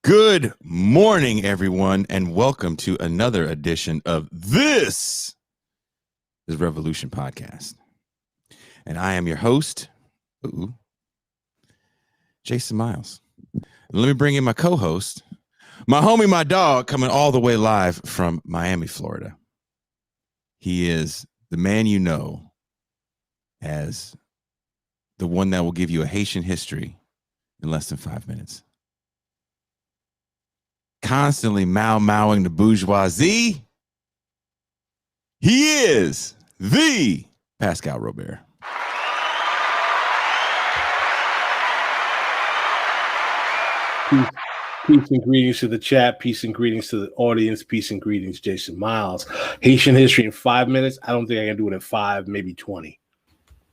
Good morning, everyone, and welcome to another edition of This is Revolution Podcast. And I am your host, Jason Miles. And let me bring in my co-host, my homie, my dog, coming all the way live from Miami, Florida. He is the man you know as the one that will give you a Haitian history in less than 5 minutes. Constantly mowing the bourgeoisie. He is the Pascal Robert. Peace and greetings to the chat. Peace and greetings to the audience. Peace and greetings, Jason Miles. Haitian history in 5 minutes. I don't think I can do it in 5, maybe 20.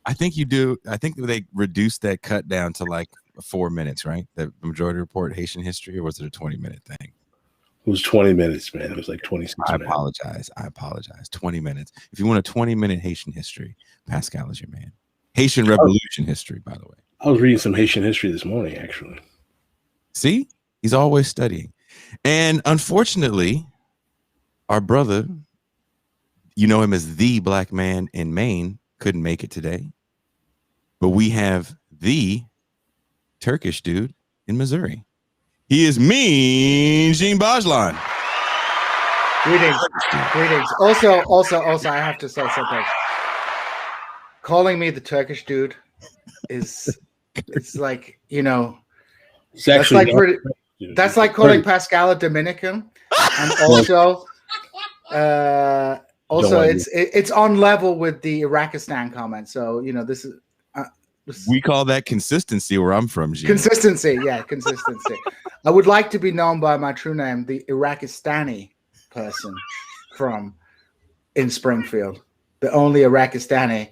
I think you do. I think they reduced that cut down to like 4 minutes, right? The Majority Report Haitian history, or was it a 20-minute thing? It was 20 minutes, man. It was like 26 minutes. I apologize. 20 minutes. If you want a 20-minute Haitian history, Pascal is your man. Haitian Revolution history, by the way. I was reading some Haitian history this morning, actually. See? He's always studying. And unfortunately, our brother, you know him as the black man in Maine, couldn't make it today. But we have the Turkish dude in Missouri. He is Mean Gene Bajlan. Greetings. Also, I have to say something. Calling me the Turkish dude is, it's like, you know, It's actually that's like calling Pascal a Dominican, and also it's on level with the Irakistan comment. So you know this is. We call that consistency where I'm from, Gene. Consistency. I would like to be known by my true name, the Irakistani person in Springfield, the only Irakistani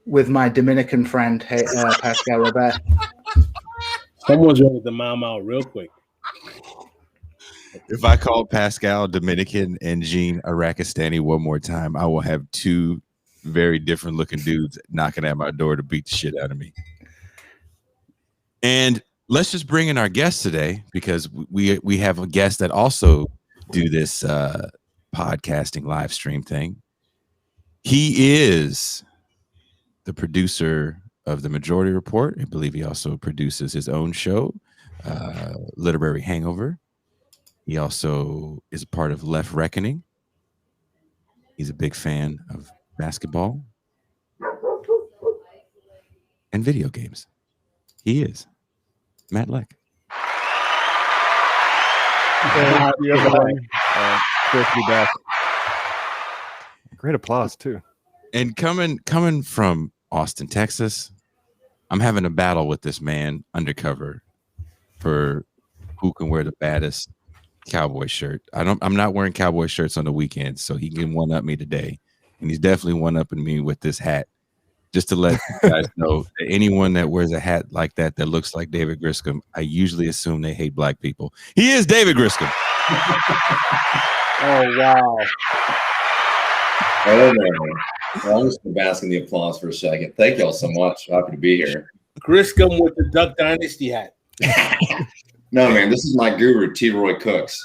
with my Dominican friend Pascal Robert. Someone's ready to Mau real quick. If I call Pascal Dominican and Gene Irakistani one more time, I will have two very different looking dudes knocking at my door to beat the shit out of me. And let's just bring in our guest today, because we have a guest that also do this podcasting live stream thing. He is the producer of the Majority Report. I believe he also produces his own show, Literary Hangover. He also is a part of Left Reckoning. He's a big fan of basketball and video games. He is Matt Lech. Great to be back. Great applause too. And coming from Austin, Texas, I'm having a battle with this man undercover for who can wear the baddest cowboy shirt. I'm not wearing cowboy shirts on the weekends, so he can one up me today. And he's definitely one-upping me with this hat. Just to let you guys know, that anyone that wears a hat like that looks like David Griscom, I usually assume they hate black people. He is David Griscom. Oh, wow. Oh, man. Well, I'm just basking the applause for a second. Thank y'all so much. Happy to be here. Griscom with the Duck Dynasty hat. No, man, this is my guru, T. Roy Cooks.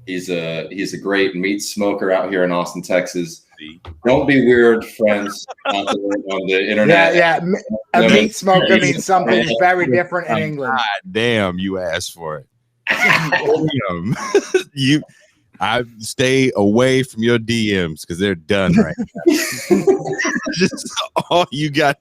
He's a great meat smoker out here in Austin, Texas. Don't be weird, friends, out there on the internet. Yeah. A meat smoker means something very different in England. God damn, you asked for it. I stay away from your DMs because they're done right now. Just all you got.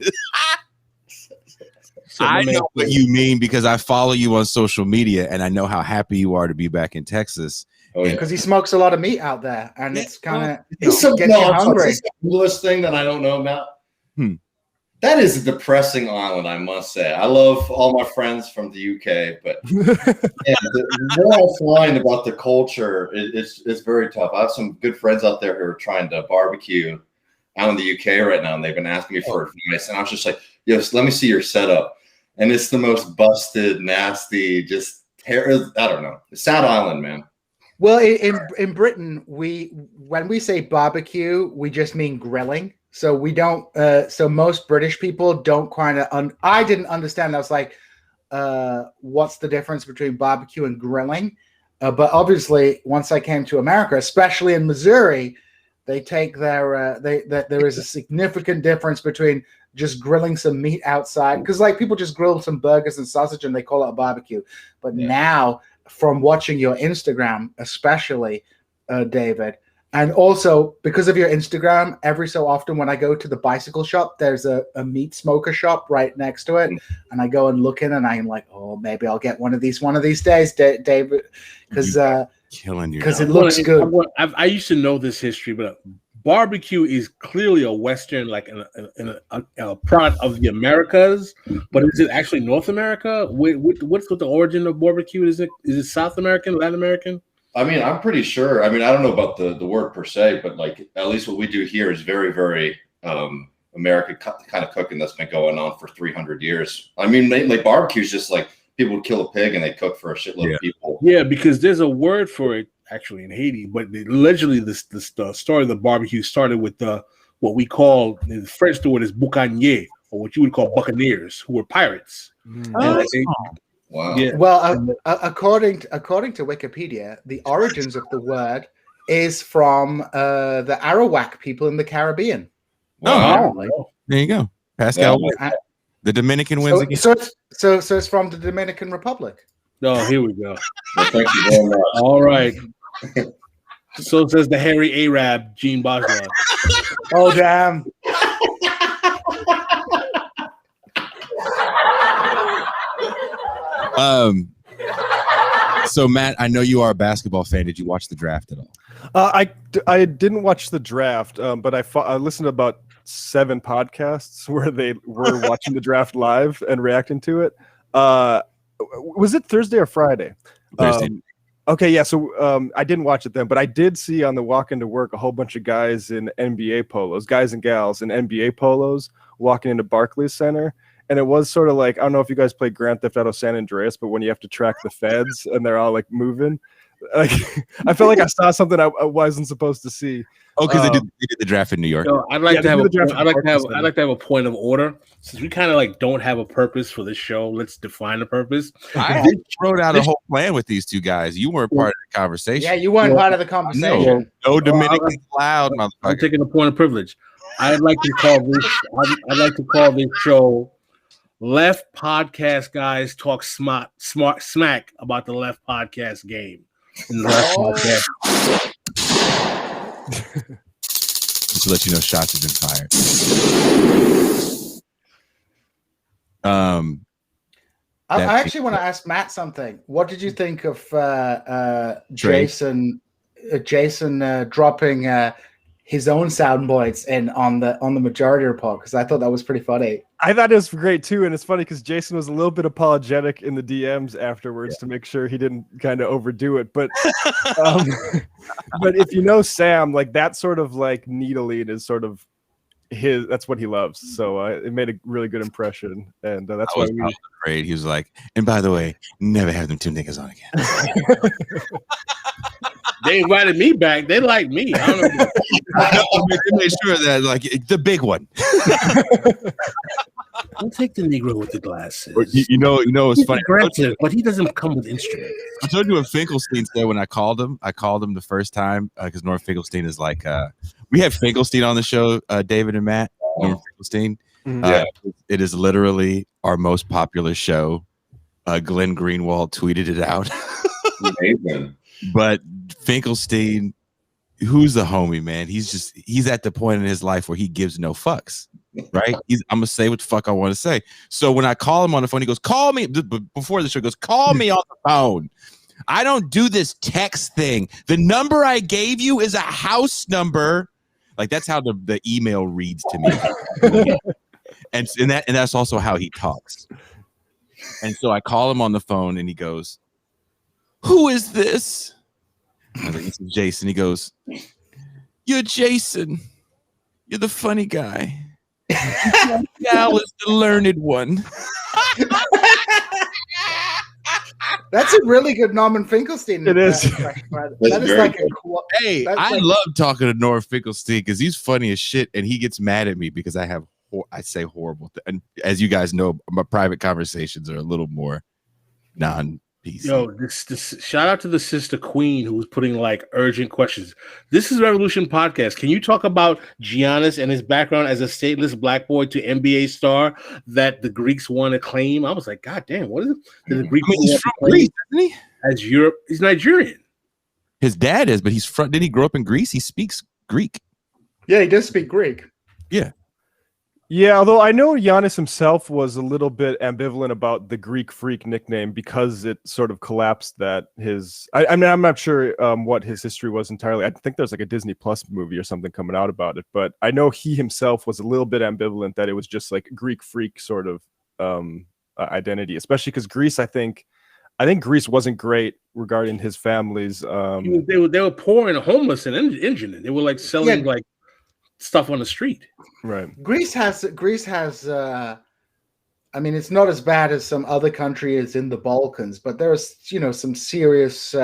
I know what you mean because I follow you on social media and I know how happy you are to be back in Texas. Oh, yeah. Because he smokes a lot of meat out there, and it's kind of gets you hungry. It's the coolest thing that I don't know about. That is a depressing island, I must say. I love all my friends from the UK, but the more I find about the culture, it's very tough. I have some good friends out there who are trying to barbecue out in the UK right now, and they've been asking me for advice, and I was just like, "Yes, let me see your setup." And it's the most busted, nasty, just I don't know. Sad island, man. Well, in Britain, when we say barbecue, we just mean grilling. So we don't. So most British people don't kind of. I didn't understand. I was like, "What's the difference between barbecue and grilling?" But obviously, once I came to America, especially in Missouri, they take their there is a significant difference between just grilling some meat outside, because like people just grill some burgers and sausage and they call it a barbecue. But now, from watching your Instagram, especially, David, and also because of your Instagram, every so often when I go to the bicycle shop, there's a meat smoker shop right next to it, and I go and look in, and I'm like, oh, maybe I'll get one of these days, David, because it looks good. I used to know this history, but barbecue is clearly a Western, like a product of the Americas. But is it actually North America? What's the origin of barbecue? Is it South American, Latin American? I mean, I'm pretty sure. I mean, I don't know about the word per se, but like at least what we do here is very, very American kind of cooking that's been going on for 300 years. I mean, like barbecue is just like people would kill a pig and they cook for a shitload of people. Yeah, because there's a word for it actually in Haiti, but allegedly the story of the barbecue started with what we call, in the French the word is boucanier, or what you would call buccaneers, who were pirates. Wow. Yeah. Well, according to Wikipedia, the origins of the word is from the Arawak people in the Caribbean. Wow. There you go, Pascal. The Dominican wins again. So it's from the Dominican Republic. Oh, here we go. Well, thank you very much. All right. So says the hairy Arab, Gene Boswell. Oh, damn. So Matt, I know you are a basketball fan. Did you watch the draft at all? I didn't watch the draft, but I listened to about 7 podcasts where they were watching the draft live and reacting to it. Was it Thursday or Friday? Thursday. Okay, yeah. So I didn't watch it then, but I did see on the walk into work a whole bunch of guys in NBA polos, guys and gals in NBA polos walking into Barclays Center. And it was sort of like, I don't know if you guys played Grand Theft Auto San Andreas, but when you have to track the feds and they're all like moving, like I felt like I saw something I wasn't supposed to see. Oh, because they did the draft in New York. So I'd like to have a point of order. Since we kind of like don't have a purpose for this show, let's define a purpose. I wrote out a whole plan with these two guys. You weren't part of the conversation. Yeah, you weren't part of the conversation. No Dominicans allowed, motherfucker. I'm taking a point of privilege. I'd like to call this show Left Podcast Guys Talk Smart Smack about the Left Podcast game. Just to let you know, shots have been fired. I actually want to ask Matt something. What did you think of Jason dropping his own sound bites in on the majority report? Because I thought that was pretty funny. I thought it was great too, and it's funny because Jason was a little bit apologetic in the DMs afterwards to make sure he didn't kind of overdo it. But but if you know Sam, like that sort of like needling is sort of that's what he loves. So it made a really good impression, and that's why we afraid. He was like, and by the way, never have them two niggas on again. They invited me back. They like me. I don't know. They made sure that like the big one. I'll take the Negro with the glasses. You know, it's funny. Aggressive, but he doesn't come with instruments. I told you what Finkelstein said when I called him. I called him the first time because Norm Finkelstein is like, we had Finkelstein on the show, David and Matt. Norm Finkelstein. It is literally our most popular show. Glenn Greenwald tweeted it out. Amazing. But Finkelstein, who's the homie, man? He's at the point in his life where he gives no fucks, right? I'm gonna say what the fuck I want to say. So when I call him on the phone, he goes, "Call me." Before the show, he goes, "Call me on the phone." I don't do this text thing. The number I gave you is a house number. Like that's how the email reads to me, and that's also how he talks. And so I call him on the phone, and he goes, "Who is this?" I was like, "This is Jason." He goes, "You're Jason. You're the funny guy. Gal is the learned one." That's a really good Norman Finkelstein. It is. That is like hey, I love talking to Norman Finkelstein because he's funny as shit, and he gets mad at me because I say horrible. And as you guys know, my private conversations are a little more PC. Yo, this shout out to the sister Queen who was putting like urgent questions. This is Revolution Podcast. Can you talk about Giannis and his background as a stateless black boy to NBA star that the Greeks want to claim? I was like, God damn, what is it? The Greeks he's from Greece, isn't he? as Europe? He's Nigerian. His dad is, but he's from. Did he grow up in Greece? He speaks Greek. Yeah, he does speak Greek. Yeah. Yeah, although I know Giannis himself was a little bit ambivalent about the Greek Freak nickname because it sort of collapsed that his. I mean, I'm not sure what his history was entirely. I think there's like a Disney Plus movie or something coming out about it, but I know he himself was a little bit ambivalent that it was just like Greek Freak sort of identity, especially because Greece. I think Greece wasn't great regarding his family's. They were poor and homeless and indigent. They were like selling like stuff on the street. Right. Greece has I mean, it's not as bad as some other countries in the Balkans, but there's, some serious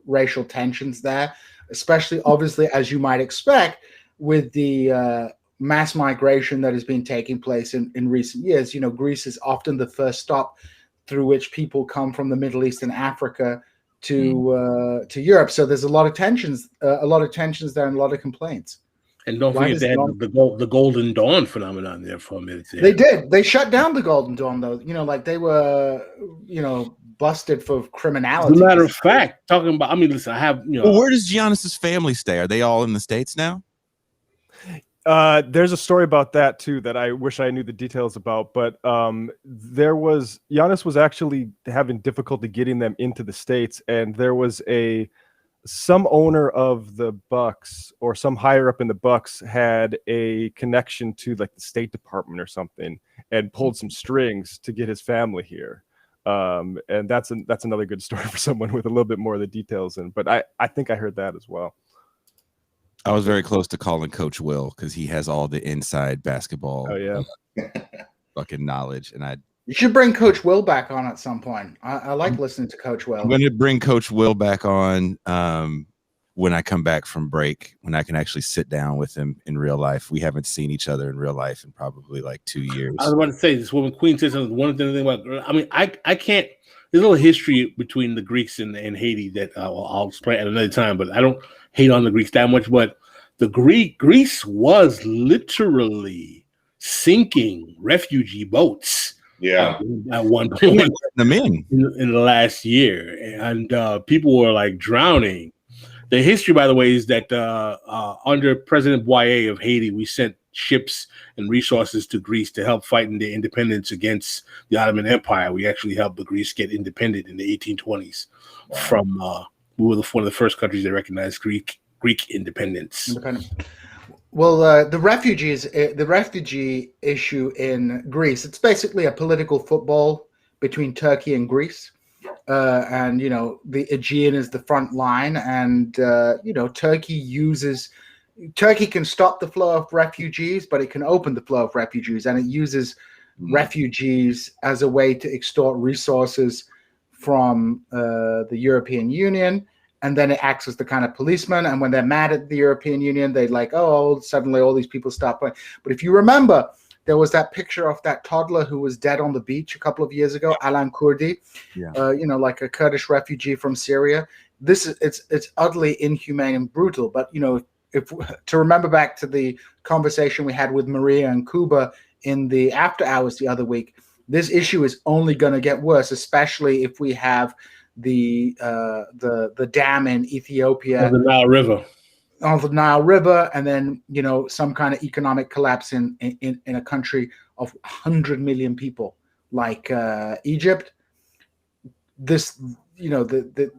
racial tensions there, especially obviously, as you might expect, with the mass migration that has been taking place in recent years. Greece is often the first stop through which people come from the Middle East and Africa to Europe. So there's a lot of tensions there and a lot of complaints. And don't forget they had the Golden Dawn phenomenon there for a minute. They did. They shut down the Golden Dawn, though. Like they were, busted for criminality. As a matter of fact, talking about, I mean, listen, I have, Well, where does Giannis's family stay? Are they all in the States now? There's a story about that too that I wish I knew the details about, but Giannis was actually having difficulty getting them into the States, and there was some owner of the Bucks or some higher up in the Bucks had a connection to like the State Department or something and pulled some strings to get his family here. And that's another good story for someone with a little bit more of the details in. But I think I heard that as well. I was very close to calling Coach Will because he has all the inside basketball fucking knowledge, and You should bring Coach Will back on at some point. I like listening to Coach Will. I'm going to bring Coach Will back on when I come back from break, when I can actually sit down with him in real life. We haven't seen each other in real life in probably like 2 years. I was about to say this woman Queen said something. One thing about, I mean, I can't. There's a little history between the Greeks and Haiti that I'll explain at another time. But I don't hate on the Greeks that much. But Greece was literally sinking refugee boats. Yeah, at one point them in the last year, and people were like drowning. The history, by the way, is that under President Boyer of Haiti, we sent ships and resources to Greece to help fight in their independence against the Ottoman Empire. We actually helped the Greece get independent in the 1820s. From we were one of the first countries that recognized Greek independence. Well, the refugee issue in Greece, it's basically a political football between Turkey and Greece. And, the Aegean is the front line. And, Turkey can stop the flow of refugees, but it can open the flow of refugees. And it uses refugees as a way to extort resources from the European Union. And then it acts as the kind of policeman. And when they're mad at the European Union, they're like, suddenly all these people stop playing. But if you remember, there was that picture of that toddler who was dead on the beach a couple of years ago, Alan Kurdi, like a Kurdish refugee from Syria. It's utterly inhumane and brutal. But, if to remember back to the conversation we had with Maria and Kuba in the after hours the other week, this issue is only going to get worse, especially if we have the dam in Ethiopia, the Nile River, and then some kind of economic collapse in a country of 100 million people like Egypt. This the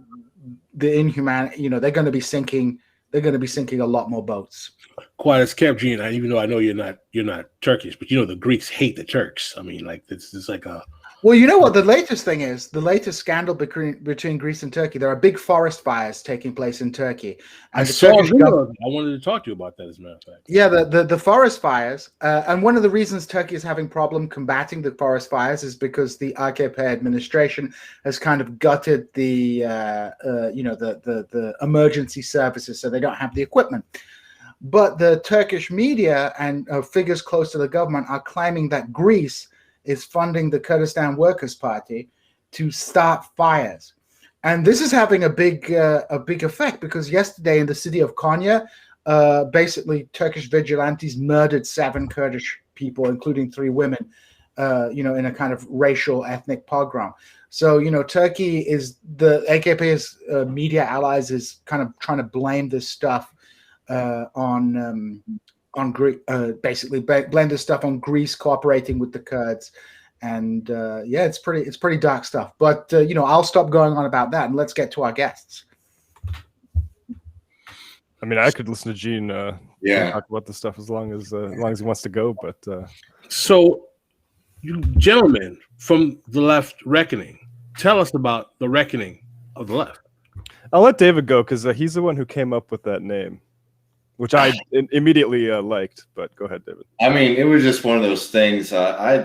inhuman they're going to be sinking. They're going to be sinking a lot more boats. Quite as kept, Gene. Even though I know you're not Turkish, but the Greeks hate the Turks. I mean, like this is like a. Well, you know what the latest thing is? The latest scandal between Greece and Turkey. There are big forest fires taking place in Turkey. And I wanted to talk to you about that, as a matter of fact. Yeah, the forest fires. And one of the reasons Turkey is having problem combating the forest fires is because the AKP administration has kind of gutted the emergency services, so they don't have the equipment. But the Turkish media and figures close to the government are claiming that Greece is funding the Kurdistan Workers' Party to start fires. And this is having a big effect, because yesterday in the city of Konya, basically Turkish vigilantes murdered 7 Kurdish people, including 3 women, in a kind of racial ethnic pogrom. So, Turkey is the AKP's media allies is kind of trying to blame this stuff on basically blame this stuff on Greece cooperating with the Kurds. And it's pretty dark stuff. But I'll stop going on about that and let's get to our guests. I mean, I could listen to Gene talk about this stuff as long as he wants to go. But so, you gentlemen from the Left Reckoning, tell us about the reckoning of the left. I'll let David go because he's the one who came up with that name, which I immediately liked. But go ahead, David. I mean, it was just one of those things. I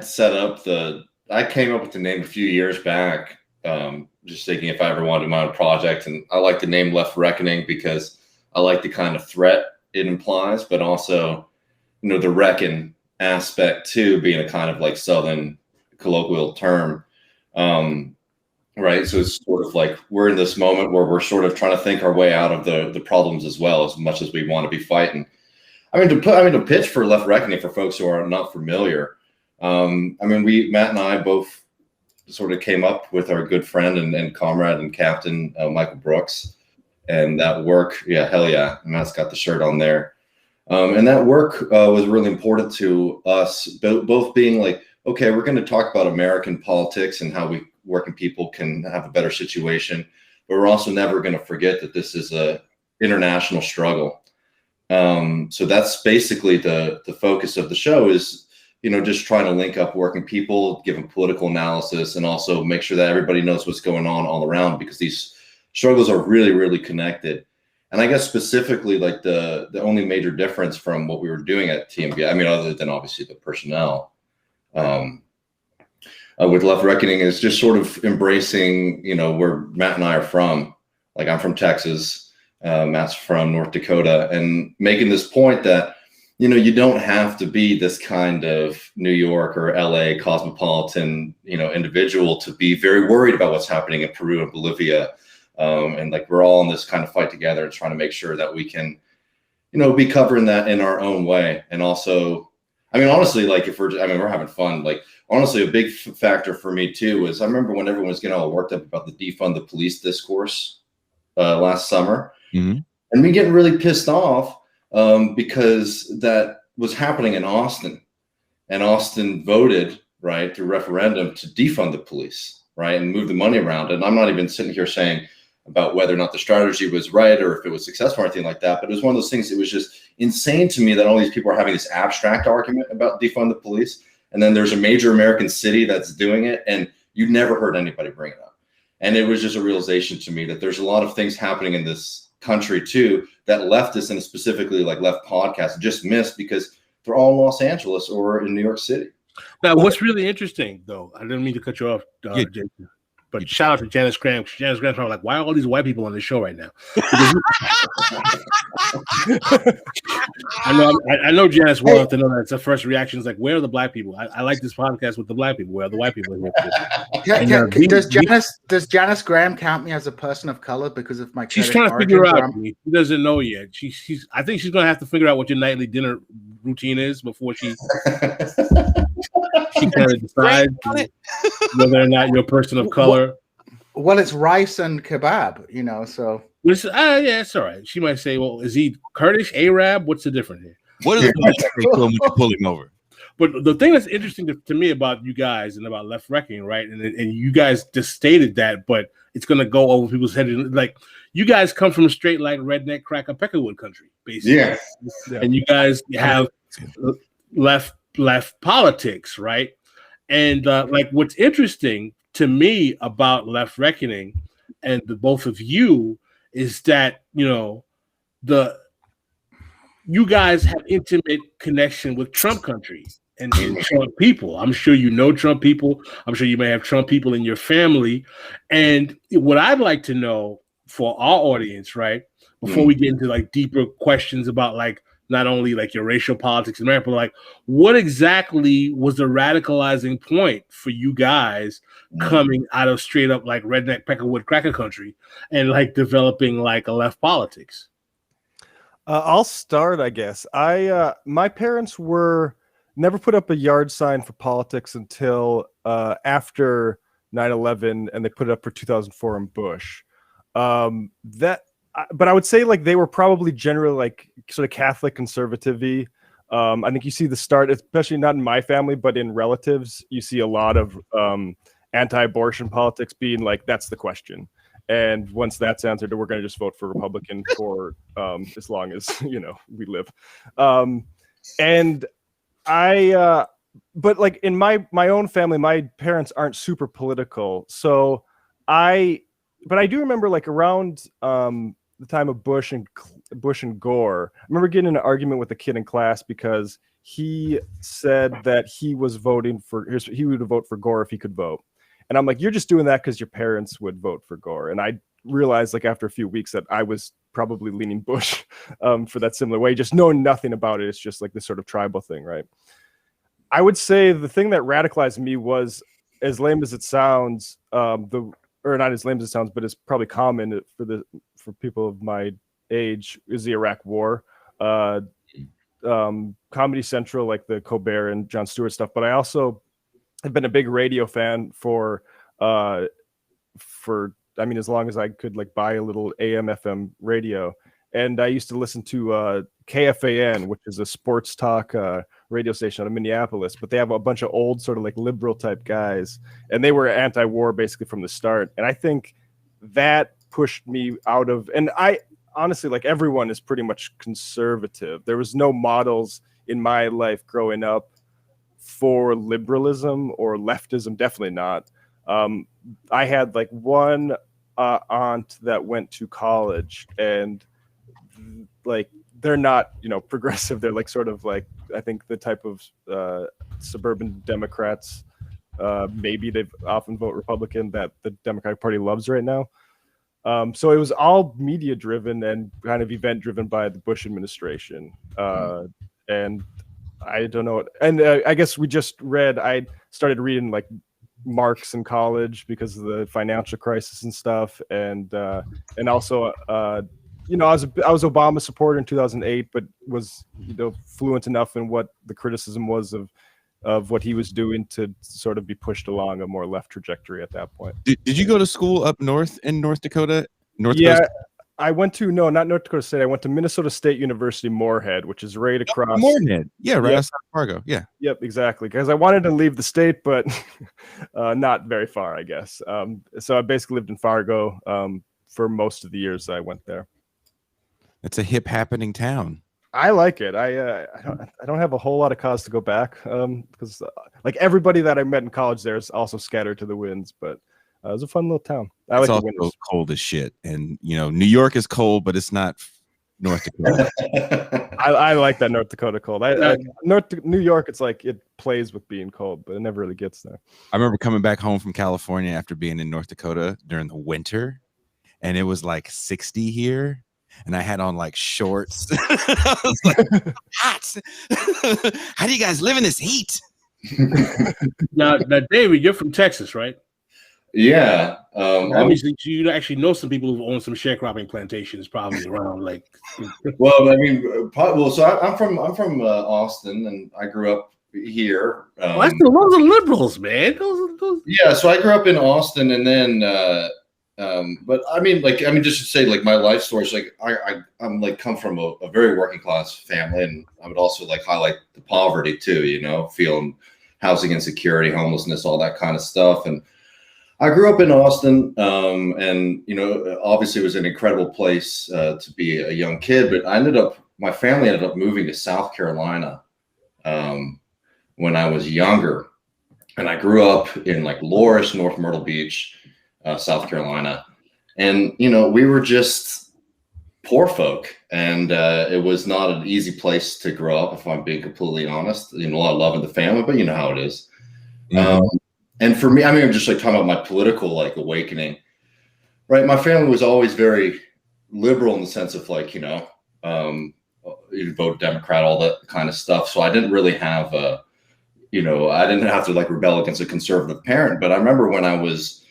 came up with the name a few years back, just thinking if I ever wanted my own project. And I like the name Left Reckoning because I like the kind of threat it implies, but also, the reckon aspect too, being a kind of like Southern colloquial term. Right. So it's sort of like we're in this moment where we're sort of trying to think our way out of the problems as well, as much as we want to be fighting. To pitch for Left Reckoning for folks who are not familiar. Matt and I both sort of came up with our good friend and comrade and captain, Michael Brooks, and that work. Yeah, hell yeah. Matt's got the shirt on there. And that work was really important to us, both being like, okay, we're going to talk about American politics and how working people can have a better situation, but we're also never going to forget that this is a international struggle. So that's basically the focus of the show is, just trying to link up working people, give them political analysis, and also make sure that everybody knows what's going on all around, because these struggles are really, really connected. And I guess specifically, like the only major difference from what we were doing at TMBS, other than obviously the personnel, with Left Reckoning is just sort of embracing, where Matt and I are from. Like I'm from Texas, Matt's from North Dakota, and making this point that, you don't have to be this kind of New York or LA cosmopolitan, individual to be very worried about what's happening in Peru and Bolivia. And like we're all in this kind of fight together and trying to make sure that we can, be covering that in our own way. And also, honestly, like if we're having fun, like honestly, a big factor for me too was I remember when everyone was getting all worked up about the defund the police discourse last summer, and me getting really pissed off because that was happening in Austin, and Austin voted right through referendum to defund the police, right, and move the money around. And I'm not even sitting here saying about whether or not the strategy was right or if it was successful or anything like that. But it was one of those things. It was just insane to me that all these people are having this abstract argument about defund the police. And then there's a major American city that's doing it, and you never heard anybody bring it up. And it was just a realization to me that there's a lot of things happening in this country too that leftists, and specifically like left podcasts, just miss because they're all in Los Angeles or in New York City. Now, what's really interesting, though, I didn't mean to cut you off, Jason, but shout out to Janice Graham. Janice Graham's probably like, why are all these white people on this show right now? I know Janice well enough to know that it's her first reaction is like, where are the black people? I like this podcast with the black people. Where are the white people? Does Janice Graham count me as a person of color because of my? She's trying to figure out. She doesn't know yet. I think she's going to have to figure out what your nightly dinner routine is before she kind of decides whether or not you're a person of color. Well, it's rice and kebab, so. Yeah, it's all right. She might say, well, is he Kurdish, Arab? What's the difference here? What is the pull him over? But the thing that's interesting to me about you guys and about Left Reckoning, right? And you guys just stated that, but it's going to go over people's heads. Like, you guys come from a straight, like, redneck, cracker, peckerwood country, basically. Yeah. And you guys have left politics, right? And like, what's interesting to me about Left Reckoning and the both of you is that, you guys have intimate connection with Trump country and Trump people. I'm sure you know Trump people. I'm sure you may have Trump people in your family. And what I'd like to know for our audience, right, before we get into like deeper questions about like not only like your racial politics in America, but like what exactly was the radicalizing point for you guys coming out of straight up like redneck peckerwood cracker country and like developing like a left politics? I'll start, I guess. My parents were never put up a yard sign for politics until after 9/11, and they put it up for 2004 in Bush. But I would say like they were probably generally like sort of Catholic conservative-y. I think you see the start, especially not in my family, but in relatives, you see a lot of anti-abortion politics being like, that's the question. And once that's answered, we're going to just vote for Republican for as long as, you know, we live. But like in my own family, my parents aren't super political. So but I do remember like around the time of Bush and Gore, I remember getting in an argument with a kid in class because he said that he would vote for Gore if he could vote. And I'm like, you're just doing that because your parents would vote for Gore. And I realized like after a few weeks that I was probably leaning Bush for that similar way, just knowing nothing about it. It's just like this sort of tribal thing, right? I would say the thing that radicalized me was, as lame as it sounds, or not as lame as it sounds, but it's probably common for people of my age, is the Iraq War. Comedy Central, like the Colbert and Jon Stewart stuff. But I also have been a big radio fan for as long as I could like buy a little AM FM radio. And I used to listen to KFAN, which is a sports talk radio station out of Minneapolis, but they have a bunch of old sort of like liberal type guys, and they were anti-war basically from the start. And I think that pushed me out of, and I honestly, like everyone is pretty much conservative. There was no models in my life growing up for liberalism or leftism, definitely not. I had like one aunt that went to college, and like they're not, you know, progressive. They're like sort of like, I think the type of suburban Democrats, maybe they often vote Republican, that the Democratic Party loves right now. So it was all media driven and kind of event driven by the Bush administration. And I don't know. And I guess I started reading like Marx in college because of the financial crisis and stuff. And also, you know, I was Obama supporter in 2008, but was, you know, fluent enough in what the criticism was of what he was doing to sort of be pushed along a more left trajectory at that point. Did you go to school up north in North Dakota? Yeah, I went to, no, not North Dakota State. I went to Minnesota State University, Moorhead, which is right across. Moorhead. Yeah, right outside Fargo. Yeah. Yep, exactly. Because I wanted to leave the state, but not very far, I guess. So I basically lived in Fargo for most of the years I went there. It's a hip happening town. I like it. I don't have a whole lot of cause to go back because like everybody that I met in college there is also scattered to the winds. But it was a fun little town. I like the winters. Cold as shit, and you know New York is cold, but it's not North Dakota. I like that North Dakota cold. New York, it's like it plays with being cold, but it never really gets there. I remember coming back home from California after being in North Dakota during the winter, and it was like 60 here. And I had on like shorts. I was like, hot. How do you guys live in this heat? Now, David, you're from Texas, right? Yeah. Obviously, you actually know some people who own some sharecropping plantations, probably around like. Well, I mean, so I'm from Austin, and I grew up here. Those are liberals, man. Those... Yeah, so I grew up in Austin, and then. But just to say, like my life story is like I'm like come from a very working class family, and I would also like highlight the poverty too, you know, feeling housing insecurity, homelessness, all that kind of stuff. And I grew up in Austin, and you know, obviously it was an incredible place to be a young kid. But my family ended up moving to South Carolina when I was younger, and I grew up in like Loris, North Myrtle Beach. South Carolina, and you know we were just poor folk, and it was not an easy place to grow up, if I'm being completely honest. You know, a lot of love in the family, but you know how it is. Mm-hmm. And for me, I mean, I'm just like talking about my political like awakening, right? My family was always very liberal in the sense of like, you know, vote Democrat, all that kind of stuff. So I didn't really have I didn't have to like rebel against a conservative parent. But I remember when I was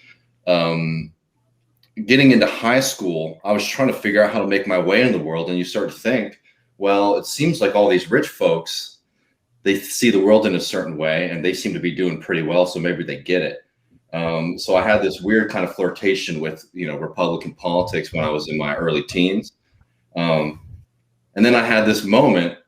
getting into high school, I was trying to figure out how to make my way in the world. And you start to think, well, it seems like all these rich folks, they see the world in a certain way and they seem to be doing pretty well. So maybe they get it. So I had this weird kind of flirtation with, Republican politics when I was in my early teens. And then I had this moment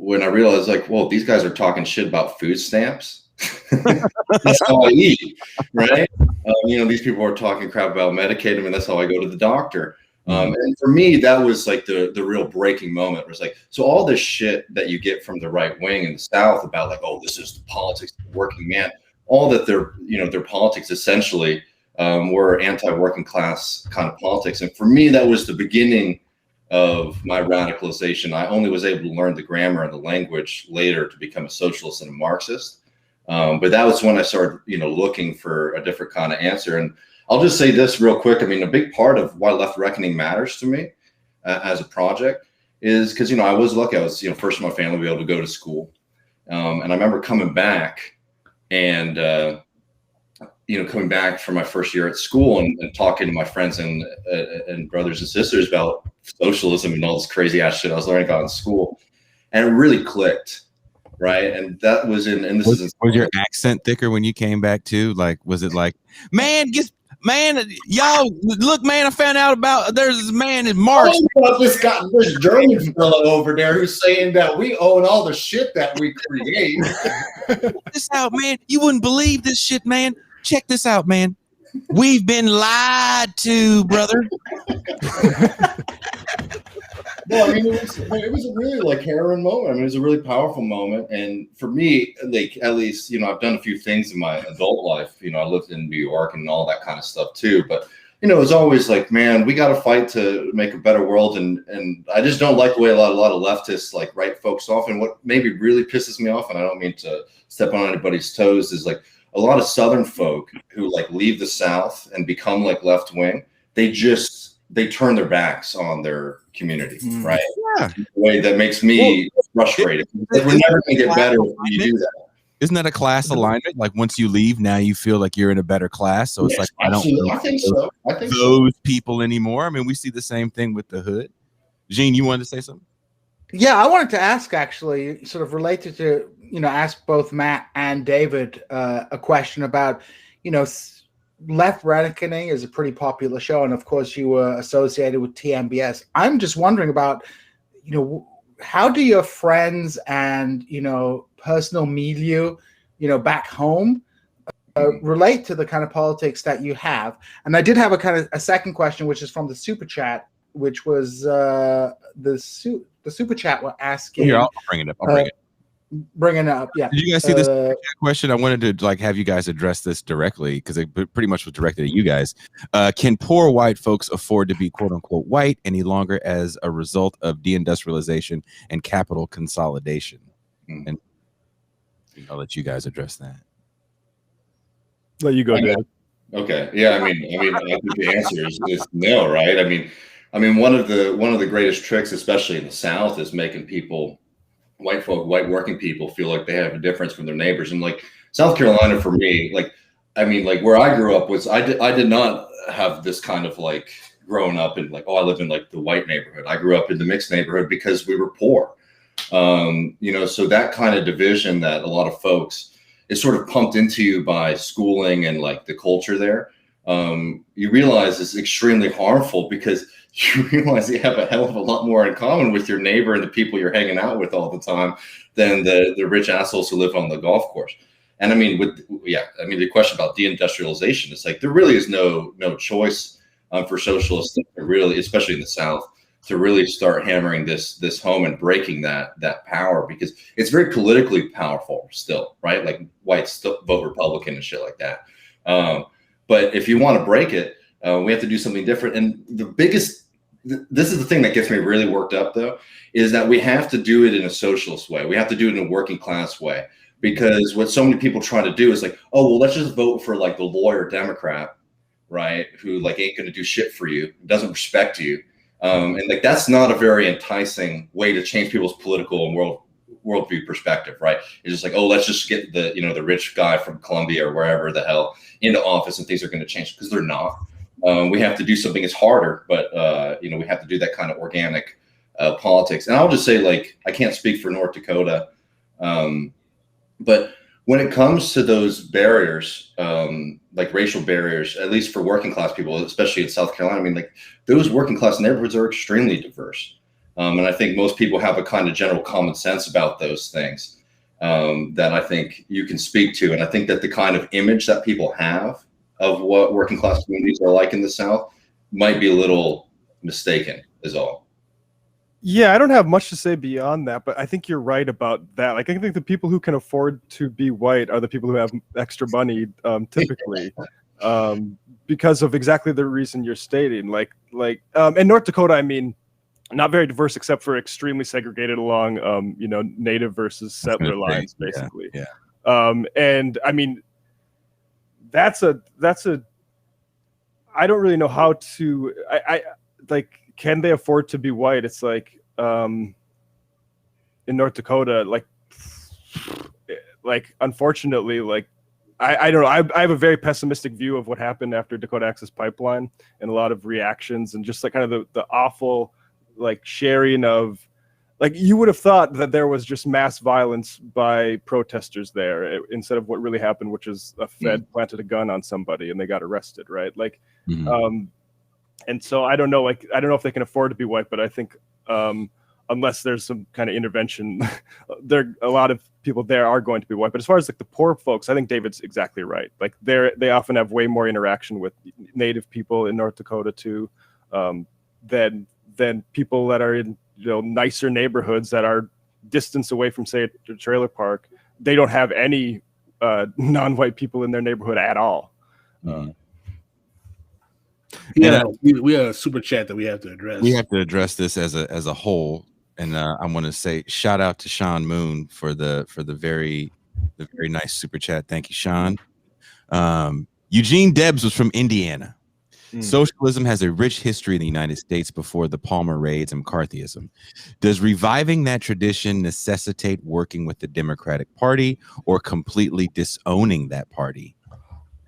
when I realized, like, well, these guys are talking shit about food stamps. That's how I eat, right? These people are talking crap about Medicaid, and that's how I go to the doctor. And for me, that was like the real breaking moment. It was like, so all this shit that you get from the right wing in the South about like, oh, this is the politics of the working man, all that their politics essentially were anti-working class kind of politics. And for me, that was the beginning of my radicalization. I only was able to learn the grammar and the language later to become a socialist and a Marxist. But that was when I started, looking for a different kind of answer. And I'll just say this real quick. I mean, a big part of why Left Reckoning matters to me as a project is because, I was lucky. I was, first in my family to be able to go to school. And I remember coming back and, coming back from my first year at school and talking to my friends and brothers and sisters about socialism and all this crazy ass shit I was learning about in school. And it really clicked. Right. And that was was your accent thicker when you came back too? Like, was it like, y'all look, man, I found out about there's this man in March. This German fellow over there who's saying that we own all the shit that we create. Check this out, man. You wouldn't believe this shit, man. Check this out, man. We've been lied to, brother. No, I mean, it was a really like harrowing moment. I mean, it was a really powerful moment. And for me, like, at least, I've done a few things in my adult life. I lived in New York and all that kind of stuff too. But, it was always like, man, we got to fight to make a better world. And I just don't like the way a lot of leftists like write folks off. And what maybe really pisses me off, and I don't mean to step on anybody's toes, is like a lot of Southern folk who like leave the South and become like left wing. They turn their backs on their community, right? Yeah. In a way that makes me frustrated. We're never going to get better if you do that. Isn't that a class alignment? Like once you leave, now you feel like you're in a better class. So it's like, I think so. I think those people anymore. I mean, we see the same thing with the hood. Gene, you wanted to say something? Yeah, I wanted to ask, actually, sort of related to, ask both Matt and David a question about, Left Reckoning is a pretty popular show, and of course you were associated with TMBS. I'm just wondering about, how do your friends and, personal milieu, back home relate to the kind of politics that you have? And I did have a second question, which is from the super chat, which was the super chat were asking. Here, I'll bring it up. Bringing it up, yeah. Did you guys see this question? I wanted to have you guys address this directly because it pretty much was directed at you guys. Can poor white folks afford to be quote unquote white any longer as a result of deindustrialization and capital consolidation? And I'll let you guys address that. Let you go, Dad. Okay. Yeah. I think the answer is no, right? I mean, one of the greatest tricks, especially in the South, is making white working people feel like they have a difference from their neighbors. And like South Carolina, for me, where I grew up was, I did not have this kind of like growing up in like, oh, I live in like the white neighborhood. I grew up in the mixed neighborhood because we were poor. So that kind of division that a lot of folks is sort of pumped into you by schooling and like the culture there. You realize is extremely harmful because you realize you have a hell of a lot more in common with your neighbor and the people you're hanging out with all the time than the rich assholes who live on the golf course. And the question about deindustrialization, it's like there really is no choice for socialists to really, especially in the South, to really start hammering this home and breaking that power, because it's very politically powerful still, right? Like whites still vote Republican and shit like that. But if you want to break it, we have to do something different. And this is the thing that gets me really worked up, though, is that we have to do it in a socialist way. We have to do it in a working class way, because what so many people try to do is like, oh, well, let's just vote for like the lawyer Democrat, right? Who like ain't going to do shit for you, doesn't respect you. And like that's not a very enticing way to change people's political and worldview perspective, right? It's just like, oh, let's just get the the rich guy from Colombia or wherever the hell into office and things are going to change, because they're not. We have to do something. It's harder, but we have to do that kind of organic politics. And I'll just say, like, I can't speak for North Dakota, but when it comes to those barriers, like racial barriers, at least for working class people, especially in South Carolina, I mean, like those working class neighborhoods are extremely diverse. And I think most people have a kind of general common sense about those things that I think you can speak to. And I think that the kind of image that people have of what working class communities are like in the South might be a little mistaken, is all. Yeah, I don't have much to say beyond that, but I think you're right about that. Like, I think the people who can afford to be white are the people who have extra money, typically, because of exactly the reason you're stating. Like, in North Dakota, I mean, not very diverse except for extremely segregated along, native versus settler lines, basically. Yeah. And I mean, that's a. I don't really know how to. I like. Can they afford to be white? It's like in North Dakota, like unfortunately, like I don't know. I have a very pessimistic view of what happened after Dakota Access Pipeline, and a lot of reactions, and just like kind of the awful like sharing of, like, you would have thought that there was just mass violence by protesters there instead of what really happened, which is a Fed planted a gun on somebody and they got arrested, right? Like, and so I don't know if they can afford to be white, but I think unless there's some kind of intervention, a lot of people there are going to be white. But as far as like the poor folks, I think David's exactly right. Like they often have way more interaction with native people in North Dakota too, than people that are in nicer neighborhoods that are distance away from, say, a trailer park. They don't have any non-white people in their neighborhood at all. Yeah, we have a super chat that we have to address. We have to address this as a whole, and I want to say shout out to Sean Moon for the very nice super chat. Thank you, Sean. Eugene Debs was from Indiana. Socialism has a rich history in the United States before the Palmer raids and McCarthyism. Does reviving that tradition necessitate working with the Democratic Party or completely disowning that party?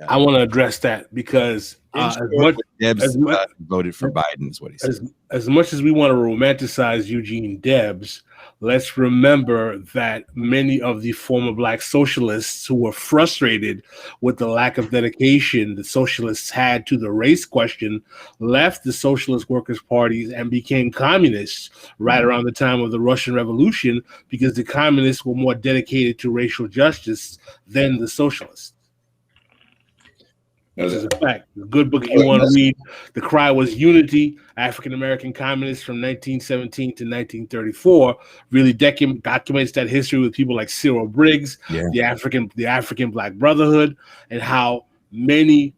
I want to address that because Debs voted for Biden is what he said. As much as we want to romanticize Eugene Debs, let's remember that many of the former Black socialists who were frustrated with the lack of dedication the socialists had to the race question left the Socialist Workers' Parties and became communists right around the time of the Russian Revolution, because the communists were more dedicated to racial justice than the socialists. This is a fact. A good book if you want to read. The Cry was Unity, African American Communists from 1917 to 1934, really documents that history with people like Cyril Briggs, the African Black Brotherhood, and how many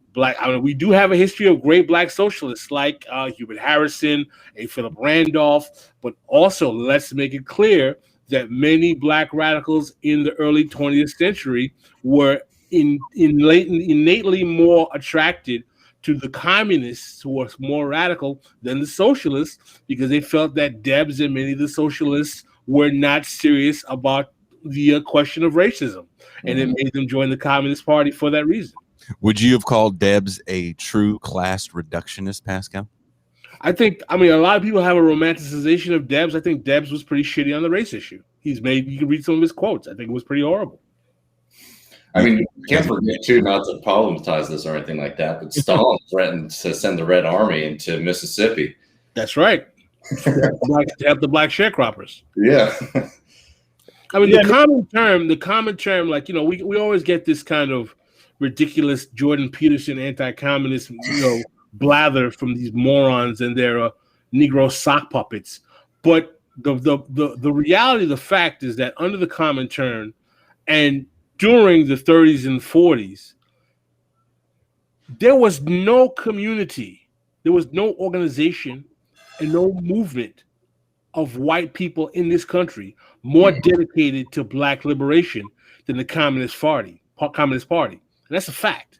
we do have a history of great Black socialists like Hubert Harrison, A. Philip Randolph, but also let's make it clear that many Black radicals in the early 20th century were innately more attracted to the communists who were more radical than the socialists, because they felt that Debs and many of the socialists were not serious about the question of racism, and it made them join the Communist Party for that reason. Would you have called Debs a true class reductionist, Pascal? I mean, a lot of people have a romanticization of Debs. I think Debs was pretty shitty on the race issue. You can read some of his quotes. I think it was pretty horrible. I mean, you can't forget, too, not to problematize this or anything like that, but Stalin threatened to send the Red Army into Mississippi. That's right. To help the Black sharecroppers. Yeah. I mean, the common term, like, we always get this kind of ridiculous Jordan Peterson anti-communist, blather from these morons and their Negro sock puppets. But the reality, the fact is that under the common term, and during the 30s and 40s, there was no community, there was no organization, and no movement of white people in this country more dedicated to Black liberation than the Communist Party. And that's a fact.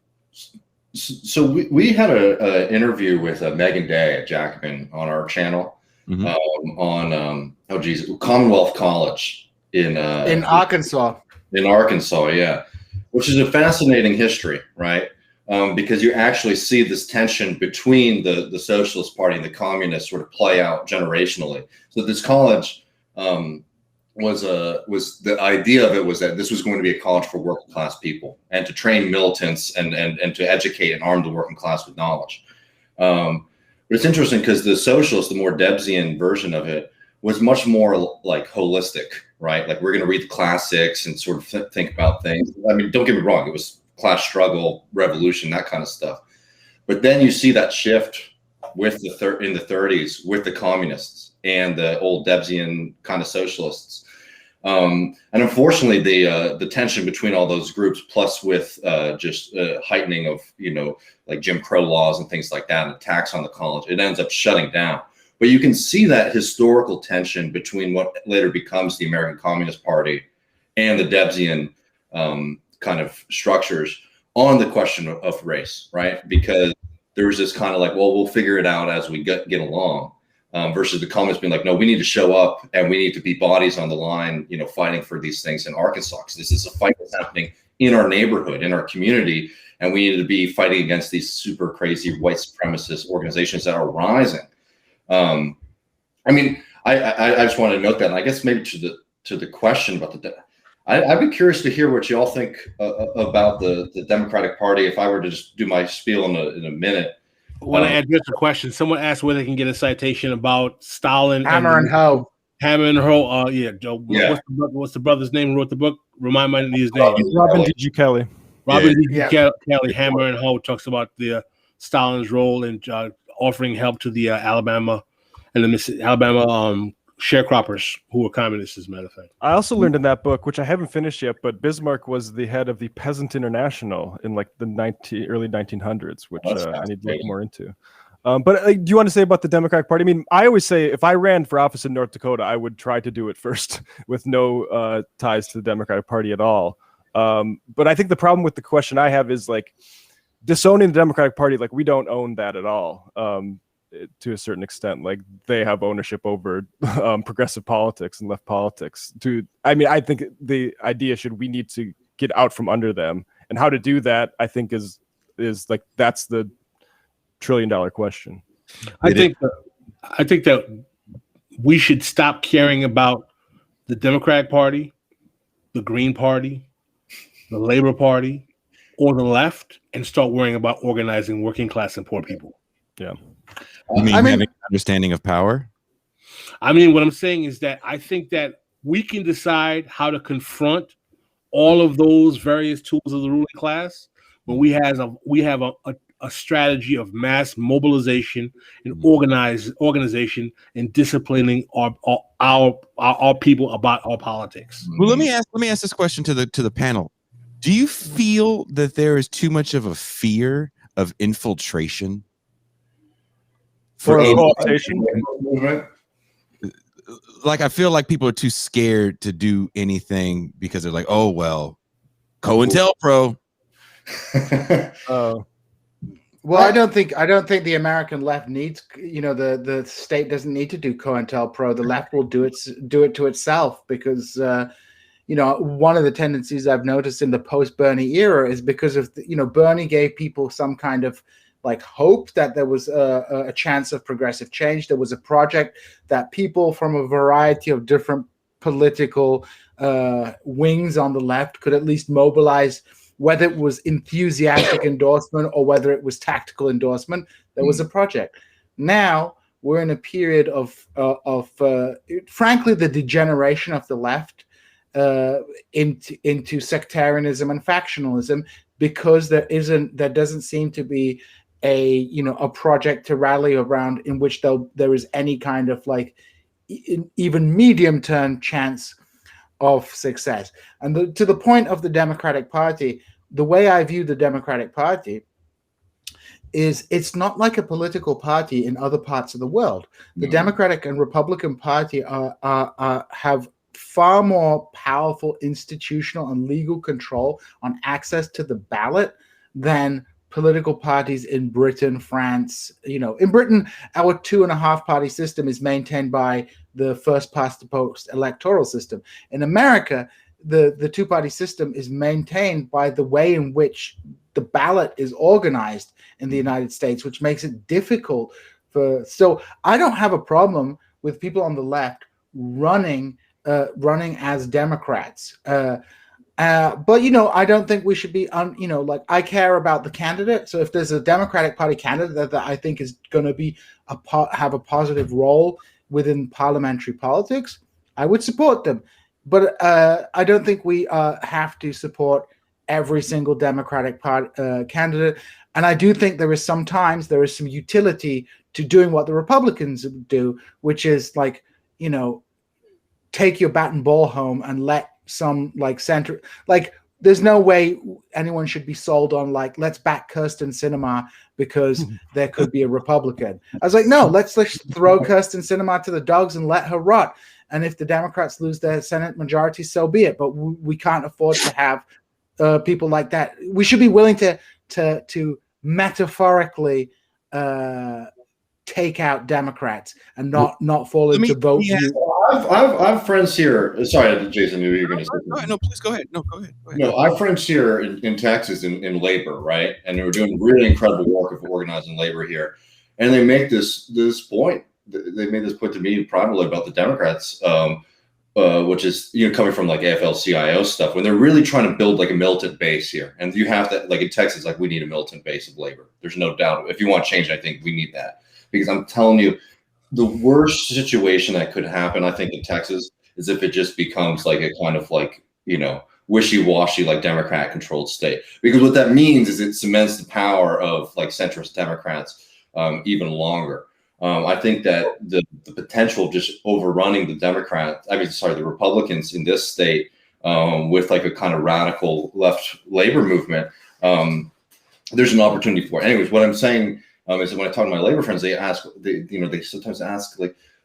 So we had a interview with Megan Day at Jacobin on our channel on Commonwealth College in Arkansas. In Arkansas, yeah, which is a fascinating history, right? Because you actually see this tension between the Socialist Party and the Communists sort of play out generationally. So this college was the idea of it was that this was going to be a college for working class people and to train militants and to educate and arm the working class with knowledge. But it's interesting because the Socialist, the more Debsian version of it, was much more like holistic, right? Like we're going to read the classics and sort of think about things. I mean, don't get me wrong, it was class struggle, revolution, that kind of stuff. But then you see that shift with in the 30s with the communists and the old Debsian kind of socialists. And unfortunately, the tension between all those groups, plus with just heightening of, like Jim Crow laws and things like that, and attacks on the college, it ends up shutting down. But you can see that historical tension between what later becomes the American Communist Party and the Debsian kind of structures on the question of race, right? Because there was this kind of like, well, we'll figure it out as we get along, versus the communists being like, no, we need to show up and we need to be bodies on the line, fighting for these things in Arkansas. Because this is a fight that's happening in our neighborhood, in our community, and we need to be fighting against these super crazy white supremacist organizations that are rising. I mean, I just want to note that, and I guess maybe to the question about I'd be curious to hear what you all think about the Democratic Party. If I were to just do my spiel in a minute. When I address the question, someone asked where they can get a citation about Stalin. Hammer and Hoe. Hammer and Hoe. Yeah, Joe. Yeah. What's the brother's name who wrote the book? Remind me his name. Robin D.G. Kelly. Robin D.G. Kelly. Hammer and Hoe talks about the Stalin's role in offering help to the Alabama and the Alabama sharecroppers who were communists, as a matter of fact. I also learned in that book, which I haven't finished yet, but Bismarck was the head of the Peasant International in like the early 1900s, which I need to look more into. But do you want to say about the Democratic Party? I mean, I always say if I ran for office in North Dakota, I would try to do it first with no ties to the Democratic Party at all. But I think the problem with the question I have is like disowning the Democratic Party. Like we don't own that at all. To a certain extent, like they have ownership over progressive politics and left politics. I think the idea we need to get out from under them, and how to do that, I think is like that's the $1 trillion question. I think that we should stop caring about the Democratic Party, the Green Party, the Labor Party, or the left, and start worrying about organizing working class and poor people. Yeah. I mean, having an understanding of power. I mean, what I'm saying is that I think that we can decide how to confront all of those various tools of the ruling class when we have a strategy of mass mobilization and organization and disciplining our people about our politics. Well, let me ask this question to the panel. Do you feel that there is too much of a fear of infiltration? For movement? Like, I feel like people are too scared to do anything because they're like, oh, well, COINTELPRO. Well, I don't think the American left needs, the state doesn't need to do COINTELPRO. The left will do it to itself because, one of the tendencies I've noticed in the post-Bernie era is because of, Bernie gave people some kind of like hope that there was a chance of progressive change. There was a project that people from a variety of different political wings on the left could at least mobilize, whether it was enthusiastic endorsement or whether it was tactical endorsement. There was a project. Now we're in a period of frankly, the degeneration of the left into sectarianism and factionalism, because there doesn't seem to be a project to rally around in which there is any kind of like even medium-term chance of success. And to the point of the Democratic Party, the way I view the Democratic Party is it's not like a political party in other parts of the world. The Democratic and Republican Party have far more powerful institutional and legal control on access to the ballot than political parties in Britain, France. In Britain, our 2.5 party system is maintained by the first past the post electoral system. In America, the 2-party system is maintained by the way in which the ballot is organized in the United States, which makes it difficult so I don't have a problem with people on the left running as Democrats. But I don't think we should be I care about the candidate. So if there's a Democratic Party candidate that I think is going to be have a positive role within parliamentary politics, I would support them. But I don't think we have to support every single Democratic candidate. And I do think there is some utility to doing what the Republicans do, which is take your bat and ball home and let some center, there's no way anyone should be sold on let's back Kirsten Sinema because there could be a Republican. I was no, let's throw Kirsten Sinema to the dogs and let her rot. And if the Democrats lose their Senate majority, so be it. But we can't afford to have people like that. We should be willing to metaphorically take out Democrats and not fall into vote. I have friends here. Sorry, Jason, you were going to say. No, please go ahead. No, go ahead. No, I have friends here in Texas in labor, right? And they were doing really incredible work of organizing labor here. And they make this point. They made this point to me privately about the Democrats, which is coming from AFL-CIO stuff, when they're really trying to build a militant base here. And you have that, in Texas, we need a militant base of labor. There's no doubt. If you want change, I think we need that. Because I'm telling you, the worst situation that could happen, I think, in Texas is if it just becomes a kind of wishy-washy, Democrat-controlled state. Because what that means is it cements the power of centrist Democrats even longer. I think that the potential of just overrunning the Republicans in this state with a kind of radical left labor movement, there's an opportunity for it. Anyways, what I'm saying is that when I talk to my labor friends, they sometimes ask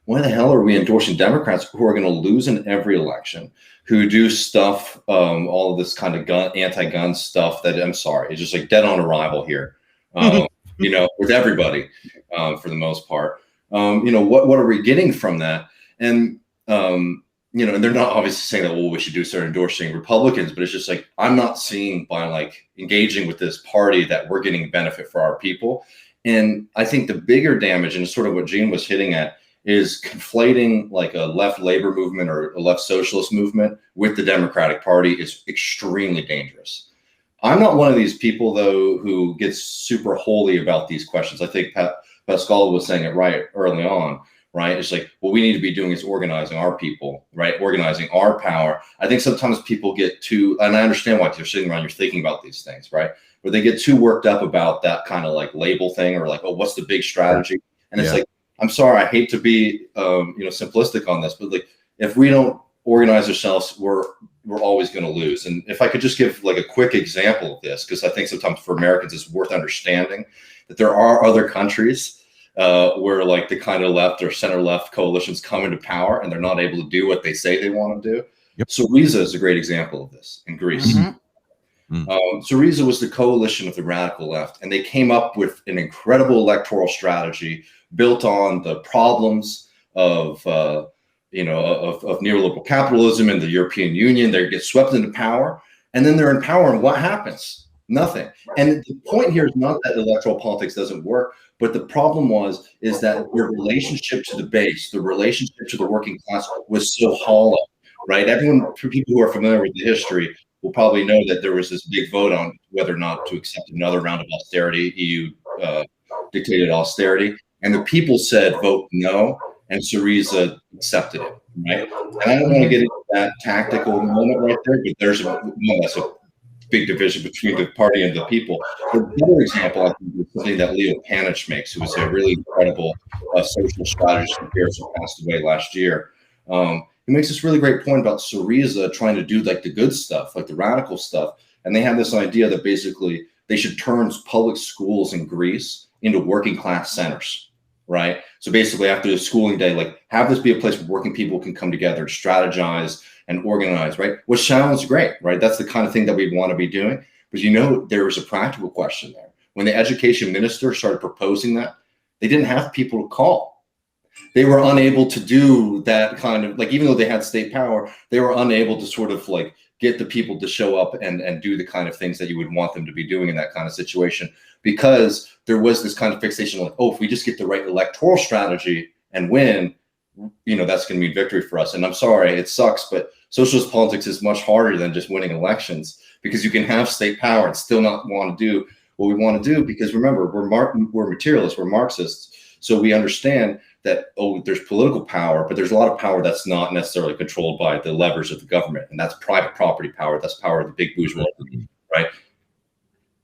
why the hell are we endorsing Democrats who are going to lose in every election, who do stuff, all of this kind of anti-gun stuff that, I'm sorry, it's just dead on arrival here, with everybody for the most part. What are we getting from that? And, and they're not obviously saying that, we should start endorsing Republicans, but it's just I'm not seeing by engaging with this party that we're getting benefit for our people. And I think the bigger damage, and sort of what Gene was hitting at, is conflating a left labor movement or a left socialist movement with the Democratic Party is extremely dangerous. I'm not one of these people, though, who gets super holy about these questions. I think Pascal was saying it right early on, right? It's what we need to be doing is organizing our people, right? Organizing our power. I think sometimes people get too, and I understand why you're sitting around, you're thinking about these things, right? But they get too worked up about that kind of label thing, or what's the big strategy? And it's I'm sorry, I hate to be simplistic on this, but if we don't organize ourselves, we're always going to lose. And if I could just give a quick example of this, because I think sometimes for Americans it's worth understanding that there are other countries where the kind of left or center left coalitions come into power and they're not able to do what they say they want to do. Yep. Syriza is a great example of this in Greece. Mm-hmm. Syriza was the coalition of the radical left, and they came up with an incredible electoral strategy built on the problems of neoliberal capitalism and the European Union. They get swept into power, and then they're in power, and what happens? Nothing. And the point here is not that electoral politics doesn't work, but the problem is that the relationship to the base, the relationship to the working class was so hollow, right? For people who are familiar with the history, will probably know that there was this big vote on whether or not to accept another round of austerity, EU dictated austerity. And the people said, vote no, and Syriza accepted it, right? And I don't want to get into that tactical moment right there, but that's a big division between the party and the people. But another example, I think, is something that Leo Panich makes, who was a really incredible social strategist who passed away last year. He makes this really great point about Syriza trying to do the good stuff, the radical stuff. And they have this idea that basically they should turn public schools in Greece into working class centers, right? So basically after the schooling day, have this be a place where working people can come together, strategize and organize, right? Which sounds great, right? That's the kind of thing that we want to be doing. But there is a practical question there. when the education minister started proposing that, they didn't have people to call. They were unable to do that kind of, like, even though they had state power, they were unable to sort of like get the people to show up and do the kind of things that you would want them to be doing in that kind of situation, because there was this kind of fixation like, oh, if we just get the right electoral strategy and win, you know, that's going to mean victory for us. And I'm sorry, it sucks, but socialist politics is much harder than just winning elections, because you can have state power and still not want to do what we want to do. Because remember, we're materialists, we're Marxists. So we understand that, oh, there's political power, but there's a lot of power that's not necessarily controlled by the levers of the government. And that's private property power. That's power of the big bourgeois, right?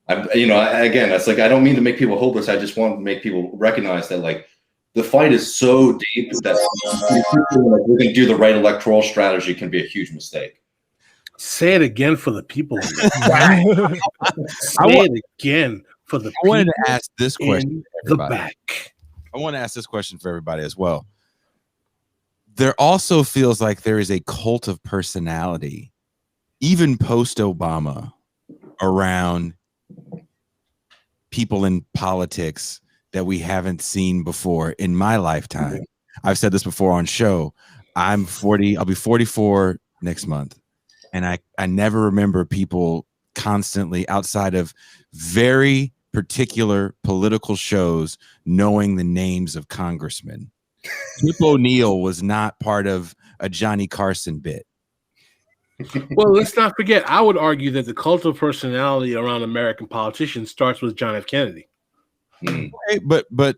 Again, that's like, I don't mean to make people hopeless. I just want to make people recognize that, like, the fight is so deep that we're going to do the right electoral strategy can be a huge mistake. Say it again for the people. Say it again for the people. I wanted to ask this question in the back. I want to ask this question for everybody as well. There also feels like there is a cult of personality, even post-Obama, around people in politics that we haven't seen before in my lifetime. I've said this before on show. I'm 40. I'll be 44 next month. And I never remember people constantly, outside of very particular political shows, knowing the names of congressmen. Tip O'Neill was not part of a Johnny Carson bit. Well, let's not forget, I would argue that the cult of personality around American politicians starts with John F. Kennedy. Right, but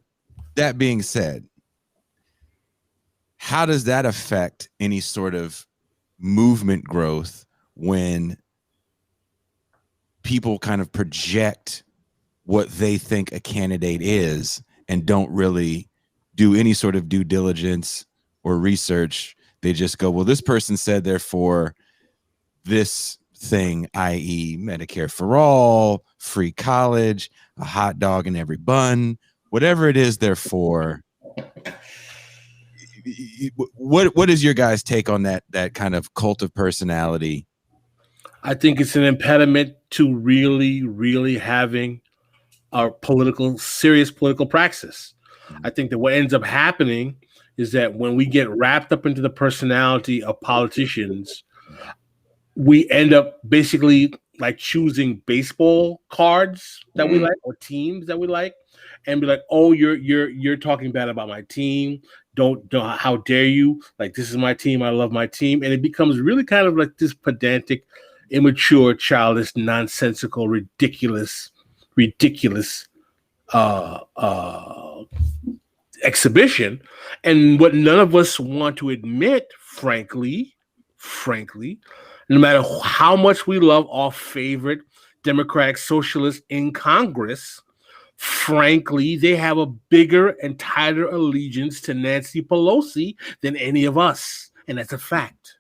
that being said, how does that affect any sort of movement growth when people kind of project what they think a candidate is and don't really do any sort of due diligence or research? They just go, well, this person said they're for this thing, i.e. Medicare for all, free college, a hot dog in every bun, whatever it is they're for. What is your guys' take on that kind of cult of personality? I think it's an impediment to really, really having a serious political praxis. I think that what ends up happening is that when we get wrapped up into the personality of politicians, we end up basically like choosing baseball cards that we like or teams that we like, and be like, oh, you're talking bad about my team. Don't how dare you? Like, this is my team. I love my team. And it becomes really kind of like this pedantic, immature, childish, nonsensical, ridiculous exhibition. And what none of us want to admit, frankly, no matter how much we love our favorite Democratic socialists in Congress, frankly, they have a bigger and tighter allegiance to Nancy Pelosi than any of us. And that's a fact.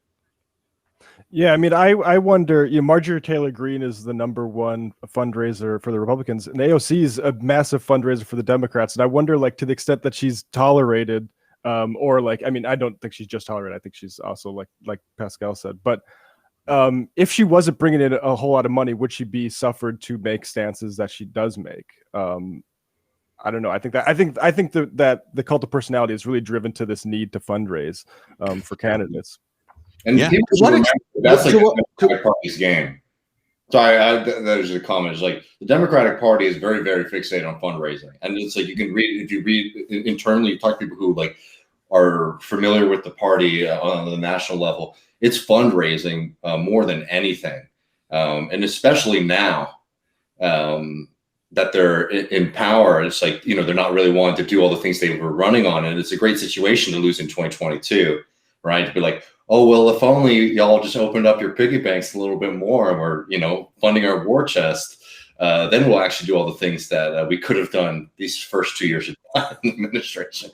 Yeah, I mean, I wonder, Marjorie Taylor Greene is the #1 fundraiser for the Republicans, and AOC is a massive fundraiser for the Democrats. And I wonder, like, to the extent that she's tolerated, or like, I mean, I don't think she's just tolerated. I think she's also like Pascal said, but if she wasn't bringing in a whole lot of money, would she be suffered to make stances that she does make? I don't know. I think that the cult of personality is really driven to this need to fundraise for candidates. And people remember, that's like the Democratic Party's game. Sorry, that was a comment. It's like the Democratic Party is very, very fixated on fundraising, and it's like if you read internally, you talk to people who like are familiar with the party on the national level. It's fundraising more than anything, and especially now that they're in power. It's like, they're not really wanting to do all the things they were running on, and it's a great situation to lose in 2022, right? To be like, oh, well, if only y'all just opened up your piggy banks a little bit more and we're, funding our war chest, then we'll actually do all the things that we could have done these first 2 years of the administration.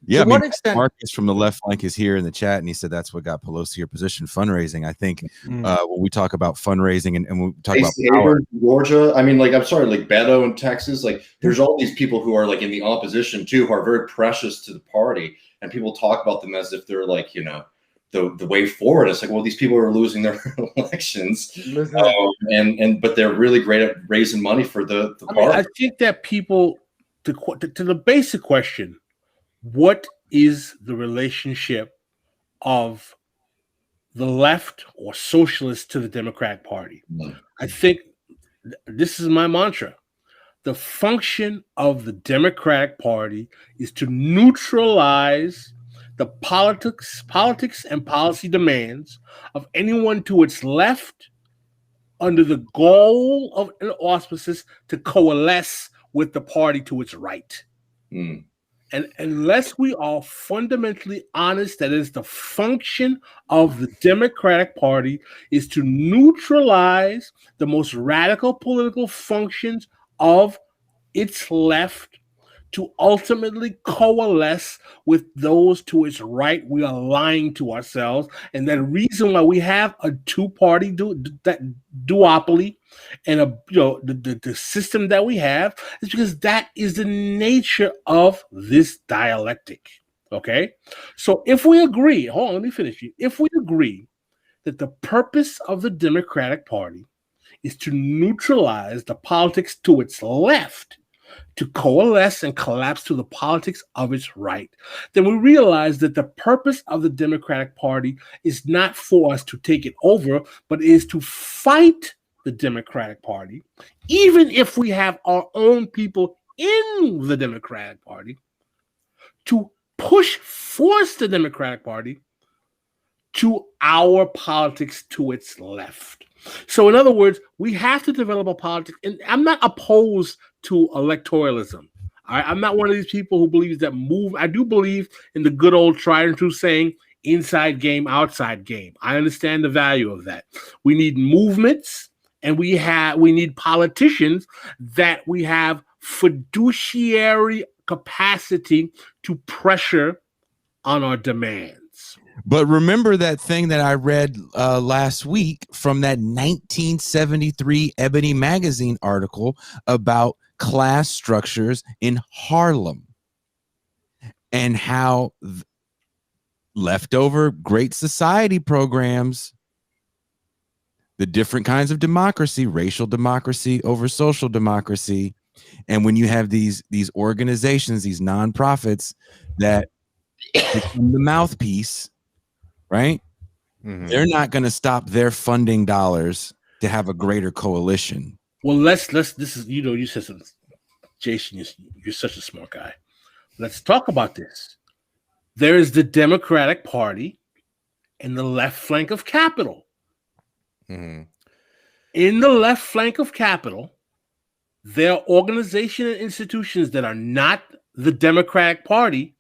Yeah, Marcus from the left flank is here in the chat, and he said that's what got Pelosi her position, fundraising. I think when we talk about fundraising and when we talk about power, Georgia, I mean, like, I'm sorry, like Beto in Texas, like there's all these people who are like in the opposition too, who are very precious to the party, and people talk about them as if they're like, the way forward. It's like, well, these people are losing their elections, but they're really great at raising money for the party. I think that people, to the basic question, what is the relationship of the left or socialist to the Democratic Party? I think this is my mantra. The function of the Democratic Party is to neutralize the politics and policy demands of anyone to its left under the goal of an auspices to coalesce with the party to its right. And unless we are fundamentally honest, that is the function of the Democratic Party is to neutralize the most radical political functions of its left to ultimately coalesce with those to its right, we are lying to ourselves. And the reason why we have a two-party duopoly and the system that we have is because that is the nature of this dialectic. Okay? So if we agree, hold on, let me finish. If we agree that the purpose of the Democratic Party is to neutralize the politics to its left, to coalesce and collapse to the politics of its right, then we realize that the purpose of the Democratic Party is not for us to take it over, but is to fight the Democratic Party, even if we have our own people in the Democratic Party, to force the Democratic Party to our politics to its left. So in other words, we have to develop a politics, and I'm not opposed to electoralism. I'm not one of these people who believes that I do believe in the good old tried and true saying, inside game, outside game. I understand the value of that. We need movements, and we need politicians that we have fiduciary capacity to pressure on our demands. But remember that thing that I read last week from that 1973 Ebony magazine article about class structures in Harlem and how leftover Great Society programs, the different kinds of democracy, racial democracy over social democracy, and when you have these organizations, these nonprofits that become the mouthpiece, right? They're not going to stop their funding dollars to have a greater coalition. Well, this is, you said something, Jason, you're such a smart guy. Let's talk about this. There is the Democratic Party and the left flank of Capitol. In the left flank of Capitol, there are organizations and institutions that are not the Democratic Party,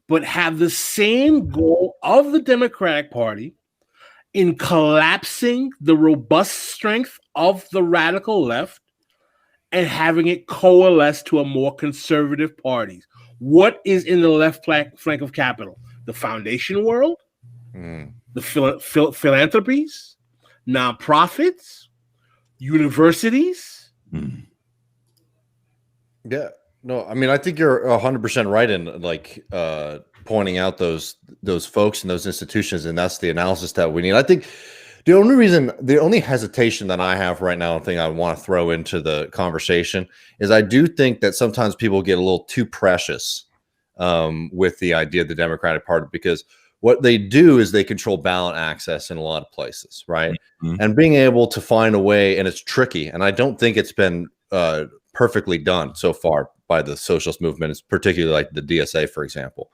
but have the same goal of the Democratic Party in collapsing the robust strength of the radical left and having it coalesce to a more conservative party. What is in the left flank of Capitol? The foundation world, the philanthropies, nonprofits, universities. Yeah. No, I mean, I think you're 100% right in like pointing out those folks and those institutions, and that's the analysis that we need. I think the only hesitation that I have right now, and thing I want to throw into the conversation is I do think that sometimes people get a little too precious with the idea of the Democratic Party, because what they do is they control ballot access in a lot of places, right? And being able to find a way, and it's tricky, and I don't think it's been perfectly done so far by the socialist movement, it's particularly like the DSA, for example.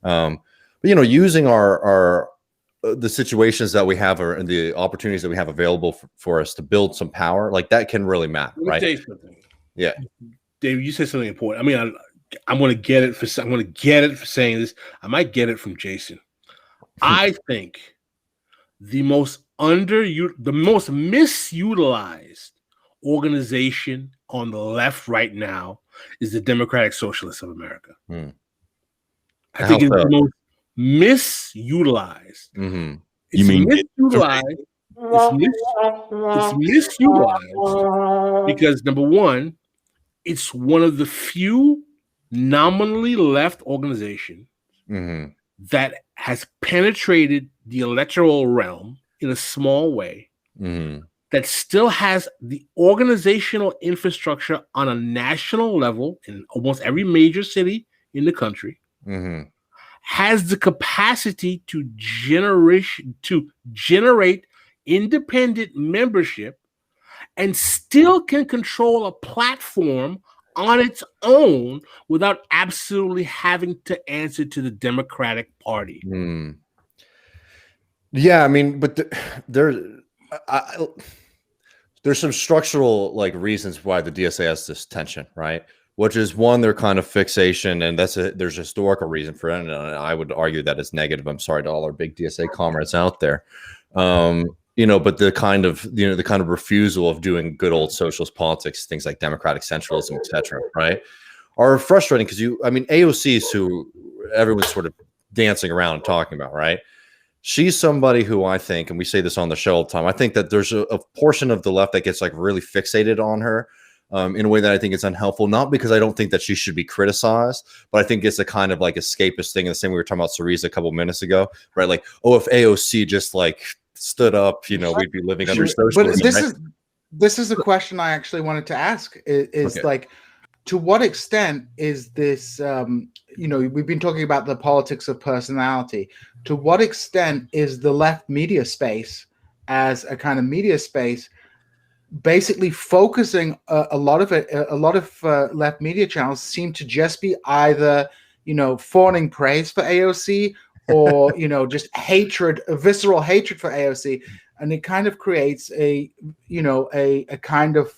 But using the situations that we have and the opportunities that we have available for us to build some power, like that can really matter, right? Yeah, Dave, you said something important. I mean, I'm going to get it for saying this. I might get it from Jason. I think the most misutilized organization on the left right now is the Democratic Socialists of America. I think it's the most misutilized. It's misutilized. It's misutilized because, number one, it's one of the few nominally left organizations that has penetrated the electoral realm in a small way that still has the organizational infrastructure on a national level in almost every major city in the country, has the capacity to generate independent membership, and still can control a platform on its own without absolutely having to answer to the Democratic Party. Yeah, I mean, but there's some structural like reasons why the DSA has this tension, right? Which is one, their kind of fixation, and there's a historical reason for it, and I would argue that it's negative. I'm sorry to all our big DSA comrades out there. But the kind of refusal of doing good old socialist politics, things like democratic centralism, etc., right, are frustrating because AOC's who everyone's sort of dancing around and talking about, right? She's somebody who I think, and we say this on the show all the time, I think that there's a portion of the left that gets like really fixated on her in a way that I think is unhelpful, not because I don't think that she should be criticized, but I think it's a kind of like escapist thing. And the same we were talking about Cerise a couple minutes ago, right? Like, oh, if AOC just like stood up, we'd be living under socialism. But this is a question I actually wanted to ask is okay. Like, to what extent is this, we've been talking about the politics of personality. To what extent is the left media space as a kind of media space basically focusing a lot of left media channels seem to just be either, fawning praise for AOC or, just hatred, a visceral hatred for AOC. And it kind of creates a kind of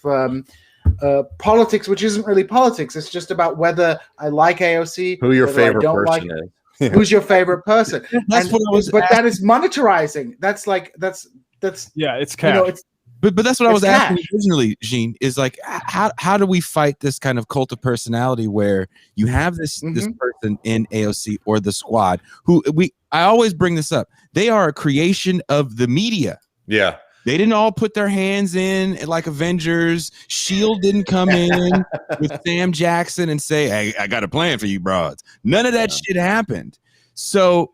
politics, which isn't really politics. It's just about whether I like AOC, who your favorite person is. Who's your favorite person? But that is monetizing. That's it's cash. But that's what I was asking originally, Jean, is like, how do we fight this kind of cult of personality where you have this person in AOC or the squad who I always bring this up. They are a creation of the media. Yeah. They didn't all put their hands in like Avengers. S.H.I.E.L.D. didn't come in with Sam Jackson and say, hey, I got a plan for you broads. None of that shit happened. So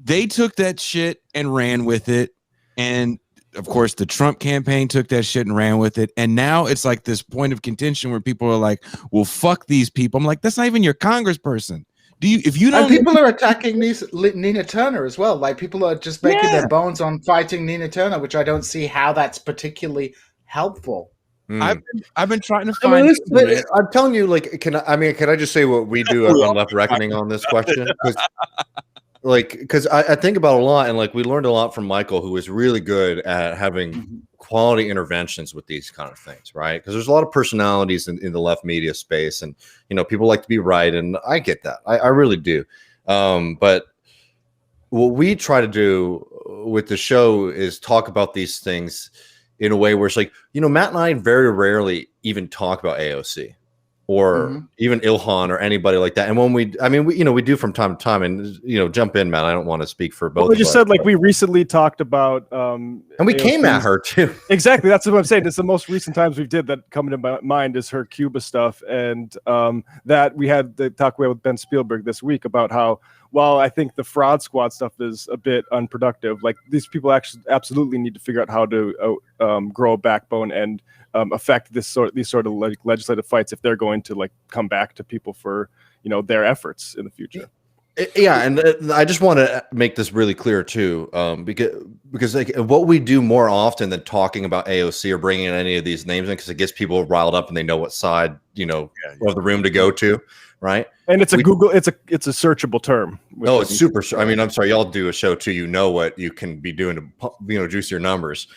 they took that shit and ran with it. And of course, the Trump campaign took that shit and ran with it. And now it's like this point of contention where people are like, well, fuck these people. I'm like, that's not even your congressperson. And people are attacking Nina Turner as well. Like, people are just making their bones on fighting Nina Turner, which I don't see how that's particularly helpful. I've been trying to find. I'm telling you, like, can I just say what we do on Left Reckoning on this question? Because I think about a lot, and like we learned a lot from Michael, who is really good at having quality interventions with these kind of things, right? Because there's a lot of personalities in the left media space, and people like to be right, and I get that, I really do. But what we try to do with the show is talk about these things in a way where it's like, Matt and I very rarely even talk about AOC. Or even Ilhan or anybody like that. And when we do from time to time, and jump in, Matt. I don't want to speak for both. We just said like we recently talked about, and we came at her too. Exactly, that's what I'm saying. It's the most recent times we did that come to my mind is her Cuba stuff, and that we had the talk with Ben Spielberg this week about how, while I think the fraud squad stuff is a bit unproductive, like these people actually absolutely need to figure out how to grow a backbone and affect these sort of like legislative fights if they're going to like come back to people for their efforts in the future. Yeah, and I just want to make this really clear too, because like what we do more often than talking about AOC or bringing in any of these names in, because it gets people riled up and they know what side of the room to go to, right? And it's a searchable term. Oh, it's super. I mean, I'm sorry, y'all do a show too. You know what you can be doing to juice your numbers.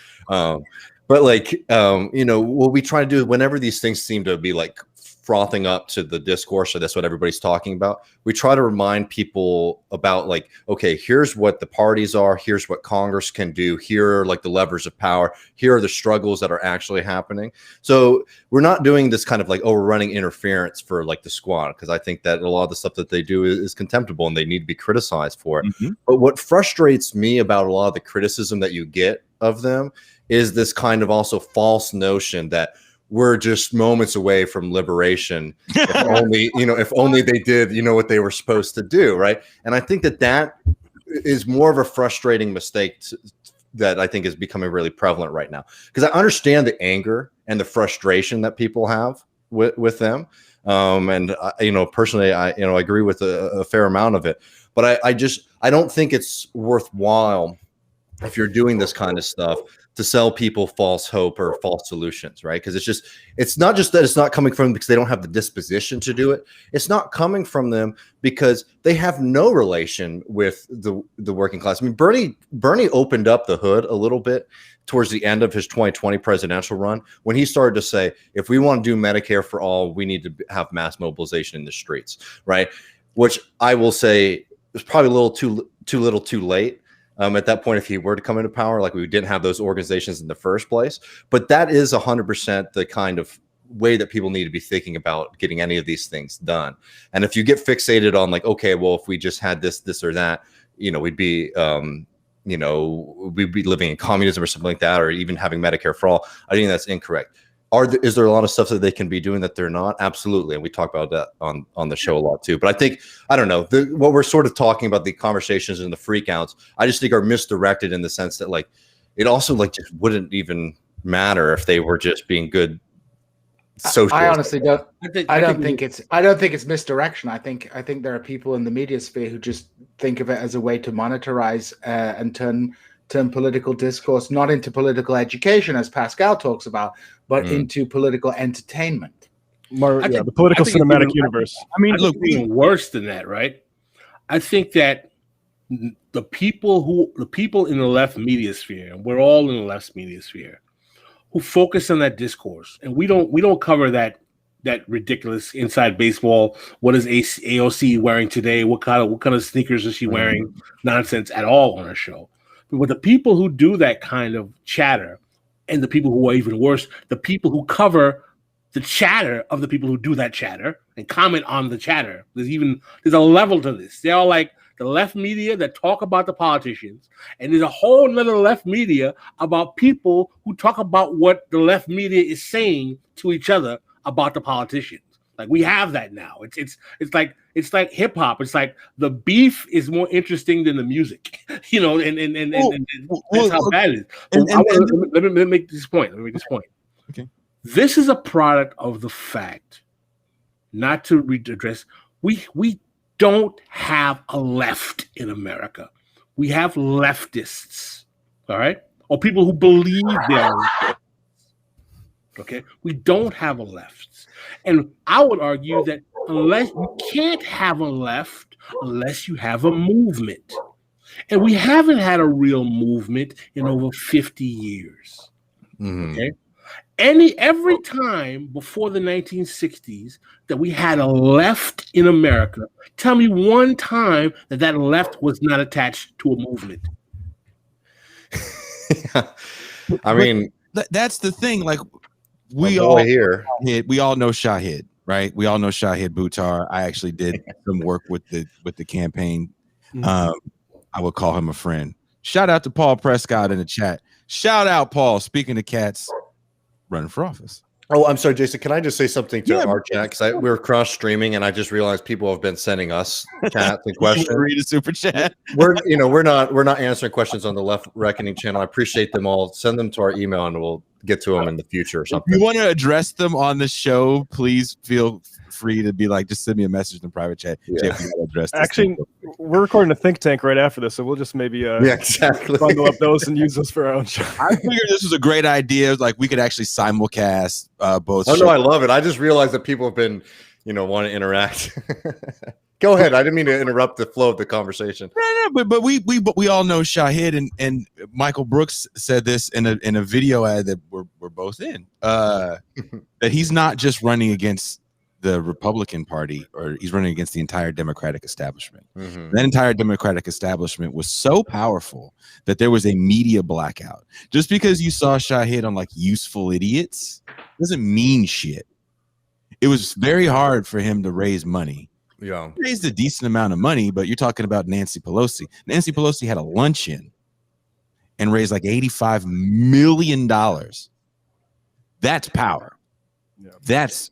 But like, what we try to do whenever these things seem to be like frothing up to the discourse, so that's what everybody's talking about, we try to remind people about like, okay, here's what the parties are, here's what Congress can do, here are like the levers of power, here are the struggles that are actually happening. So we're not doing this kind of like, we're running interference for like the squad, because I think that a lot of the stuff that they do is contemptible and they need to be criticized for it. But what frustrates me about a lot of the criticism that you get of them is this kind of also false notion that we're just moments away from liberation. If only they did, what they were supposed to do, right? And I think that is more of a frustrating mistake that I think is becoming really prevalent right now. Because I understand the anger and the frustration that people have with them. And personally, I agree with a fair amount of it. But I don't think it's worthwhile if you're doing this kind of stuff to sell people false hope or false solutions, right? Because it's not just that it's not coming from them because they don't have the disposition to do it. It's not coming from them because they have no relation with the working class. I mean, Bernie opened up the hood a little bit towards the end of his 2020 presidential run when he started to say, if we want to do Medicare for all, we need to have mass mobilization in the streets, right? Which I will say is probably a little too late. At that point, if he were to come into power, like we didn't have those organizations in the first place. But that is 100% the kind of way that people need to be thinking about getting any of these things done. And if you get fixated on like, okay, well, if we just had this or that, we'd be, we'd be living in communism or something like that, or even having Medicare for all. I think that's incorrect. Is there a lot of stuff that they can be doing that they're not? Absolutely. And we talk about that on the show a lot too. But I think, I don't know, what we're sort of talking about, the conversations and the freakouts, I just think are misdirected in the sense that like, it also like just wouldn't even matter if they were just being good socialists. I honestly don't. I don't think it's misdirection. I think there are people in the media sphere who just think of it as a way to monetize and turn political discourse not into political education, as Pascal talks about, but into political entertainment. The political cinematic universe. I mean, look, even worse than that, right? I think that the people in the left media sphere, and we're all in the left media sphere, who focus on that discourse, and we don't cover that ridiculous inside baseball. What is AOC wearing today? What kind of sneakers is she wearing? Nonsense at all on our show. But with the people who do that kind of chatter, and the people who are even worse, the people who cover the chatter of the people who do that chatter and comment on the chatter. There's a level to this. They're all like the left media that talk about the politicians, and there's a whole nother left media about people who talk about what the left media is saying to each other about the politicians. Like we have that now. It's like hip hop. It's like the beef is more interesting than the music, and that's how bad it is. Let me make this point. Okay. This is a product of the fact, not to address, we don't have a left in America. We have leftists, all right? Or people who believe they're leftists. Okay? We don't have a left. And I would argue that unless you can't have a left unless you have a movement. And we haven't had a real movement in over 50 years. Okay? Every time before the 1960s that we had a left in America, tell me one time that left was not attached to a movement. I mean, that's the thing. Like we all know Shahid, right? We all know Shahid Buttar. I actually did some work with the campaign. I would call him a friend. Shout out to Paul Prescott in the chat. Shout out, Paul. Speaking of cats running for office. Oh, I'm sorry, Jason. Can I just say something to our chat? Because we're cross streaming, and I just realized people have been sending us chats and questions. Read a super chat. We're not answering questions on the Left Reckoning channel. I appreciate them all. Send them to our email, and we'll get to them in the future or something. If you want to address them on the show, please feel free to be like, just send me a message in private chat. Yeah. Actually, we're recording a think tank right after this, so we'll just maybe bundle up those and use those for our own show. I figured this was a great idea. Like we could actually simulcast both. Oh no, I love it. I just realized that people have been, want to interact. Go ahead. I didn't mean to interrupt the flow of the conversation. No, but we all know Shahid and Michael Brooks said this in a video ad that we're both in. That he's not just running against the Republican Party, or he's running against the entire Democratic establishment. That entire Democratic establishment was so powerful that there was a media blackout. Just because you saw Shahid on like Useful Idiots doesn't mean shit. It was very hard for him to raise money. Yeah, he raised a decent amount of money, but you're talking about Nancy Pelosi. Nancy Pelosi had a luncheon and raised like $85 million. That's power. That's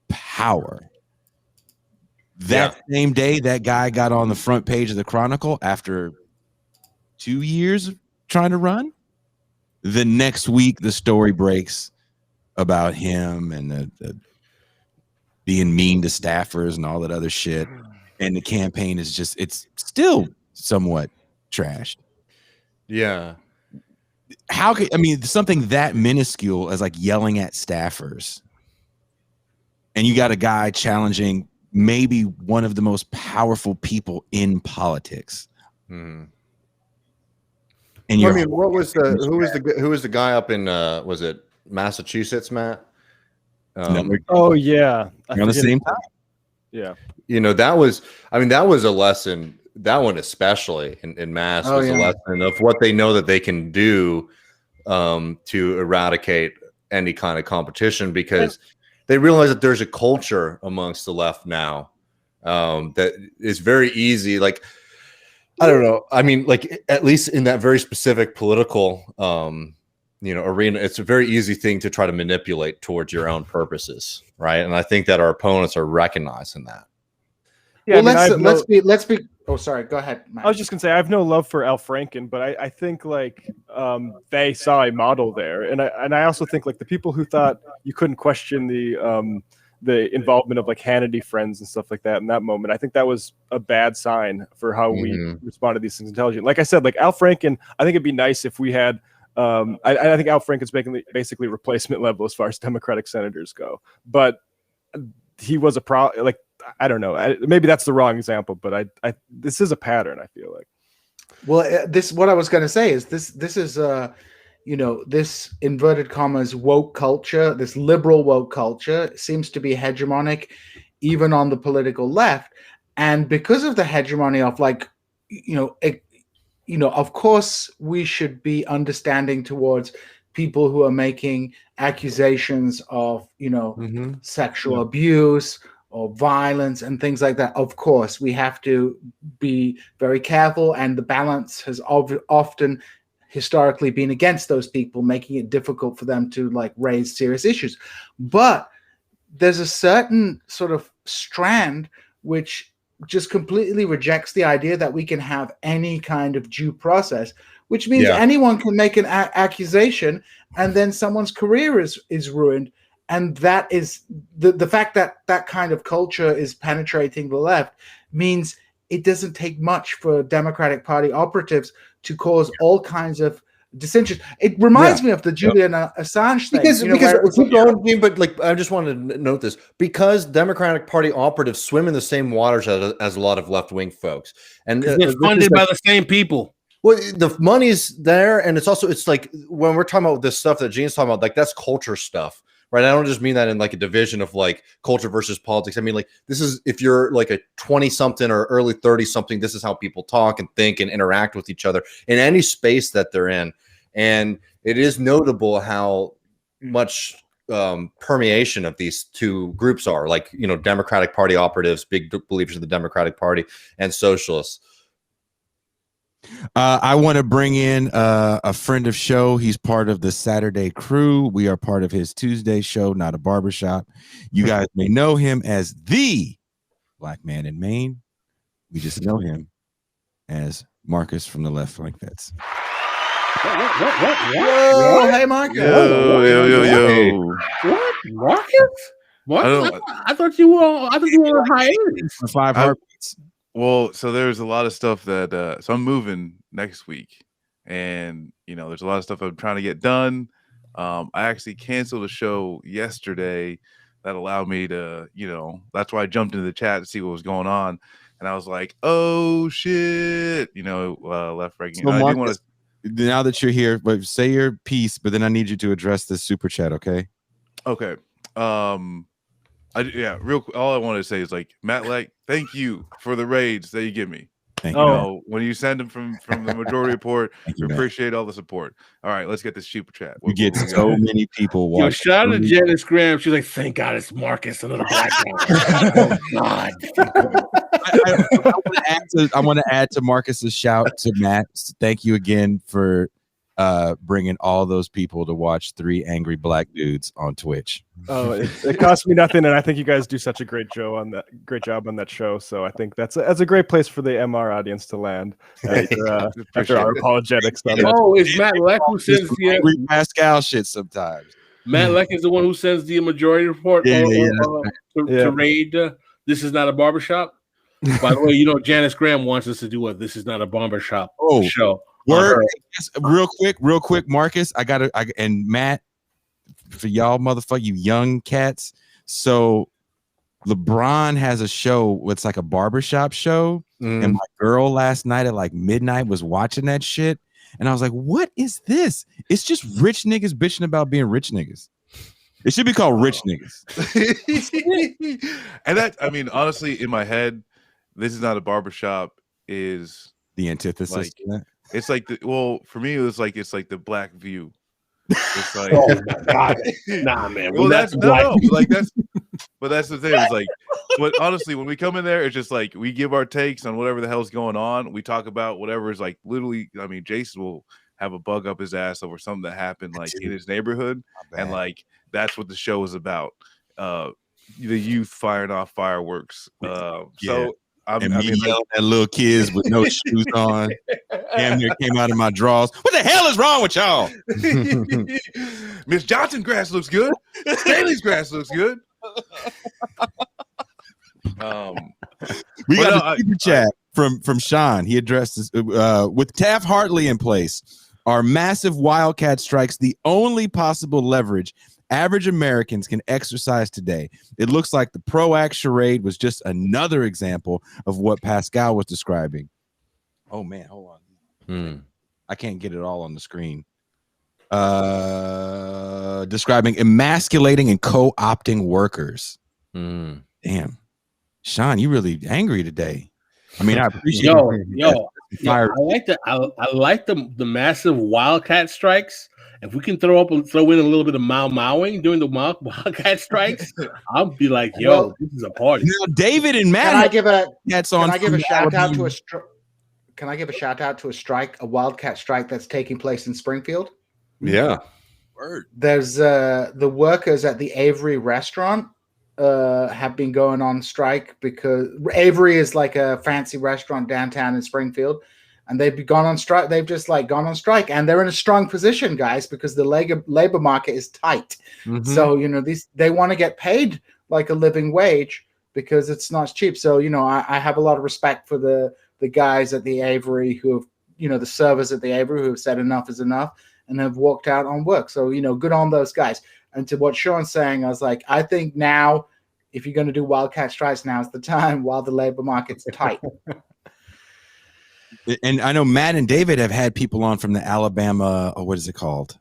power. That same day, that guy got on the front page of the Chronicle after 2 years of trying to run. The next week, the story breaks about him and the being mean to staffers and all that other shit. And the campaign is it's still somewhat trashed. Yeah. How could, something that minuscule as like yelling at staffers, and you got a guy challenging maybe one of the most powerful people in politics. And what was who was the guy up in was it Massachusetts, Matt? Oh yeah, on the same time. Yeah, that was a lesson. That one especially in Mass was a lesson of what they know that they can do to eradicate any kind of competition, because they realize that there's a culture amongst the left now that is very easy. Like, I don't know. Like, at least in that very specific political arena, it's a very easy thing to try to manipulate towards your own purposes, right? And I think that our opponents are recognizing that. Yeah, well, let's be. Oh, sorry. Go ahead, Matt. I was just gonna say I have no love for Al Franken, but I think like they saw a model there, and I also think like the people who thought you couldn't question the involvement of like Hannity friends and stuff like that in that moment, I think that was a bad sign for how we respond to these things intelligently. Like I said, like Al Franken, I think it'd be nice if we had. I think Al Franken's basically replacement level as far as Democratic senators go, but he was like. I don't know. Maybe that's the wrong example, but this is a pattern. I feel like. Well, what I was going to say is this is this inverted commas woke culture, this liberal woke culture seems to be hegemonic, even on the political left, and because of the hegemony of of course we should be understanding towards people who are making accusations of sexual abuse or violence and things like that. Of course, we have to be very careful, and the balance has often historically been against those people, making it difficult for them to like raise serious issues. But there's a certain sort of strand which just completely rejects the idea that we can have any kind of due process, which means anyone can make an accusation and then someone's career is ruined. And that is the fact that that kind of culture is penetrating the left means it doesn't take much for Democratic Party operatives to cause all kinds of dissensions. It reminds me of the Julian Assange thing. But like, I just wanted to note this, because Democratic Party operatives swim in the same waters as a lot of left-wing folks, and they're funded by the same people. Well, the money's there, and it's like when we're talking about this stuff that Gene's talking about, like that's culture stuff. Right. I don't just mean that in like a division of like culture versus politics. I mean, like, this is, if you're like a 20-something or early 30-something, this is how people talk and think and interact with each other in any space that they're in. And it is notable how much permeation of these two groups are, like, Democratic Party operatives, big believers of the Democratic Party, and socialists. I want to bring in a friend of show. He's part of the Saturday Crüe. We are part of his Tuesday show, Not a Barbershop. You guys may know him as the Black Man in Maine. We just know him as Marcus from the Left Flank Vets. Whoa, hey, Marcus. Yo. What? Marcus? I thought you were on hiatus. For 5 heartbeats. Well, so there's a lot of stuff that so I'm moving next week, and there's a lot of stuff I'm trying to get done. I actually canceled a show yesterday that allowed me to, that's why I jumped into the chat to see what was going on, and I was like, oh shit, left breaking. So Marcus, now that you're here, but say your piece, but then I need you to address this super chat, okay? Okay. Real quick, all I wanted to say is like, Matt Lech, thank you for the raids that you give me. Thank you. When you send them from the majority report, we appreciate all the support. All right, let's get this super chat. We get so many people watching. Shout out to Janice Graham. She's like, thank God it's Marcus, another black guy. Oh God. I want to add to Marcus's shout to Matt. Thank you again for bringing all those people to watch 3 angry black dudes on Twitch. Oh, it cost me nothing, and I think you guys do such a great job on that show. So I think that's a great place for the MR audience to land after our apologetics. Oh, it's Matt Lech who sends the angry Pascal shit sometimes. Matt Lech is the one who sends the majority report to raid. This is not a barbershop. By the way, you know Janice Graham wants us to do a "This is not a barbershop" show. Word, real quick, Marcus. And Matt, for y'all motherfucker, you young cats. So LeBron has a show. It's like a barbershop show. And my girl last night at like midnight was watching that shit. And I was like, what is this? It's just rich niggas bitching about being rich niggas. It should be called Rich Niggas. And that, I mean, honestly, in my head, This Is Not a Barbershop is the antithesis. Like, it's like for me, it's like the Black View. It's like, oh my God, nah, man. Well, that's but that's the thing. It's like, but honestly, when we come in there, it's just like we give our takes on whatever the hell's going on. We talk about whatever is like literally. I mean, Jason will have a bug up his ass over something that happened like in his neighborhood, and like that's what the show is about. The youth firing off fireworks. So. I mean, yelling at little kids with no shoes on. Damn near came out of my drawers. What the hell is wrong with y'all? Miss Johnson's grass looks good. Staley's grass looks good. We got a super chat from Sean. He addressed this with Taft-Hartley in place. Are massive Wildcat strikes the only possible leverage average Americans can exercise today? It looks like the PRO-ACT charade was just another example of what Pascal was describing. Oh man, hold on. I can't get it all on the screen. Describing emasculating and co-opting workers. Damn. Sean, you really angry today. I mean, I appreciate I like the massive Wildcat strikes. If we can throw in a little bit of Mowing during the Wildcat strikes, I'll be like, yo, this is a party. Now, David and Matt, can I give a shout out to a strike, a Wildcat strike that's taking place in Springfield? Yeah. There's the workers at the Avery restaurant have been going on strike because Avery is like a fancy restaurant downtown in Springfield. And they've gone on strike. They've just like gone on strike, and they're in a strong position, guys, because the labor market is tight. So they want to get paid like a living wage because it's not cheap. So I have a lot of respect for the guys at the Avery who have the servers at the Avery who have said enough is enough and have walked out on work. So good on those guys. And to what Sean's saying, I was like, I think now if you're going to do Wildcat strikes, now's the time while the labor market's tight. And I know Matt and David have had people on from the Alabama. What is it called?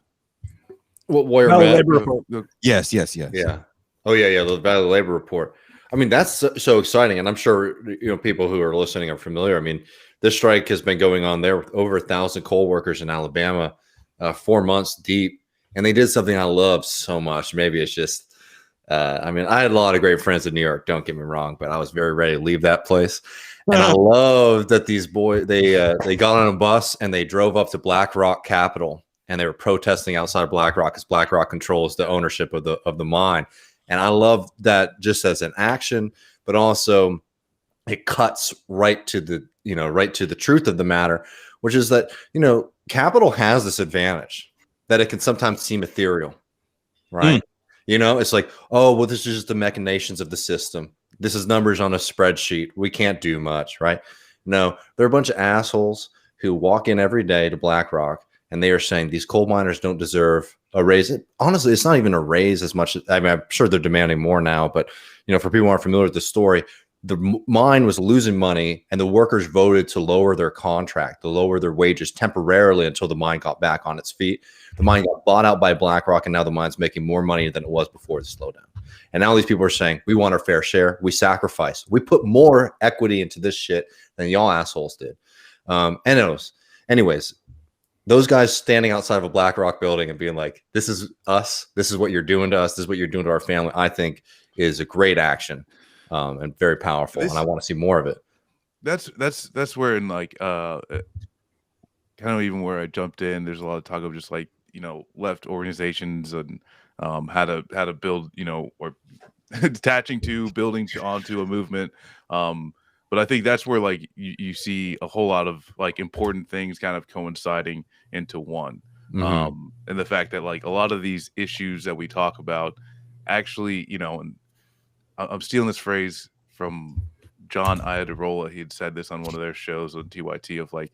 Warrior Labor Report. Yes. Yeah. Oh yeah. The Valley Labor Report. I mean, that's so exciting, and I'm sure people who are listening are familiar. I mean, this strike has been going on there with over 1,000 coal workers in Alabama, 4 months deep, and they did something I love so much. Maybe it's just, I mean, I had a lot of great friends in New York. Don't get me wrong, but I was very ready to leave that place. And I love that these boys, they got on a bus and they drove up to Black Rock Capitol, and they were protesting outside of Black Rock because Black Rock controls the ownership of the mine. And I love that just as an action, but also it cuts right to the truth of the matter, which is that, Capitol has this advantage that it can sometimes seem ethereal, right? It's like, oh, well, this is just the machinations of the system. This is numbers on a spreadsheet. We can't do much, right? No, they're a bunch of assholes who walk in every day to BlackRock, and they are saying these coal miners don't deserve a raise. Honestly, it's not even a raise as much. I mean, I'm sure they're demanding more now, but for people who aren't familiar with the story, the mine was losing money, and the workers voted to lower their contract, to lower their wages temporarily until the mine got back on its feet. The mine got bought out by BlackRock, and now the mine's making more money than it was before the slowdown. And now these people are saying, we want our fair share. We sacrifice. We put more equity into this shit than y'all assholes did. Anyways, those guys standing outside of a BlackRock building and being like, this is us. This is what you're doing to us. This is what you're doing to our family, I think is a great action and very powerful. And I want to see more of it. That's where in like kind of even where I jumped in, there's a lot of talk of just like, left organizations and how to build, or attaching to, building onto a movement. But I think that's where like you see a whole lot of like important things kind of coinciding into one. And the fact that like a lot of these issues that we talk about actually, and I'm stealing this phrase from John Iadarola. He had said this on one of their shows on TYT of like,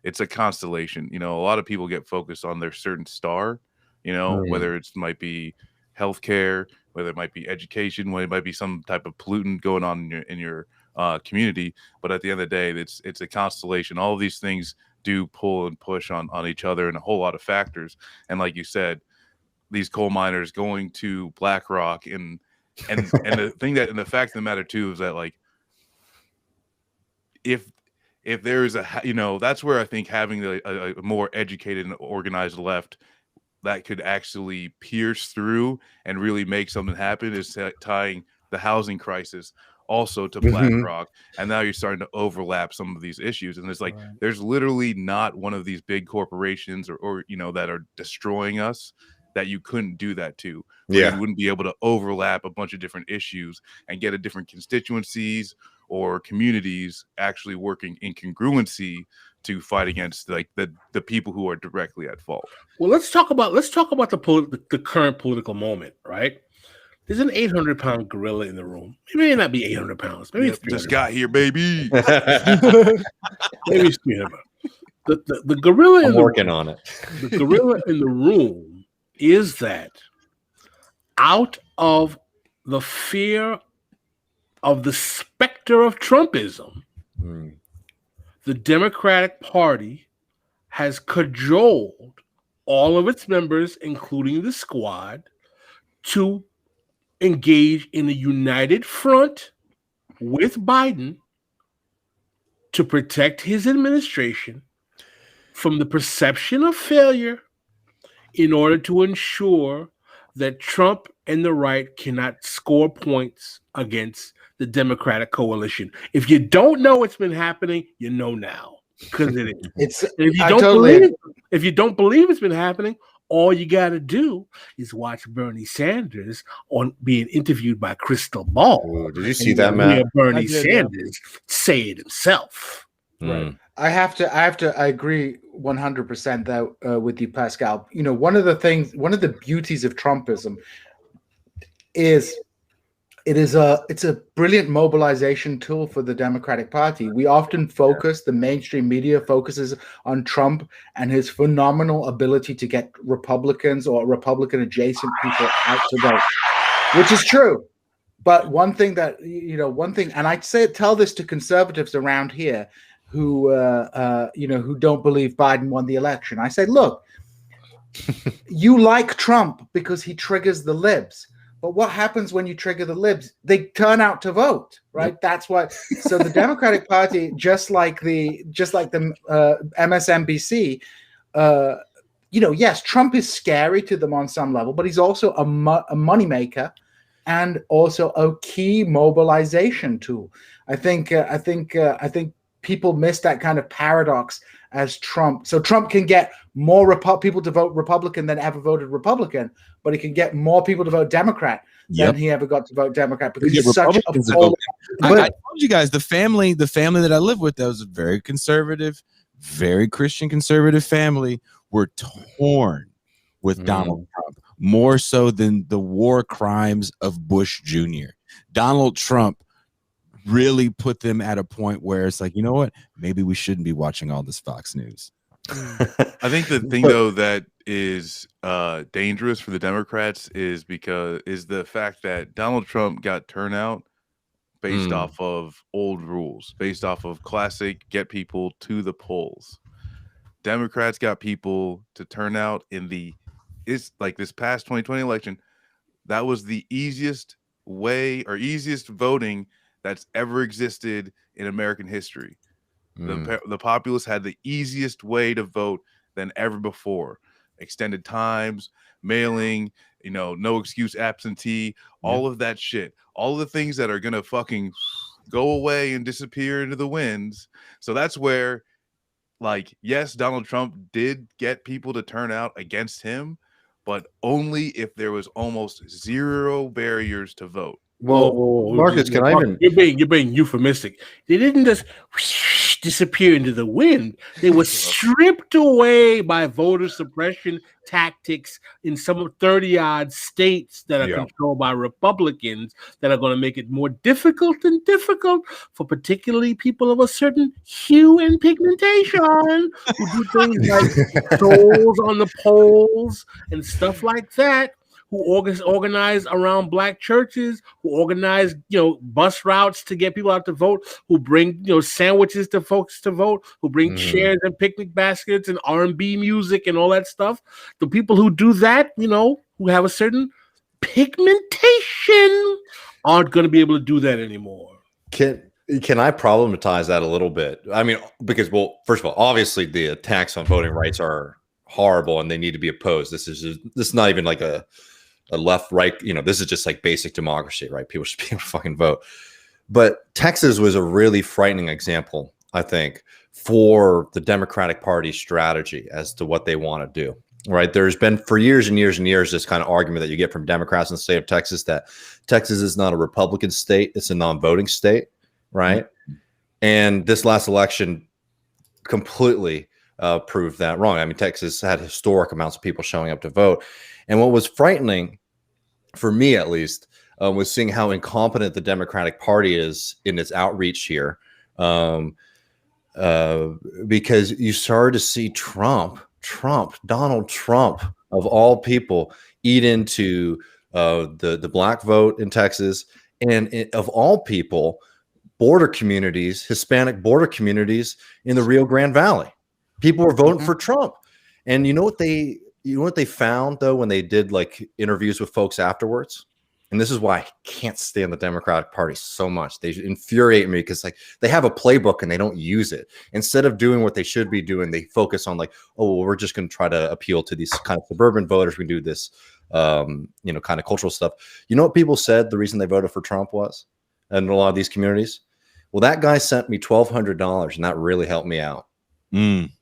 it's a constellation. A lot of people get focused on their certain star, whether it might be healthcare, whether it might be education, whether it might be some type of pollutant going on in your community. But at the end of the day, it's a constellation. All of these things do pull and push on each other and a whole lot of factors. And like you said, these coal miners going to BlackRock and the thing that, and the fact of the matter too is that like if there is that's where I think having a more educated and organized left that could actually pierce through and really make something happen is tying the housing crisis also to BlackRock. And now you're starting to overlap some of these issues. And it's like, there's literally not one of these big corporations or that are destroying us that you couldn't do that to. You wouldn't be able to overlap a bunch of different issues and get a different constituencies or communities actually working in congruency to fight against like the people who are directly at fault. Well, let's talk about the current political moment, right? There's an 800-pound gorilla in the room. It may not be 800 pounds. Maybe it's just got here, baby. Maybe it's 300 pounds. The gorilla. I'm working on it. The gorilla in the room is that out of the fear of the specter of Trumpism, the Democratic Party has cajoled all of its members, including the squad, to engage in a united front with Biden to protect his administration from the perception of failure in order to ensure that Trump and the right cannot score points against the Democratic coalition. If you don't know what's been happening, you know now, because it is. If you don't believe it's been happening, all you got to do is watch Bernie Sanders on being interviewed by Crystal Ball. Ooh, did you see that, Matt? Bernie Sanders say it himself. Right. I agree 100% that with you, Pascal. One of the beauties of Trumpism is it's a brilliant mobilization tool for the Democratic Party. We often the mainstream media focuses on Trump and his phenomenal ability to get Republicans or Republican adjacent people out to vote, which is true. But one thing, and I tell this to conservatives around here who don't believe Biden won the election. I say, look, you like Trump because he triggers the libs. But what happens when you trigger the libs? They turn out to vote, right? That's what. So the Democratic Party, just like the MSNBC, yes, Trump is scary to them on some level, but he's also a moneymaker and also a key mobilization tool. I think people miss that kind of paradox as Trump. So Trump can get more people to vote Republican than ever voted Republican, but he can get more people to vote Democrat than he ever got to vote Democrat because he's such a I told you guys, the family that I live with, that was a very conservative, very Christian conservative family, were torn with Donald Trump, more so than the war crimes of Bush Jr. Donald Trump really put them at a point where it's like, you know what? Maybe we shouldn't be watching all this Fox News. I think the thing though that is dangerous for the Democrats is the fact that Donald Trump got turnout based off of old rules, based off of classic get people to the polls. Democrats got people to turn out this past 2020 election. That was the easiest way or easiest voting that's ever existed in American history. The populace had the easiest way to vote than ever before. Extended times, mailing, no excuse absentee, all of that shit. All of the things that are going to fucking go away and disappear into the winds. So that's where like, yes, Donald Trump did get people to turn out against him, but only if there was almost zero barriers to vote. Well, Marcus, can I even? You're being euphemistic. They didn't just disappear into the wind. They were stripped away by voter suppression tactics in some 30-odd states that are controlled by Republicans that are going to make it more difficult for particularly people of a certain hue and pigmentation who do things like souls on the polls and stuff like that, who organize around black churches, who organize, bus routes to get people out to vote, who bring, sandwiches to folks to vote, who bring chairs and picnic baskets and R&B music and all that stuff. The people who do that, who have a certain pigmentation aren't going to be able to do that anymore. Can I problematize that a little bit? I mean, because, well, first of all, obviously the attacks on voting rights are horrible and they need to be opposed. This is not even like a left, right, this is just like basic democracy, right? People should be able to fucking vote. But Texas was a really frightening example, I think, for the Democratic Party strategy as to what they want to do, right? There's been for years and years and years this kind of argument that you get from Democrats in the state of Texas that Texas is not a Republican state, it's a non-voting state, right? And this last election completely proved that wrong. I mean, Texas had historic amounts of people showing up to vote. And what was frightening, for me at least, was seeing how incompetent the Democratic Party is in its outreach here. Because you started to see Donald Trump, of all people, eat into the black vote in Texas. And of all people, border communities, Hispanic border communities in the Rio Grande Valley. People were voting for Trump. And you know what they found, though, when they did like interviews with folks afterwards? And this is why I can't stand the Democratic Party so much. They infuriate me because like they have a playbook and they don't use it. Instead of doing what they should be doing, they focus on like, oh, well, we're just going to try to appeal to these kind of suburban voters. We do this, kind of cultural stuff. You know what people said the reason they voted for Trump was in a lot of these communities? Well, that guy sent me $1,200 and that really helped me out.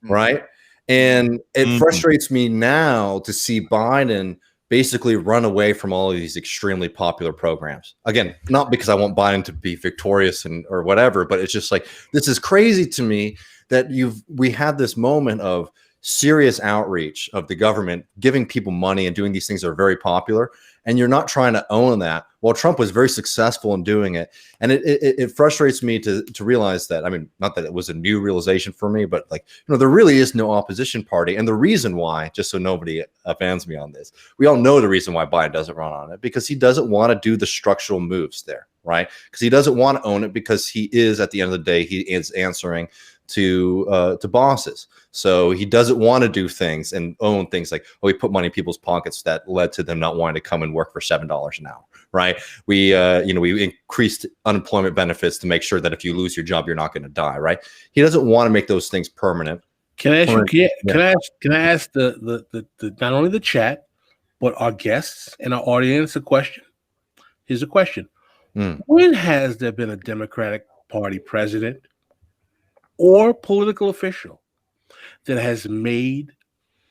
Right. And it frustrates me now to see Biden basically run away from all of these extremely popular programs. Again, not because I want Biden to be victorious or whatever, but it's just like, this is crazy to me that we had this moment of serious outreach of the government giving people money and doing these things that are very popular. And you're not trying to own that. Well, Trump was very successful in doing it. And it frustrates me to realize that. I mean, not that it was a new realization for me, but like, there really is no opposition party. And the reason why, just so nobody offends me on this, we all know the reason why Biden doesn't run on it, because he doesn't want to do the structural moves there, right? Because he doesn't want to own it, because he is, at the end of the day, he is answering to bosses. So he doesn't want to do things and own things like, oh, we put money in people's pockets that led to them not wanting to come and work for $7 an hour, right? We increased unemployment benefits to make sure that if you lose your job, you're not going to die, right? He doesn't want to make those things permanent. Can I ask the not only the chat, but our guests and our audience a question? Here's a question. When has there been a Democratic Party president or political official that has made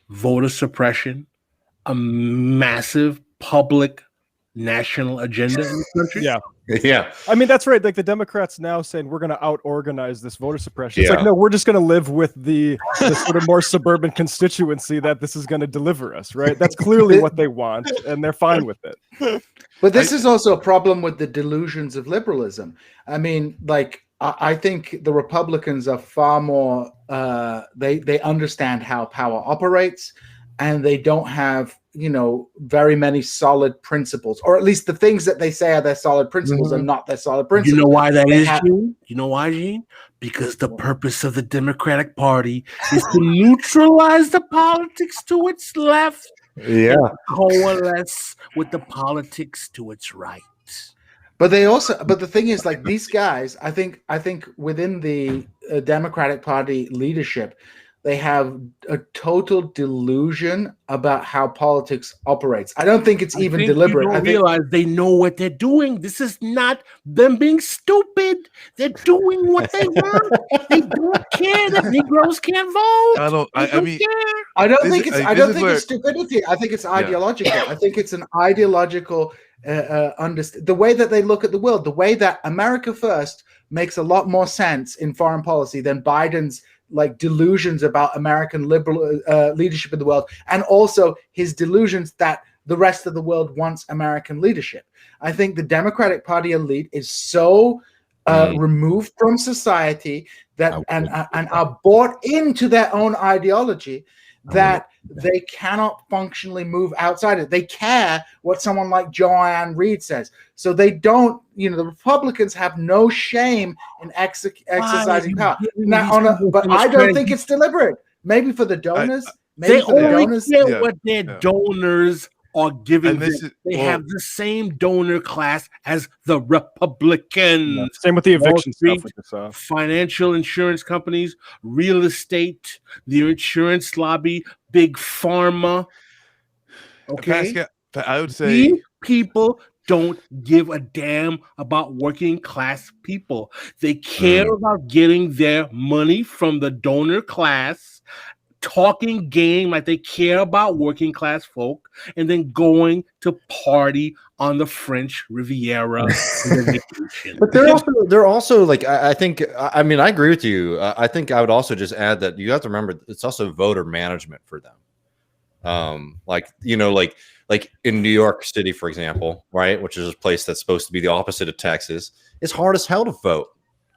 voter suppression a massive public national agenda in the country? Yeah. I mean, that's right. Like the Democrats now saying we're going to out-organize this voter suppression. It's like, no, we're just going to live with the sort of more suburban constituency that this is going to deliver us, right? That's clearly what they want, and they're fine with it. But this is also a problem with the delusions of liberalism. I mean, like, I think the Republicans are far more, they understand how power operates, and they don't have, very many solid principles, or at least the things that they say are their solid principles are not their solid principles. You know why that is, Gene? You know why, Gene? Because the purpose of the Democratic Party is to neutralize the politics to its left, and coalesce with the politics to its right. But the thing is, like, these guys, I think within the Democratic Party leadership, they have a total delusion about how politics operates. I don't think it's even deliberate. You don't realize they know what they're doing. This is not them being stupid. They're doing what they want. They don't care that Negroes can't vote. I mean, I don't think it's stupidity. I think it's ideological. I think it's an ideological the way that they look at the world, the way that America first makes a lot more sense in foreign policy than Biden's like delusions about American liberal leadership in the world, and also his delusions that the rest of the world wants American leadership. I think the Democratic Party elite is so removed from society that and are bought into their own ideology that they cannot functionally move outside it. They care what someone like Joanne Reed says. So they don't, the Republicans have no shame in exercising power. But I don't think it's deliberate. Maybe for the donors. They only get what their donors are giving them. They have the same donor class as the Republicans. Yeah. Same with the eviction stuff. Financial insurance companies, real estate, the insurance lobby, big pharma. Okay, Pascal, I would say these people don't give a damn about working class people. They care about getting their money from the donor class, talking game like they care about working class folk, and then going to party on the French Riviera. But they're also like, I think, I mean, I agree with you. I think I would also just add that you have to remember it's also voter management for them. Like in New York City, for example, right, which is a place that's supposed to be the opposite of Texas, it's hard as hell to vote.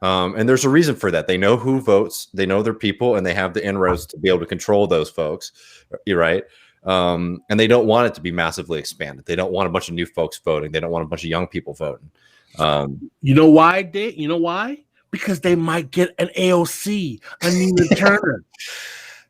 And there's a reason for that. They know who votes, they know their people, and they have the inroads to be able to control those folks. You're right. And they don't want it to be massively expanded. They don't want a bunch of new folks voting. They don't want a bunch of young people voting. You know why, Dave? You know why? Because they might get an AOC, a Nina Turner.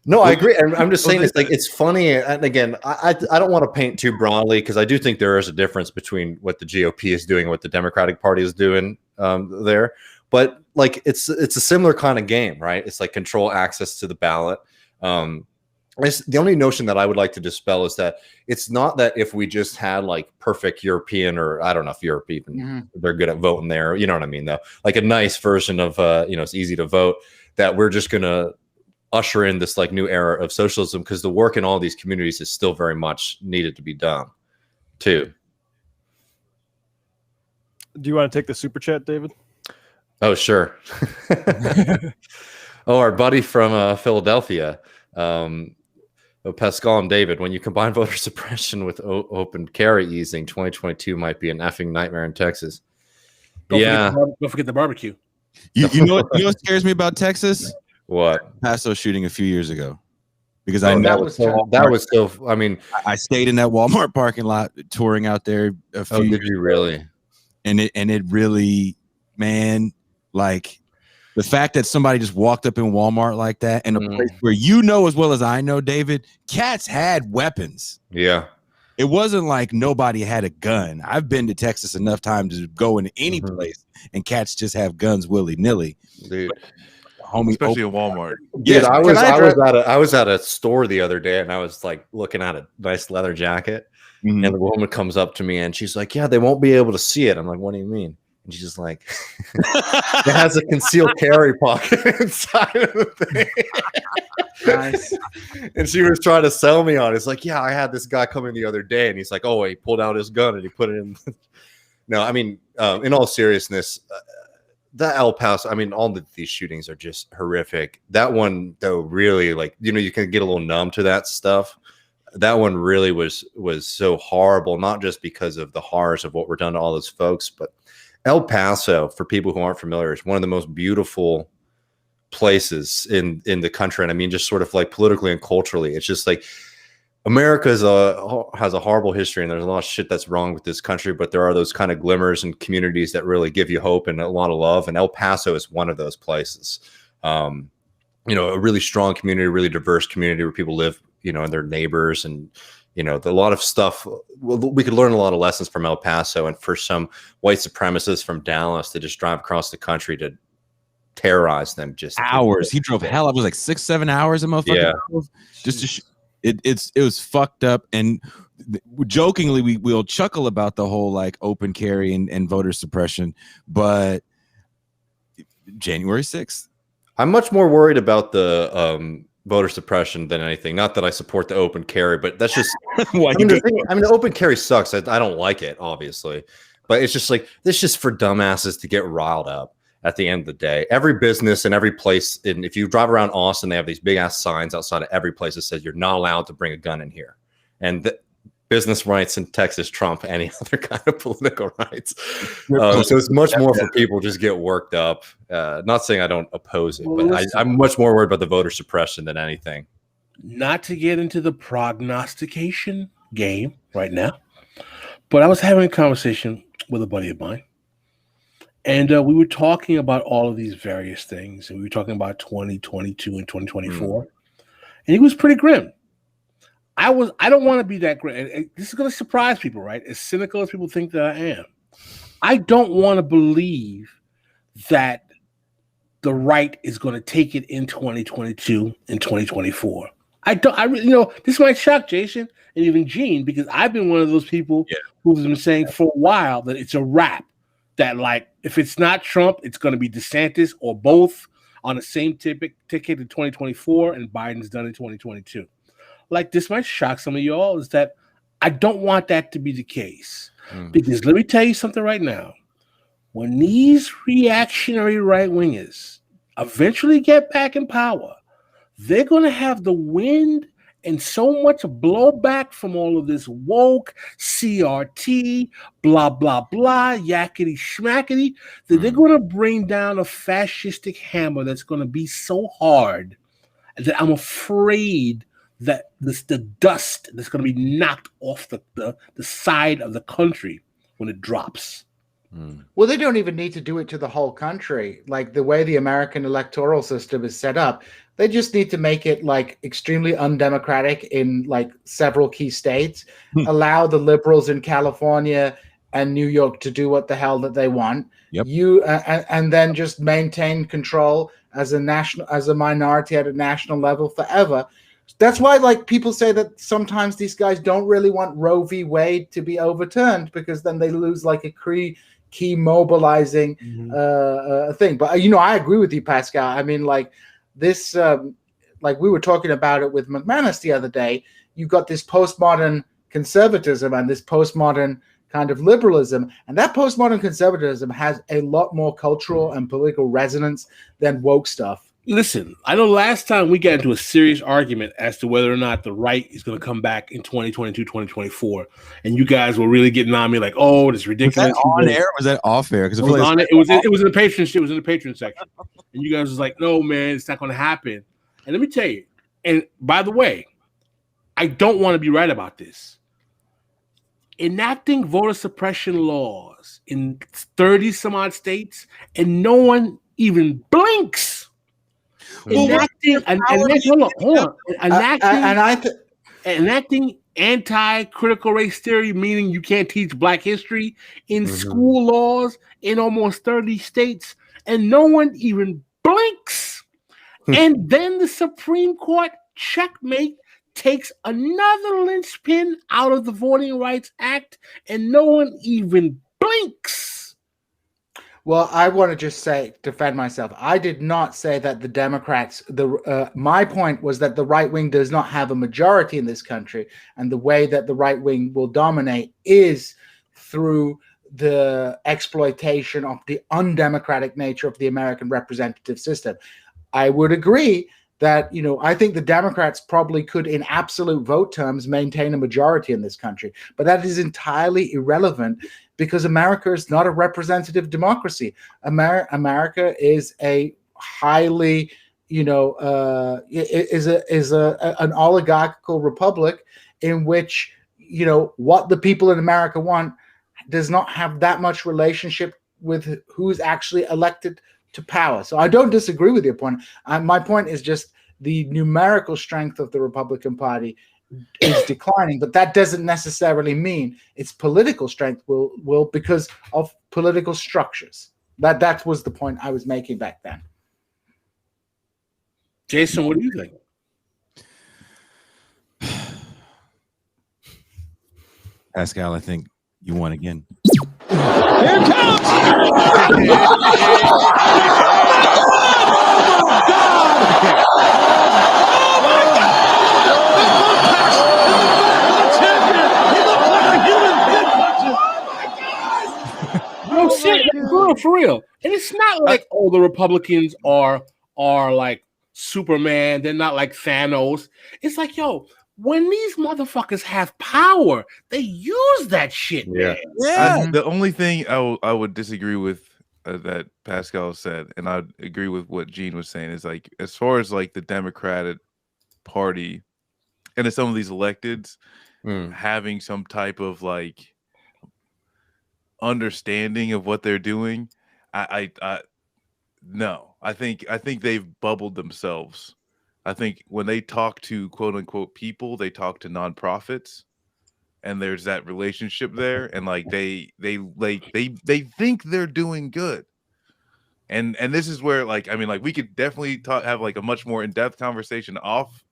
No, I agree. I'm just saying it's like, it's funny. And again, I don't want to paint too broadly, because I do think there is a difference between what the GOP is doing and what the Democratic Party is doing there. But like, it's a similar kind of game, right? It's like control access to the ballot. The only notion that I would like to dispel is that it's not that if we just had like perfect European, or I don't know if Europe even they're good at voting there, you know what I mean, though, like a nice version of it's easy to vote, that we're just gonna usher in this like new era of socialism, because the work in all these communities is still very much needed to be done too. Do you want to take the super chat, David? Oh, sure. Our buddy from Philadelphia, Pascal and David, when you combine voter suppression with open carry easing, 2022 might be an effing nightmare in Texas. Don't forget the barbecue. You know what scares me about Texas? What? Paso shooting a few years ago. Because I know that was so. I mean, I stayed in that Walmart parking lot touring out there a few years did you really? And it really, man, like the fact that somebody just walked up in Walmart like that, in a place where as well as I know, David, cats had weapons. Yeah. It wasn't like nobody had a gun. I've been to Texas enough times to go into any place and cats just have guns willy-nilly. Dude. Homie, especially in Walmart. Dude, I was at a store the other day, and I was like looking at a nice leather jacket, and the woman comes up to me and she's like, "Yeah, they won't be able to see it." I'm like, "What do you mean?" And she's just like, "It has a concealed carry pocket inside of the thing." Nice. And she was trying to sell me on it. It's like, "Yeah, I had this guy come in the other day, and he's like, oh, he pulled out his gun and he put it in." No, I mean, in all seriousness, the El Paso, I mean, all these shootings are just horrific. That one, though, really, like, you can get a little numb to that stuff. That one really was so horrible, not just because of the horrors of what were done to all those folks, but El Paso, for people who aren't familiar, is one of the most beautiful places in the country. And I mean, just sort of like politically and culturally, it's just like America has a horrible history, and there's a lot of shit that's wrong with this country, but there are those kind of glimmers and communities that really give you hope and a lot of love. And El Paso is one of those places. A really strong community, really diverse community where people live, and their neighbors, and a lot of stuff. We could learn a lot of lessons from El Paso, and for some white supremacists from Dallas to just drive across the country to terrorize them. Just hours. He drove hell. It was like 6-7 hours. A motherfucker drove just to it was fucked up. And jokingly, we'll chuckle about the whole like open carry and voter suppression, but January 6th. I'm much more worried about the voter suppression than anything. Not that I support the open carry, but that's just the open carry sucks. I don't like it, obviously, but it's just like this just for dumbasses to get riled up. At the end of the day, every business and every place, and if you drive around Austin, they have these big ass signs outside of every place that says you're not allowed to bring a gun in here. And the business rights in Texas trump any other kind of political rights. So it's much more for people just get worked up. Not saying I don't oppose it, but I'm much more worried about the voter suppression than anything. Not to get into the prognostication game right now, but I was having a conversation with a buddy of mine. And we were talking about all of these various things, and we were talking about 2022 and 2024, and he was pretty grim. I don't want to be that grim. And this is going to surprise people, right? As cynical as people think that I am, I don't want to believe that the right is going to take it in 2022 and 2024. This might shock Jason and even Gene, because I've been one of those people who's been saying for a while that it's a wrap. That like if it's not Trump, it's going to be DeSantis or both on the same ticket in 2024, and Biden's done in 2022. Like this might shock some of y'all, is that I don't want that to be the case. Because let me tell you something right now. When these reactionary right wingers eventually get back in power, they're going to have the wind and so much blowback from all of this woke, CRT, blah, blah, blah, yakety schmackety, that they're going to bring down a fascistic hammer that's going to be so hard that I'm afraid that the dust that's going to be knocked off the side of the country when it drops. Well, they don't even need to do it to the whole country. Like the way the American electoral system is set up, they just need to make it like extremely undemocratic in like several key states, allow the liberals in California and New York to do what the hell that they want. And then just maintain control as a minority at a national level forever. That's why like people say that sometimes these guys don't really want Roe v. Wade to be overturned, because then they lose like a key mobilizing thing. But I agree with you, Pascal. I mean, like this, like we were talking about it with McManus the other day. You've got this postmodern conservatism and this postmodern kind of liberalism, and that postmodern conservatism has a lot more cultural and political resonance than woke stuff. Listen, I know last time we got into a serious argument as to whether or not the right is going to come back in 2022, 2024, and you guys were really getting on me like, "Oh, this is ridiculous." Was that on air? Was that off air? Because it was on it. It was in the patron. It was in the patron section, and you guys was like, "No, man, it's not going to happen." And let me tell you. And by the way, I don't want to be right about this. Enacting voter suppression laws in 30 some odd states, and no one even blinks. Enacting anti-critical race theory, meaning you can't teach Black history in school laws in almost 30 states, and no one even blinks. And then the Supreme Court, checkmate, takes another linchpin out of the Voting Rights Act, and no one even blinks. Well, I want to just defend myself. I did not say that the Democrats, my point was that the right wing does not have a majority in this country. And the way that the right wing will dominate is through the exploitation of the undemocratic nature of the American representative system. I would agree that, I think the Democrats probably could, in absolute vote terms, maintain a majority in this country. But that is entirely irrelevant, because America is not a representative democracy. America is a highly, an oligarchical republic in which, what the people in America want does not have that much relationship with who's actually elected to power. So I don't disagree with your point. My point is just the numerical strength of the Republican Party is declining, but that doesn't necessarily mean its political strength will because of political structures. That was the point I was making back then. Jason, what do you think? Pascal, I think you won again. Here it comes! No shit, for real. And it's not like the Republicans are like Superman. They're not like Thanos. It's like, yo, when these motherfuckers have power, they use that shit. Yeah. Man. The only thing I would disagree with that Pascal said, and I agree with what Gene was saying, is like, as far as like the Democratic Party and some of these electeds having some type of like understanding of what they're doing, no, I think they've bubbled themselves. I think when they talk to quote unquote people, they talk to nonprofits, and there's that relationship there, and like they think they're doing good. And this is where, like, I mean, like, we could definitely have like a much more in-depth conversation off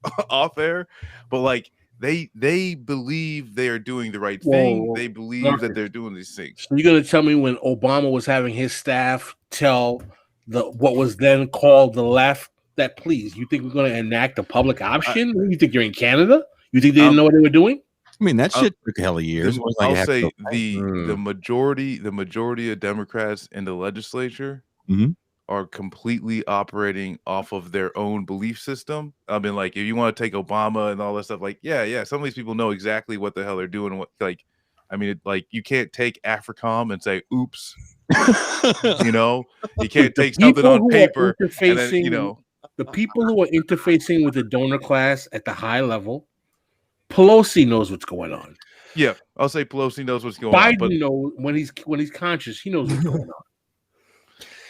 air, but like they believe they are doing the right thing. Whoa. They believe that they're doing these things. So you're gonna tell me when Obama was having his staff tell what was then called the left that, please, you think we're gonna enact a public option? You think you're in Canada? You think they didn't know what they were doing? I mean, that shit took a hell of years. I'll say the majority of Democrats in the legislature are completely operating off of their own belief system. I mean, like, if you want to take Obama and all that stuff, like, yeah, some of these people know exactly what the hell they're doing. What, like, I mean, like, you can't take AFRICOM and say, oops, you know, you can't take something on paper and then, you know. The people who are interfacing with the donor class at the high level, Pelosi knows what's going on. Yeah, I'll say Pelosi knows what's going on. Biden knows when he's conscious, he knows what's going on.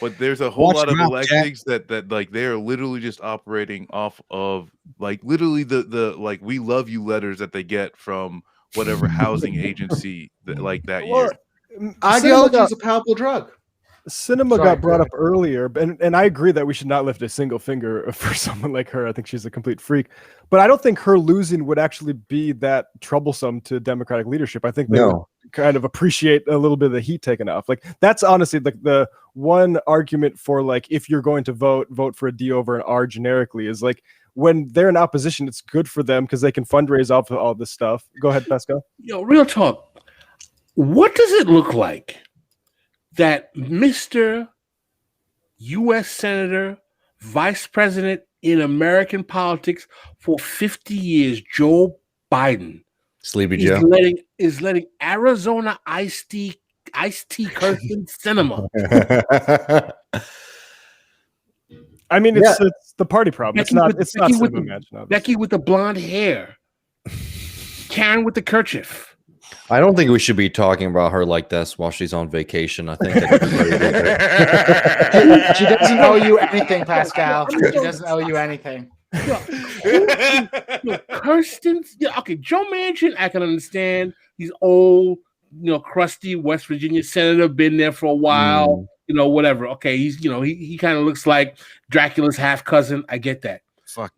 But there's a whole lot of elections that like they're literally just operating off of like literally the like "we love you" letters that they get from whatever housing agency like that year. Ideology is a powerful drug. Cinema got brought up earlier, and I agree that we should not lift a single finger for someone like her. I think she's a complete freak, but I don't think her losing would actually be that troublesome to Democratic leadership. I think they would kind of appreciate a little bit of the heat taken off. Like, that's honestly like the one argument for, like, if you're going to vote for a D over an R generically, is like, when they're in opposition, it's good for them because they can fundraise off of all this stuff. Go ahead, Pascal. Yo, real talk. What does it look like that Mr. U.S. Senator, Vice President in American politics for 50 years, Joe Biden, Sleepy Joe, is letting Arizona iced tea Kirsten Cinema? I mean, it's the party problem. It's not Cinema Mansion. Becky with the blonde hair, Karen with the kerchief. I don't think we should be talking about her like this while she's on vacation. I think she doesn't owe you anything, Pascal. She doesn't owe you anything. Kirsten, okay, Joe Manchin, I can understand. He's old, crusty West Virginia senator, been there for a while, whatever. Okay, he's, he kind of looks like Dracula's half cousin. I get that. Fuck.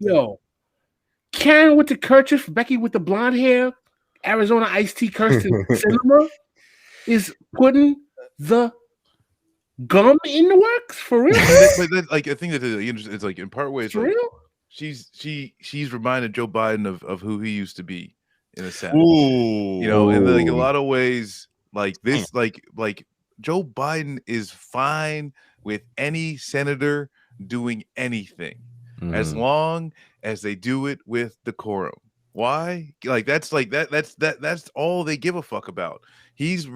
Karen with the kerchief, Becky with the blonde hair, Arizona iced tea Kirsten Cinema is putting the gum in the works for real. But then, like, I think that it's like in part ways, for like, real. She's reminded Joe Biden of who he used to be in a sense. Ooh. In like a lot of ways, like this, like Joe Biden is fine with any senator doing anything as long as they do it with decorum. Why? Like that's all they give a fuck about. He's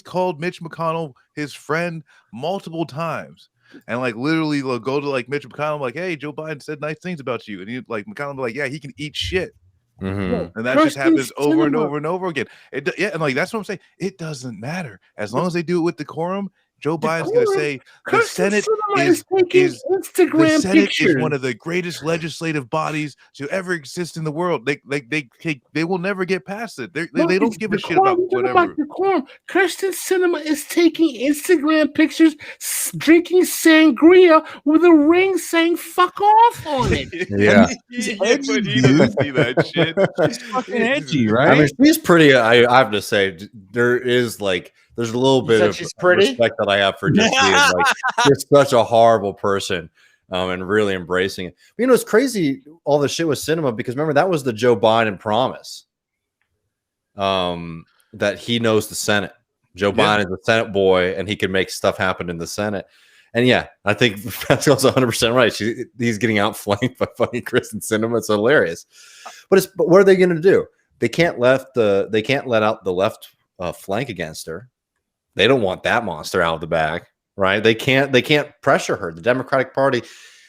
called Mitch McConnell his friend multiple times, and like literally they'll go to like Mitch McConnell like, hey, Joe Biden said nice things about you, and he like McConnell be like, yeah, he can eat shit. And that just happens over and over and over again. And like that's what I'm saying. It doesn't matter as long as they do it with decorum. Joe Biden's going to say the Senate is one of the greatest legislative bodies to ever exist in the world. They will never get past it. They don't give a shit about whatever. Kirsten Sinema is taking Instagram pictures, drinking sangria with a ring saying "fuck off" on it. Yeah, But he doesn't see that shit. It's fucking edgy, right? I mean, she's pretty. I have to say, there's a little bit of respect that I have for just being just such a horrible person, and really embracing it. But, it's crazy all the shit with cinema, because remember that was the Joe Biden promise, that he knows the Senate. Joe Biden is a Senate boy, and he can make stuff happen in the Senate. And yeah, I think Pascal's 100% right. He's getting outflanked by fucking Kristen Sinema. It's hilarious. But what are they going to do? They can't let out the left flank against her. They don't want that monster out of the bag, right? They can't pressure her. The Democratic Party,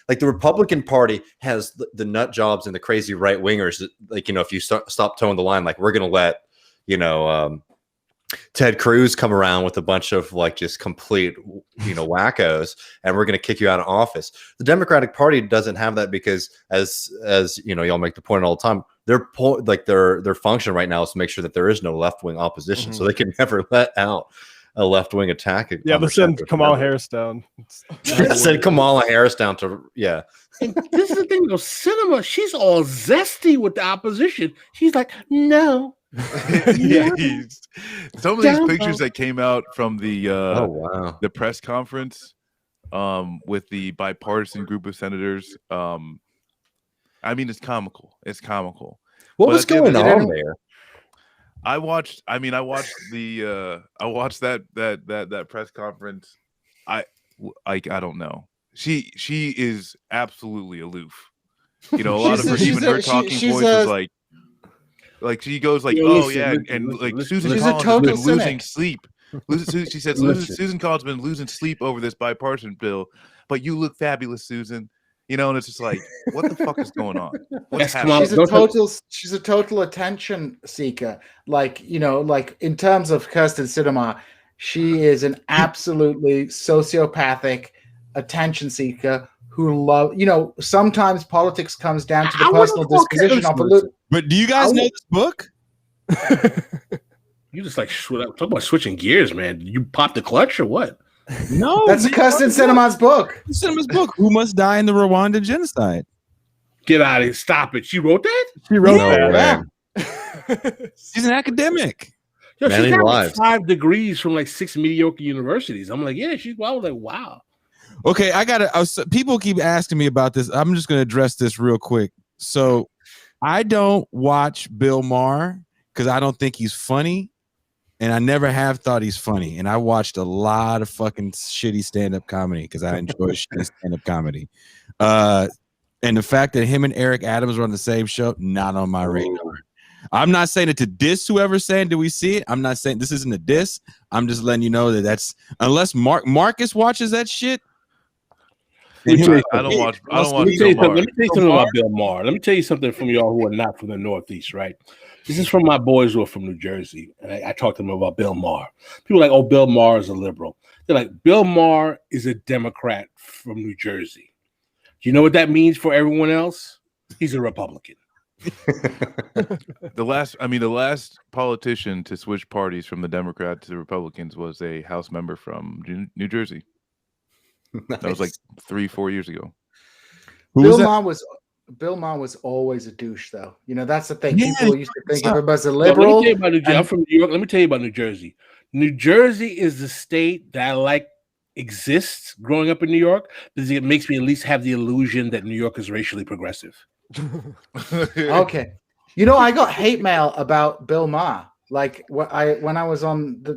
like the Republican Party, has the nut jobs and the crazy right wingers. If you stop towing the line, like we're going to let, Ted Cruz come around with a bunch of just complete, wackos, and we're going to kick you out of office. The Democratic Party doesn't have that because, as y'all make the point all the time, their function right now is to make sure that there is no left wing opposition, so they can never let out a left wing attack. Yeah, they send Kamala Harris down. Send Kamala Harris down to And this is the thing, though. Cinema, she's all zesty with the opposition. She's like, no. Yeah, some of these pictures that came out from the the press conference with the bipartisan group of senators, I mean, it's comical. It's comical. What was going on there? I watched that press conference. I don't know. She is absolutely aloof. A lot of her talking points is like she goes Susan Collins has been losing sleep. She said Susan Collins has been losing sleep over this bipartisan bill, but you look fabulous, Susan. And it's just like, what the fuck is going on? She's a total attention seeker. In terms of Kirsten Sinema, she is an absolutely sociopathic attention seeker who sometimes politics comes down to the personal disposition of a. But do you guys know this book? You just talk about switching gears, man. You pop the clutch or what? No, that's Kirsten Sinema's book. Sinema's book, Who Must Die in the Rwanda Genocide. Get out of here. Stop it. She wrote that? She wrote that. She's an academic. Yo, she's got 5 degrees from 6 mediocre universities. I'm like, yeah, I was like, wow. Okay, people keep asking me about this. I'm just going to address this real quick. So I don't watch Bill Maher because I don't think he's funny. And I never have thought he's funny. And I watched a lot of fucking shitty stand-up comedy because I enjoy shitty stand-up comedy. And the fact that him and Eric Adams were on the same show, not on my radar. I'm not saying it to diss whoever's saying, do we see it? I'm not saying this isn't a diss. I'm just letting you know that's unless Marcus watches that shit. I don't watch. Let me tell you something about Bill Maher. Let me tell you something from y'all who are not from the Northeast, right? This is from my boys who are from New Jersey, and I talked to them about Bill Maher. People are like, oh, Bill Maher is a liberal. They're like, Bill Maher is a Democrat from New Jersey. Do you know what that means for everyone else? He's a Republican. The last politician to switch parties from the Democrats to the Republicans was a House member from New Jersey. Nice. That was 3-4 years ago. Bill Maher was always a douche, though. That's the thing. People used to think of him as a liberal. I'm from New York. Let me tell you about New Jersey. New Jersey is the state that exists growing up in New York because it makes me at least have the illusion that New York is racially progressive. Okay. I got hate mail about Bill Maher. When I was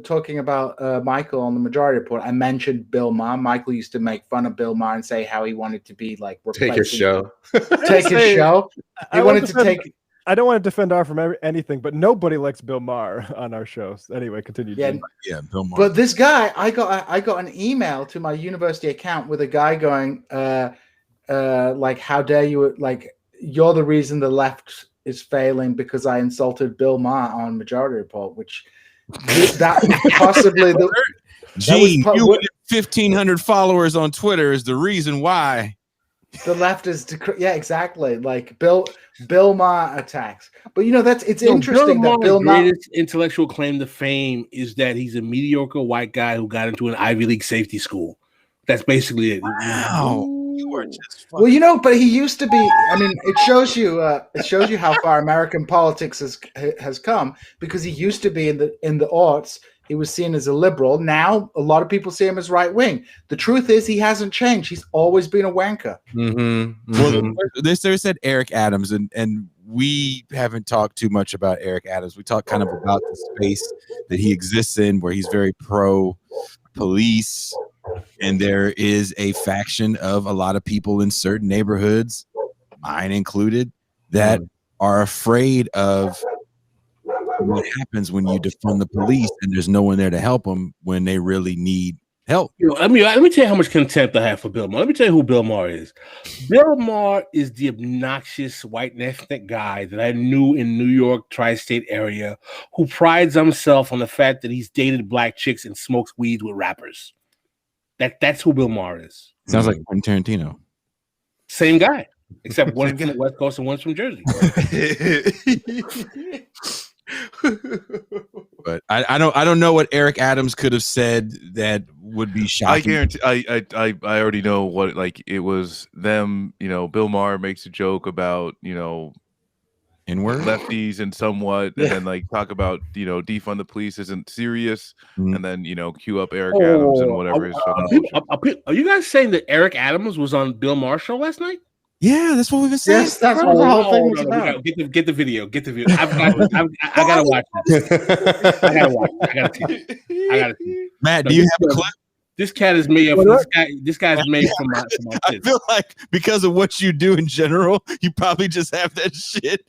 talking about Michael on the Majority Report, I mentioned Bill Maher. Michael used to make fun of Bill Maher and say how he wanted to be take his show. Take his show. He wanted to take. I don't want to defend R from anything, but nobody likes Bill Maher on our shows. Anyway, continue. Yeah, Bill Maher. But this guy, I got an email to my university account with a guy going, how dare you? You're the reason the left is failing because I insulted Bill Maher on Majority Report, which that possibly the Gene, you would 1,500 followers on Twitter is the reason why. The left is exactly like Bill Maher attacks. But it's interesting that Bill Maher's greatest intellectual claim to fame is that he's a mediocre white guy who got into an Ivy League safety school. That's basically it. Wow. You are just but he used to be. I mean, it shows you how far American politics has come, because he used to be in the aughts. He was seen as a liberal. Now, a lot of people see him as right wing. The truth is, he hasn't changed. He's always been a wanker. Well, they said Eric Adams, and we haven't talked too much about Eric Adams. We talked kind of about the space that he exists in, where he's very pro-police, and there is a faction of a lot of people in certain neighborhoods, mine included, that are afraid of what happens when you defund the police and there's no one there to help them when they really need help. Let me tell you how much contempt I have for Bill Maher. Let me tell you who Bill Maher is. Bill Maher is the obnoxious white ethnic guy that I knew in New York tri-state area who prides himself on the fact that he's dated black chicks and smokes weed with rappers. That's who Bill Maher is. Sounds like Quentin Tarantino. Same guy, except one's from the West Coast and one's from Jersey. But I don't know what Eric Adams could have said that would be shocking. I guarantee I already know what, like, it was them. Bill Maher makes a joke about N-word? lefties and somewhat, and then like talk about defund the police isn't serious, and then cue up Eric Adams and whatever. Are you guys saying that Eric Adams was on Bill Maher's show last night? Yeah, that's what we've been saying. Yes, that's what the whole thing was about. Get the video. Get the video. I gotta watch this. I gotta see it. Matt, do you have a clip? This cat is made up. This guy's made from my I kids. feel like because of what you do in general, you probably just have that shit.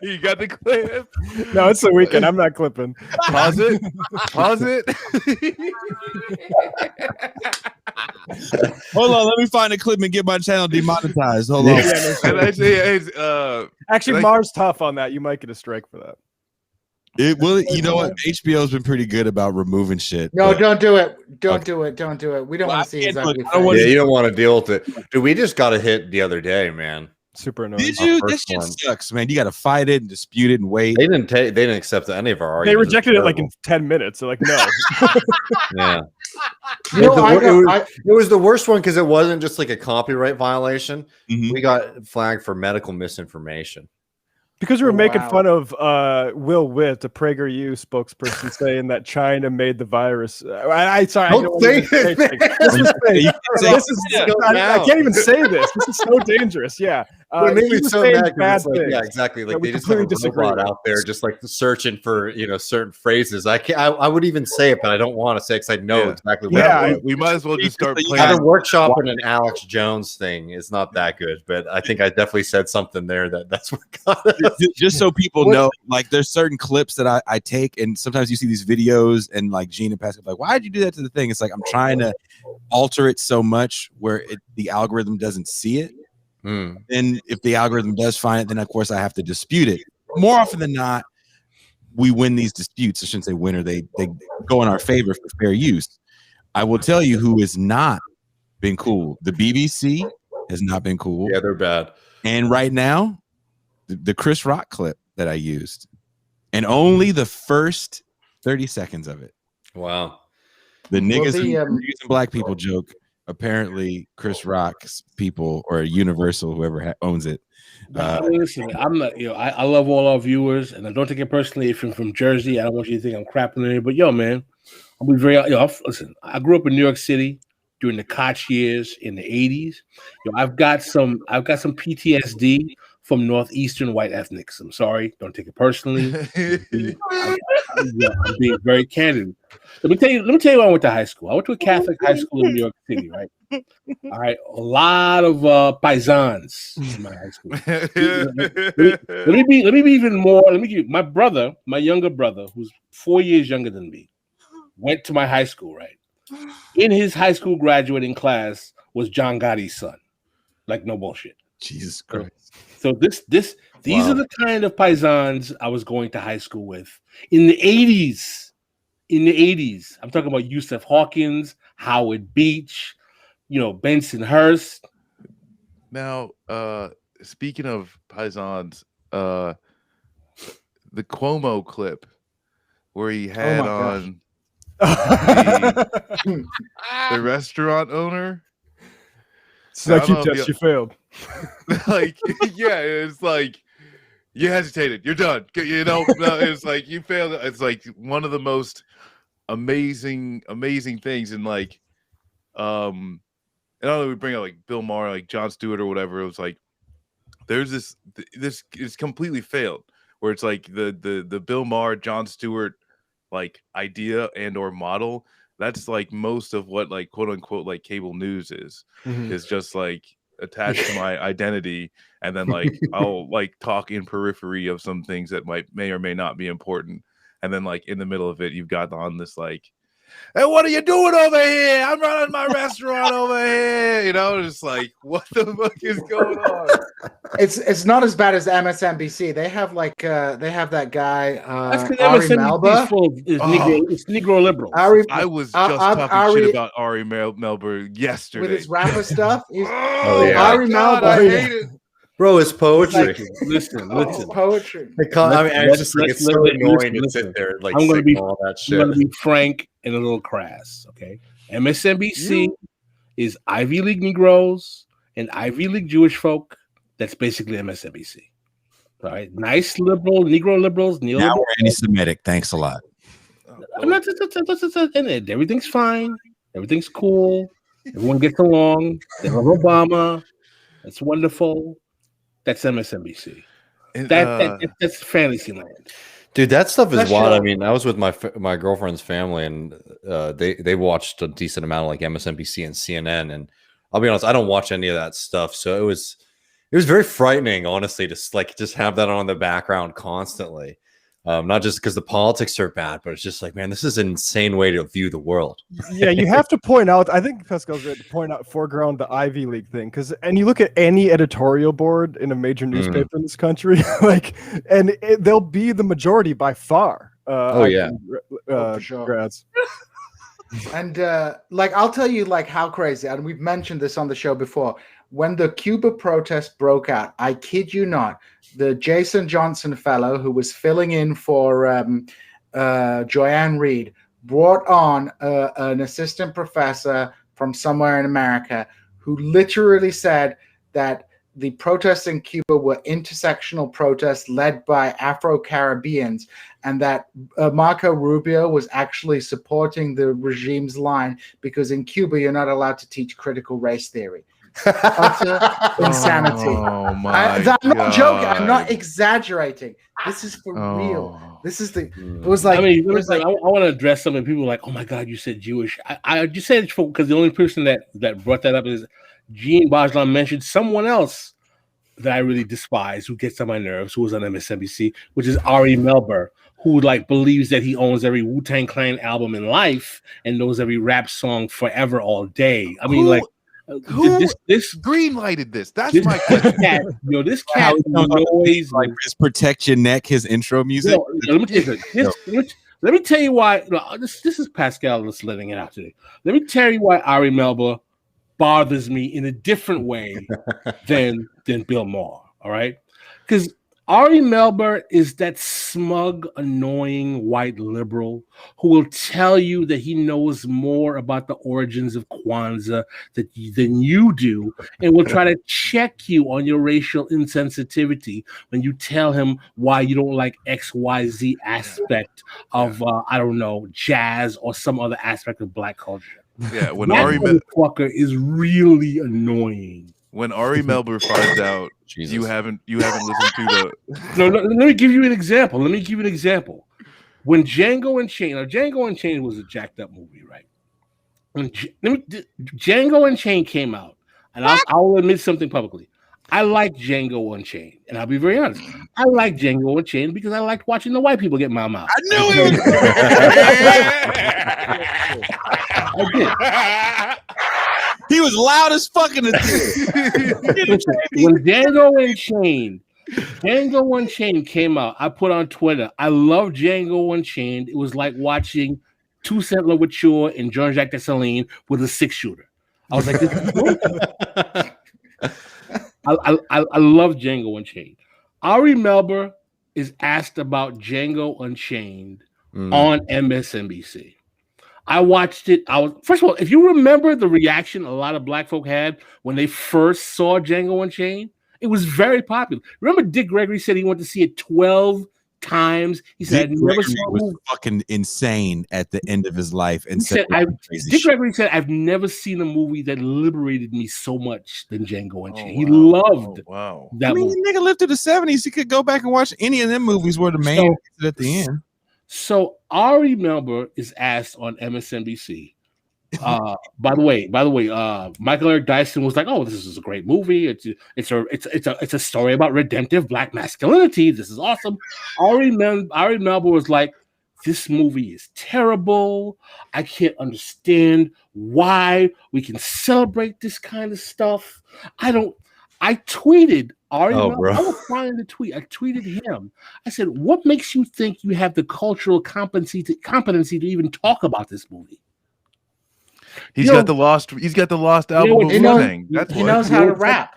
You got the clip. No, it's the weekend. I'm not clipping. Pause it. Pause it. Hold on, let me find a clip and get my channel demonetized. Hold on. Actually, Mars tough on that. You might get a strike for that. You know what? HBO's been pretty good about removing shit. No, don't do it. Don't do it. Don't do it. We don't want to see his ugly face. Yeah, you don't want to deal with it. Dude, we just got a hit the other day, man. Super annoying. Did you? This shit sucks, man. You got to fight it and dispute it and wait. They didn't accept any of our arguments. They rejected it like in 10 minutes. They're like, no. Yeah. It was the worst one because it wasn't just like a copyright violation. We got flagged for medical misinformation. Because we were making fun of Will Witt, a PragerU spokesperson, saying that China made the virus. I can't even say this. This is so dangerous. Yeah. It made me so mad. Yeah, exactly. Like they just have a robot out there just like searching for certain phrases. I would even say it, but I don't want to say it because I know exactly what it was. We might as well just start playing. Either workshop and an Alex Jones thing is not that good, but I think I definitely said something there that's what got us. Just so people know, like there's certain clips that I take, and sometimes you see these videos, and like Gene and Pascal like, why did you do that to the thing? It's like I'm trying to alter it so much where the algorithm doesn't see it. And if the algorithm does find it, then of course I have to dispute it. More often than not, we win these disputes. I shouldn't say win, or they go in our favor for fair use. I will tell you who has not been cool. The BBC has not been cool. Yeah, they're bad. And right now, the Chris Rock clip that I used, and only the first 30 seconds of it. Wow. The niggas using black people joke. Apparently, Chris Rock's people or Universal, whoever owns it. Listen, I'm not. I love all our viewers, and I don't take it personally. If you're from Jersey, I don't want you to think I'm crapping on you. But man, I'll be very. Listen, I grew up in New York City during the Koch years in the '80s. I've got some PTSD from northeastern white ethnics. I'm sorry, don't take it personally. I'm being very candid. Let me tell you where I went to high school. I went to a Catholic high school in New York City, right? All right, a lot of paisans in my high school. Let me be even more. Let me give you my younger brother, who's 4 years younger than me, went to my high school, right? In his high school graduating class was John Gotti's son. Like, no bullshit. Jesus Christ. So these are the kind of paisans I was going to high school with in the 80s. in the 80s. I'm talking about Yusuf Hawkins, Howard Beach, Bensonhurst. Now, speaking of paisans, the Cuomo clip where he had on the restaurant owner. It's like you failed. Like, yeah, it's like you hesitated. You're done. It's like you failed. It's like one of the most amazing things. And like, and I don't know, we bring up like Bill Maher, like Jon Stewart or whatever. It was like there's this is completely failed. Where it's like the Bill Maher, Jon Stewart like idea and or model. That's like most of what like quote unquote like cable news is just like attached to my identity, and then like I'll like talk in periphery of some things that may or may not be important, and then like in the middle of it you've got on this like, hey, what are you doing over here? I'm running my restaurant over here. Just like, what the fuck is going on? It's not as bad as MSNBC. They have that guy Ari Melber. It's Negro liberal. I was just talking shit about Ari Melber yesterday with his rapper stuff. Ari Melber. I hate it. Bro, it's poetry. Listen. It's poetry. It's so annoying to sit there and like sing all that shit. I'm going to be frank and a little crass, okay? MSNBC is Ivy League Negroes and Ivy League Jewish folk. That's basically MSNBC. All right? Nice liberal, Negro liberals. Now we're anti-Semitic. Thanks a lot. I'm not. Everything's fine. Everything's cool. Everyone gets along. They love Obama. That's wonderful. That's MSNBC. That's fantasy land. Dude, that stuff is wild. I mean, I was with my girlfriend's family, and they watched a decent amount of like MSNBC and CNN. And I'll be honest, I don't watch any of that stuff. So it was very frightening, honestly, to just have that on in the background constantly. Not just because the politics are bad, but it's just like, man, this is an insane way to view the world. Yeah, you have to point out, I think Pascal's right to point out foreground the Ivy League thing, and you look at any editorial board in a major newspaper in this country, they'll be the majority by far. For sure. Grads. And I'll tell you like how crazy, and we've mentioned this on the show before. When the Cuba protest broke out, I kid you not, the Jason Johnson fellow who was filling in for Joanne Reed brought on an assistant professor from somewhere in America who literally said that the protests in Cuba were intersectional protests led by Afro-Caribbeans, and that Marco Rubio was actually supporting the regime's line because in Cuba you're not allowed to teach critical race theory. Utter insanity. I'm not joking. I'm not exaggerating. This is for real. This is the. It was like. I want to address something. People were like, "Oh my God, you said Jewish." I just said it because the only person that brought that up is Jean Bajlan mentioned someone else that I really despise, who gets on my nerves, who was on MSNBC, which is Ari Melber, who like believes that he owns every Wu-Tang Clan album in life and knows every rap song forever, all day. I mean, this green lighted this. That's my question. This cat noise like just protect your neck. His intro music. Let me tell you why. This is Pascal that's letting it out today. Let me tell you why Ari Melber bothers me in a different way than Bill Maher. All right, because Ari Melber is that smug, annoying white liberal who will tell you that he knows more about the origins of Kwanzaa than you do, and will try to check you on your racial insensitivity when you tell him why you don't like XYZ aspect of, jazz or some other aspect of black culture. Yeah, when that Ari motherfucker is really annoying. When Ari Melber finds out you haven't listened to the no, let me give you an example. When Django Unchained was a jacked up movie, right? When Django Unchained came out, and I'll admit something publicly. I like Django Unchained, and I'll be very honest. I like Django Unchained because I liked watching the white people get my mouth. I knew it. I did. He was loud as fucking. When Django Unchained came out, I put on Twitter, I love Django Unchained. It was like watching Toussaint Louverture and Jean-Jacques Dessalines with a 6-shooter. I was like, this is great. I love Django Unchained. Ari Melber is asked about Django Unchained on MSNBC. I watched it. First of all, if you remember the reaction a lot of black folk had when they first saw Django Unchained, it was very popular. Remember Dick Gregory said he wanted to see it 12 times. He said, Dick never Gregory saw was fucking insane at the end of his life. And Dick Gregory said, I've never seen a movie that liberated me so much than Django Unchained. He loved that movie. The nigga lived to the 70s. He could go back and watch any of them movies where the man is at the end. So Ari Melber is asked on MSNBC. By the way, Michael Eric Dyson was like, "Oh, this is a great movie. It's a story about redemptive black masculinity. This is awesome." Ari Melber was like, "This movie is terrible. I can't understand why we can celebrate this kind of stuff. I tweeted Ari Melber. I was trying to tweet. I tweeted him. I said, "What makes you think you have the cultural competency to even talk about this movie?" He's got the lost album. He knows how to rap.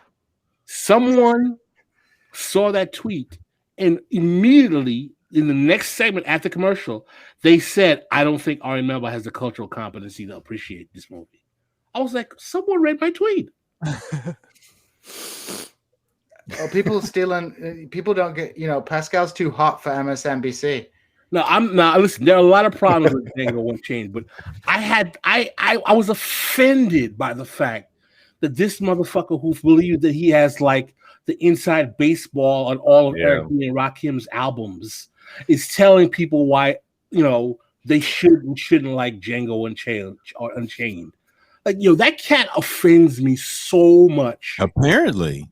Someone saw that tweet, and immediately in the next segment after commercial, they said, "I don't think Ari Melber has the cultural competency to appreciate this movie." I was like, someone read my tweet. People stealing. People don't get. Pascal's too hot for MSNBC. No, I'm not. Listen, there are a lot of problems with Django Unchained, but I was offended by the fact that this motherfucker who believes that he has like the inside baseball on all of Eric B. and Rakim's albums is telling people why they shouldn't like Django Unchained. Like that cat offends me so much. Apparently,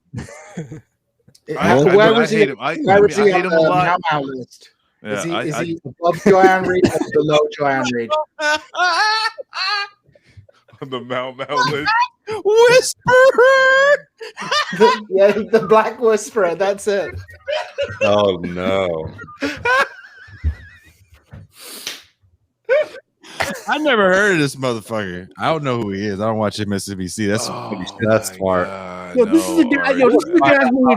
where was he? Where was he on the Now list? Yeah, is he above Joanne Reed or below Joanne Reed? On the Mount list. Whisperer. The Black Whisperer. That's it. Oh no! I never heard of this motherfucker. I don't know who he is. I don't watch MSNBC. That's smart. This is the guy. This is the guy who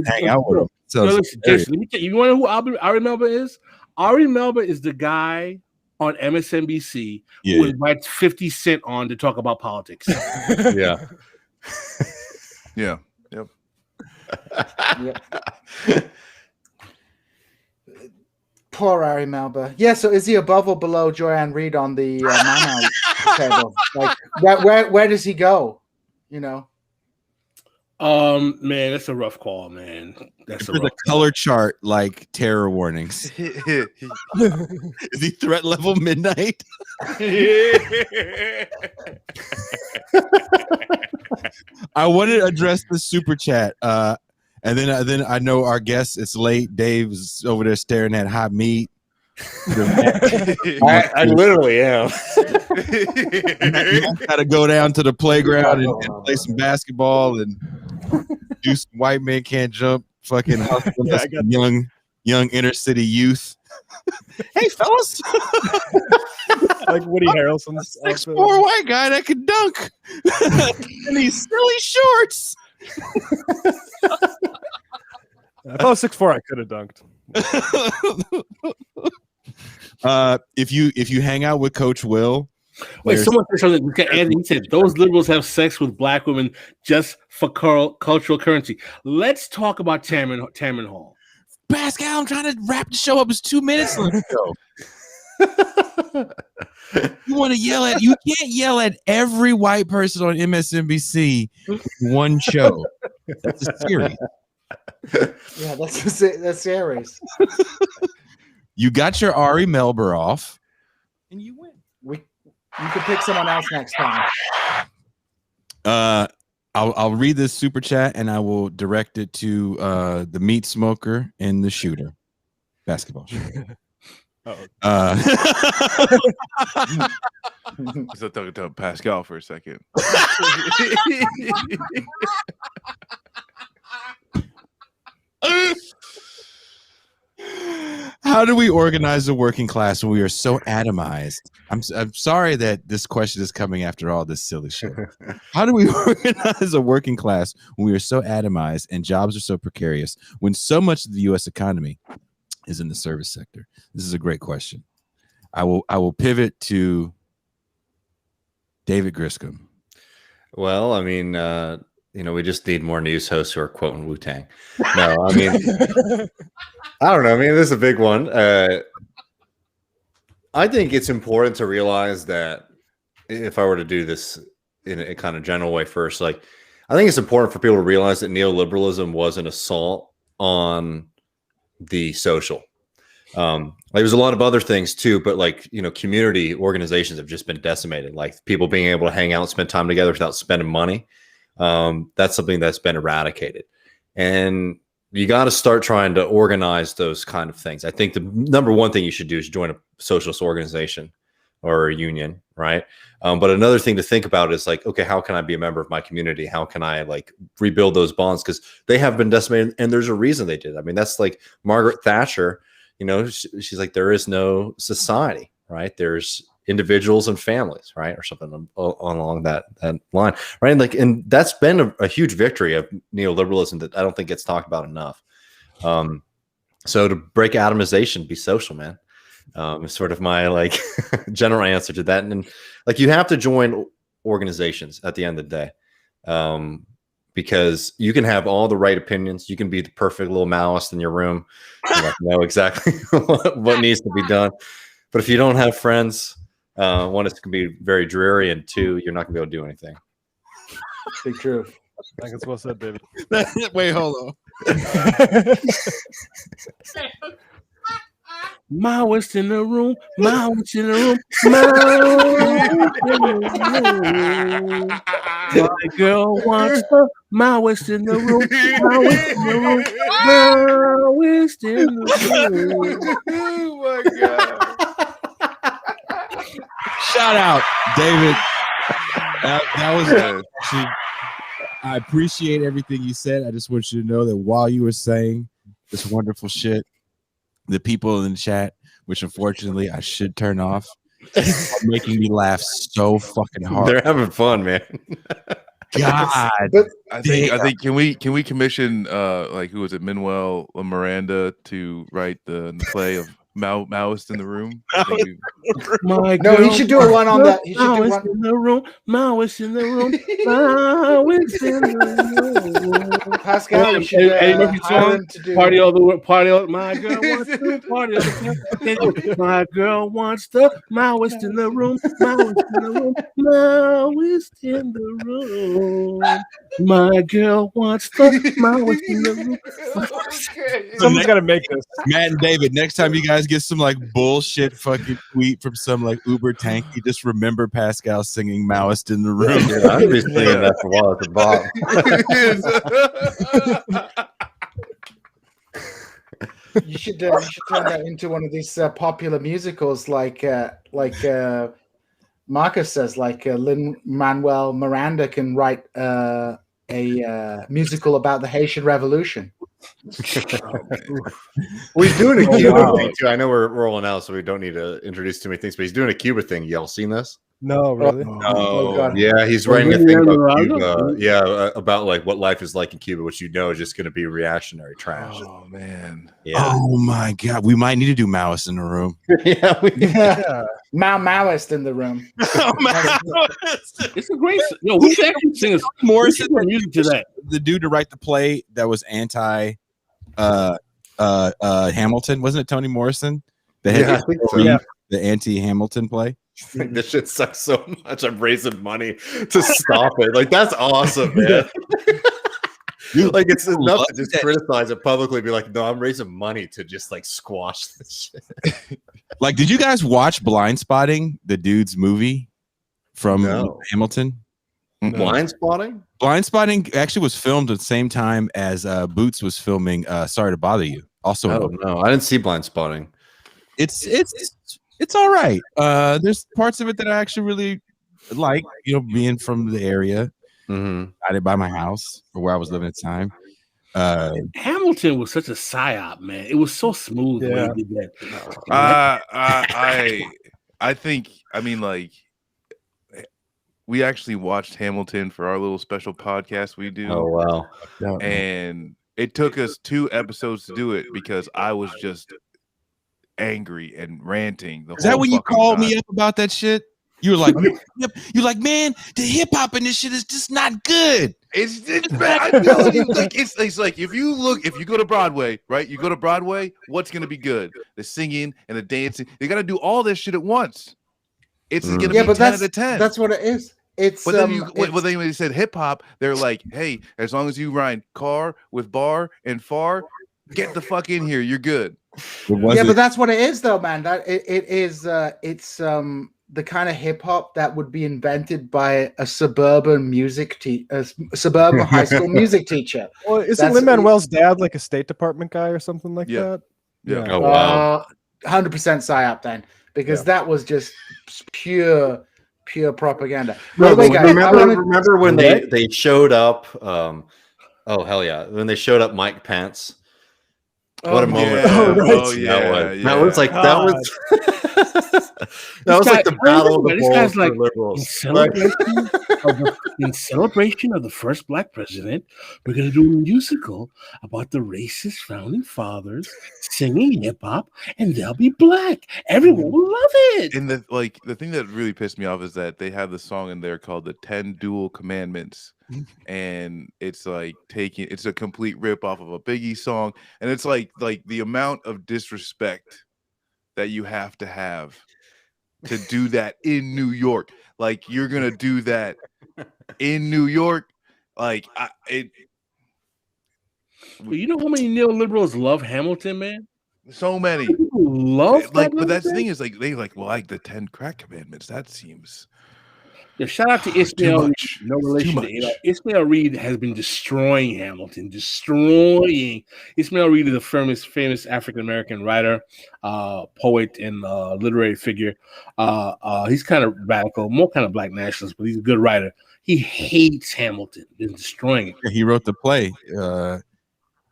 hang out with him. So listen, Jason, let me tell you. You want to know who Ari Melber is? Ari Melber is the guy on MSNBC who invites 50 Cent on to talk about politics. Yeah. Yeah. Yep. Poor Ari Melber. Yeah, so is he above or below Joanne Reed on the Mama table? Like, where does he go? Man, that's a rough call, man. That's a color chart like terror warnings. Is he threat level midnight? I wanted to address the super chat. And then I know our guest, it's late. Dave's over there staring at hot meat. I literally am. Got to go down to the playground and play some basketball and do some white man can't jump. Fucking young inner city youth. Hey fellas, like Woody Harrelson's 6'4" white guy that can dunk in these silly shorts. If I was 6'4", I could have dunked. If you hang out with Coach Will, wait, someone said something. Anthony, he said those liberals have sex with black women just for cultural currency. Let's talk about Tamron Hall. Pascal, I'm trying to wrap the show up. It's 2 minutes. Let's go. You want to yell at? You can't yell at every white person on MSNBC in one show. That's a series. Yeah, that's series. You got your Ari Melber off, and you win. You can pick someone else next time. I'll read this super chat and I will direct it to the meat smoker and the shooter. Basketball shooter. So talking to Pascal for a second. How do we organize the working class when we are so atomized? I'm sorry that this question is coming after all this silly shit. How do we organize a working class when we are so atomized and jobs are so precarious, when so much of the U.S. economy is in the service sector? This is a great question. I will pivot to David Griscom. Well, I mean, we just need more news hosts who are quoting Wu-Tang. No, I mean, I don't know. I mean, this is a big one. I think it's important to realize that if I were to do this in a kind of general way first, like, I think it's important for people to realize that neoliberalism was an assault on the social. There's a lot of other things too, but community organizations have just been decimated. Like people being able to hang out and spend time together without spending money. That's something that's been eradicated. And you got to start trying to organize those kind of things. I think the number one thing you should do is join a socialist organization or a union, right? But another thing to think about is like, okay, how can I be a member of my community? How can I rebuild those bonds? Because they have been decimated, and there's a reason they did. I mean, that's like Margaret Thatcher. She's like, there is no society, right? There's individuals and families, right? Or something along that line, right? And that's been a huge victory of neoliberalism that I don't think gets talked about enough. So to break atomization, be social, man. Is sort of my general answer to that. And you have to join organizations at the end of the day. Because you can have all the right opinions. You can be the perfect little Maoist in your room. You know exactly what needs to be done. But if you don't have friends, one, it's going to be very dreary. And two, you're not going to be able to do anything. Big truth. I think it's well said, David. Wait, hold on. Maoist in the room, Maoist in the room, Maoist in the room. My girl wants the Maoist in the room, Maoist in the room, Maoist in the room. Oh my god! Shout out, David. That was actually. I appreciate everything you said. I just want you to know that while you were saying this wonderful shit, the people in the chat, which unfortunately I should turn off, are making me laugh so fucking hard. They're having fun, man. God, I think can we commission who was it, Manuel Miranda to write the play of Maoist in the room? He should do one on that. He should do one in the room, Maoist in the room, Maoist in the room. Pascal, you should hire him to do party all the party. My girl wants to party all the time. My girl wants the Maoist in the room, Maoist in the room, Maoist in the room. My girl wants the Maoist in the room. Someone's got to make this. Matt and David, next time you guys get some bullshit fucking tweet from some Uber tanky, just remember Pascal singing Maoist in the room. Yeah, I've been singing that for a while at the bottom. You should turn that into one of these popular musicals, like Marcus says, Lin-Manuel Miranda can write a musical about the Haitian Revolution. Well, he's doing a Cuba thing too. I know we're rolling out, so we don't need to introduce too many things, but he's doing a Cuba thing. Y'all seen this? No, really? Yeah, he's writing a thing about Cuba. Yeah, about what life is like in Cuba, which is just going to be reactionary trash. Oh man. Yeah. Oh my god, we might need to do Maoist in the room. Yeah. Maoist in the room. It's a great. We should actually sing Morrison music to that. The dude to write the play that was anti Hamilton, wasn't it Toni Morrison? I think so. The anti-Hamilton play. This shit sucks so much. I'm raising money to stop it. That's awesome, man. It's enough to just criticize it publicly. Be like, no, I'm raising money to just squash this shit. Did you guys watch Blind Spotting, the dude's movie from Hamilton? No. Blind Spotting? Blind Spotting actually was filmed at the same time as Boots was filming Sorry to Bother You. Also, no, I didn't see Blind Spotting. It's all right. There's parts of it that I actually really like, being from the area, by my house or where I was living at the time. Hamilton was such a psyop, man. It was so smooth the way he did that. I think, I mean, like, we actually watched Hamilton for our little special podcast we do. Oh wow! And it took us 2 episodes to do it because I was just angry and ranting. Is that when you called me up about that shit? You were like, you're like, man, the hip hop in this shit is just not good. It's bad. I'm telling you, like it's like if you go to Broadway, right? You go to Broadway, what's gonna be good? The singing and the dancing. They gotta do all this shit at once. It's gonna be 10 out of 10. That's what it is. It's but then when they said hip hop, they're like, hey, as long as you rhyme car with bar and far, get the fuck in here, you're good. But that's what it is, though, man. That it is. It's the kind of hip hop that would be invented by a suburban suburban high school music teacher. Well, isn't Lin-Manuel's dad like a State Department guy or something like that? Yeah. Oh wow. 100% psyop then, because that was just pure propaganda. No, By the way, guys, remember when they showed up? Oh hell yeah! When they showed up, Mike Pence. What a moment! That was like that was like the battle of the balls for liberals. In celebration of the first black president, we're going to do a musical about the racist founding fathers singing hip hop, and they'll be black. Everyone will love it. And the thing that really pissed me off is that they have the song in there called the 10 Dual Commandments. And it's like it's a complete rip off of a Biggie song, and it's like the amount of disrespect that you have to do that in New York. Like, you're gonna do that in New York, like you know how many neoliberals love Hamilton, man? So many love but that's the thing is like they like the 10 crack commandments. That seems. Yeah, shout out to Ismail Reed. No relation to Ismail Reed has been destroying Hamilton. Ismail Reed is a famous African American writer, poet, and literary figure. He's kind of radical, more kind of black nationalist, but he's a good writer. He hates Hamilton. He's destroying it. Yeah, he wrote the play.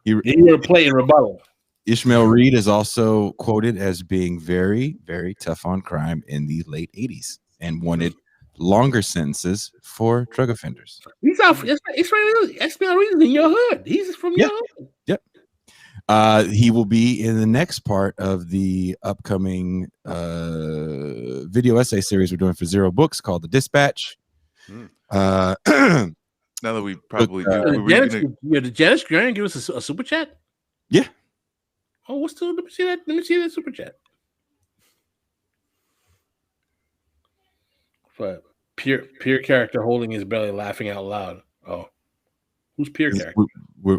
He wrote a play in rebuttal. Ishmael Reed is also quoted as being very, very tough on crime in the late 80s and wanted longer sentences for drug offenders. He's out. Ishmael Reed is in your hood. He's from your hood. Yep. He will be in the next part of the upcoming video essay series we're doing for Zero Books called The Dispatch. Now that we probably did Janice Graham give us a super chat? Yeah. Oh, what's the? Let me see that. Let me see that super chat. But peer character holding his belly, laughing out loud. Oh, who's peer character? I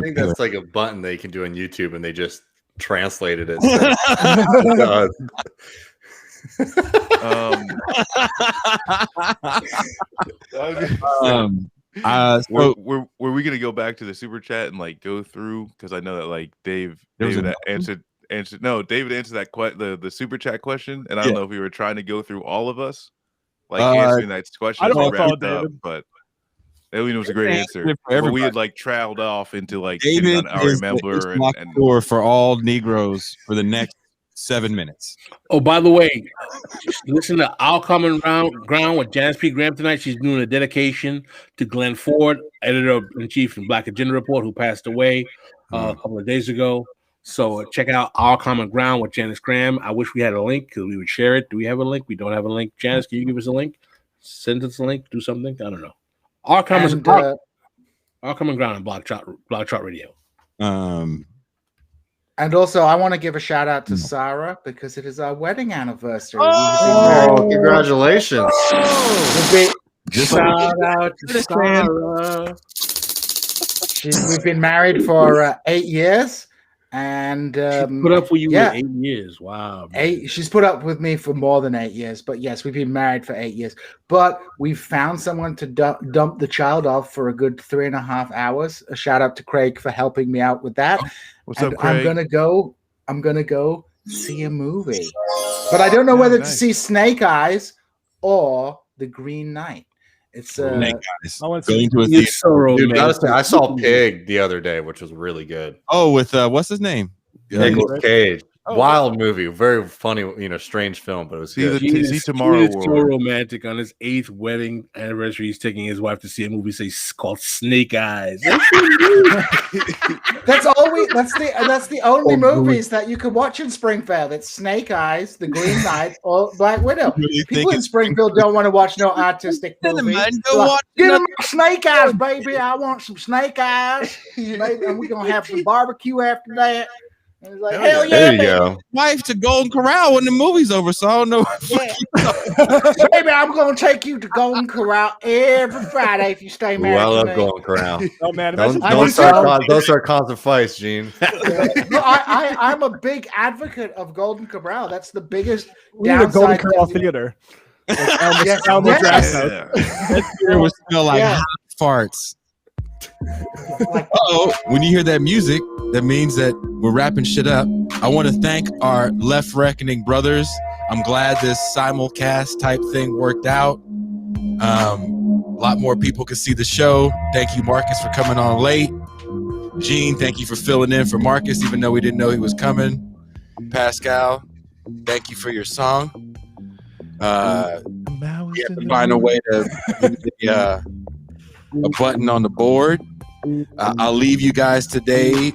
think that's like a button they can do on YouTube, and they just translated it. Were we gonna go back to the super chat and like go through, because I know that like David answered that the super chat question, and I don't know if we were trying to go through all of us like answering that question. I don't recall, David, but it was a great answer. But we had like trailed off into like David I remember and for all Negroes for the next 7 minutes. Oh, by the way, listen to Our Common Ground with Janice P. Graham tonight. She's doing a dedication to Glenn Ford, editor-in-chief in Black Agenda Report, who passed away a couple of days ago. So check out Our Common Ground with Janice Graham. I wish we had a link because we would share it. Do we have a link? We don't have a link. Janice, can you give us a link? Send us a link. Do something. I don't know. Our Common Ground and Block Chart Radio. And also, I want to give a shout out to Sarah because it is our wedding anniversary. Oh, congratulations! Shout out to Sarah. We've been married for 8 years, and she put up with you for 8 years. Wow, she's put up with me for more than 8 years. But yes, we've been married for 8 years. But we've found someone to dump the child off for a good 3.5 hours. A shout out to Craig for helping me out with that. What's up, Craig? I'm gonna go see a movie, but I don't know whether to see Snake Eyes or The Green Knight. It's Snake Eyes. I want to Going see. to a theater. It's so Dude, gotta romantic. say, I saw Pig the other day, which was really good. Oh, with what's his name? Nicolas Cage. Oh, Wild movie, very funny, strange film, but it was See good. see tomorrow Gene is so world. romantic. On his 8th wedding anniversary, he's taking his wife to see a movie called Snake Eyes. that's the only movies that you can watch in Springfield. It's Snake Eyes, The Green Knight, or Black Widow. Really People in Springfield don't want to watch no artistic movie. Give them Snake Eyes, baby. I want some Snake Eyes, baby, and we're gonna have some barbecue after that. And it's like, hell yeah, There you baby. go. Wife to Golden Corral when the movie's over, so I don't know. Yeah. Baby, I'm gonna take you to Golden Corral every Friday if you stay Ooh, married I to love me. Golden Corral. Oh man, Don't, imagine- don't start causing fights, Gene. No, I'm a big advocate of Golden Corral. That's the biggest we need a Golden downside Corral to- theater. Like Yes, Elmo yes. Draft House. It would smell like Yeah. hot farts. Oh, when you hear that music, that means that we're wrapping shit up. I want to thank our Left Reckoning brothers. I'm glad this simulcast type thing worked out. A lot more people could see the show. Thank you, Marcus, for coming on late. Gene, thank you for filling in for Marcus, even though we didn't know he was coming. Pascal, thank you for your song. We have to find a way to get a button on the board. I'll leave you guys today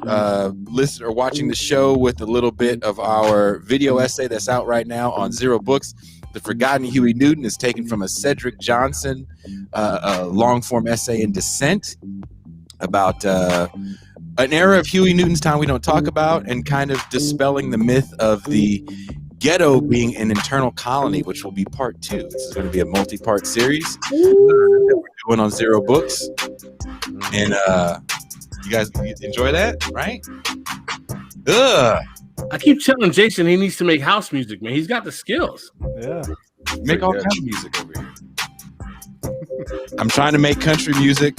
listen or watching the show with a little bit of our video essay that's out right now on Zero Books. The Forgotten Huey Newton is taken from a Cedric Johnson long form essay in Dissent about an era of Huey Newton's time we don't talk about, and kind of dispelling the myth of the ghetto being an internal colony, which will be part 2. This is going to be a multi-part series that we're doing on Zero Books. And you guys enjoy that, right? I keep telling Jason he needs to make house music, man. He's got the skills. Yeah. Make all kinds of music over here. I'm trying to make country music.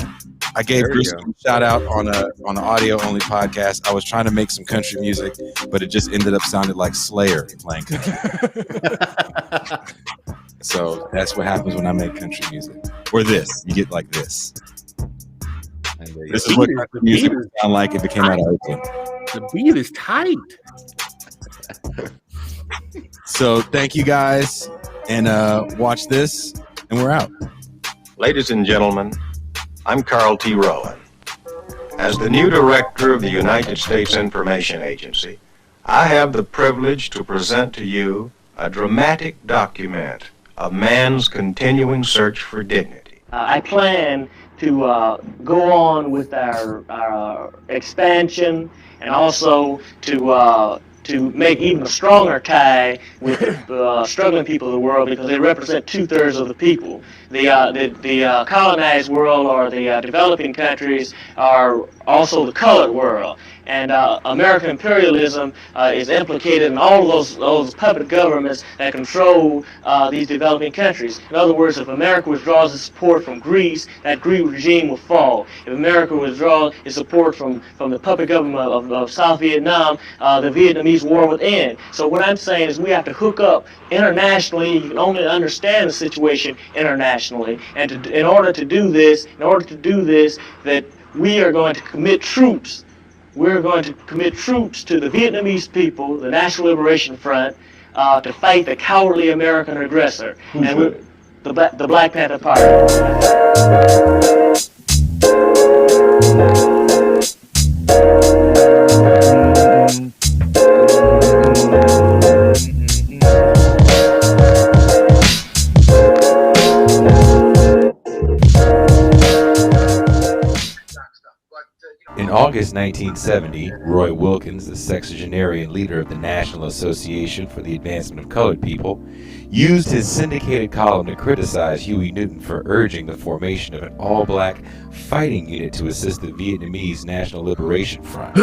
I gave Griscom a shout out on an audio only podcast. I was trying to make some country music, but it just ended up sounding like Slayer playing country. So that's what happens when I make country music. Or this, you get like this. This is what country music would sound like if it came out of Oakland. The beat is tight. So thank you guys, and watch this, and we're out. Ladies and gentlemen, I'm Carl T. Rowan. As the new director of the United States Information Agency, I have the privilege to present to you a dramatic document of man's continuing search for dignity. I plan to go on with our expansion, and also to make even a stronger tie with the struggling people of the world, because they represent 2/3 of the people. The colonized world, or the developing countries, are also the colored world. And American imperialism is implicated in all of those puppet governments that control these developing countries. In other words, if America withdraws its support from Greece, that Greek regime will fall. If America withdraws its support from the puppet government of South Vietnam, the Vietnamese war would end. So what I'm saying is we have to hook up internationally. You can only understand the situation internationally. And in order to do this, that we are going to commit troops. We're going to commit troops to the Vietnamese people, the National Liberation Front, to fight the cowardly American aggressor. And we're the Black Panther Party. In August 1970, Roy Wilkins, the sexagenarian leader of the National Association for the Advancement of Colored People, used his syndicated column to criticize Huey Newton for urging the formation of an all-black fighting unit to assist the Vietnamese National Liberation Front.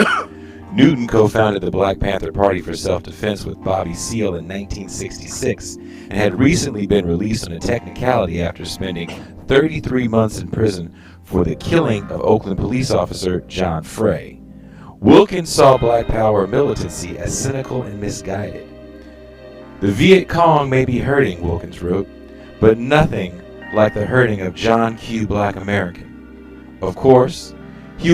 Newton co-founded the Black Panther Party for Self-Defense with Bobby Seale in 1966 and had recently been released on a technicality after spending 33 months in prison for the killing of Oakland police officer John Frey. Wilkins saw Black Power militancy as cynical and misguided. The Viet Cong may be hurting, Wilkins wrote, but nothing like the hurting of John Q. Black American. Of course,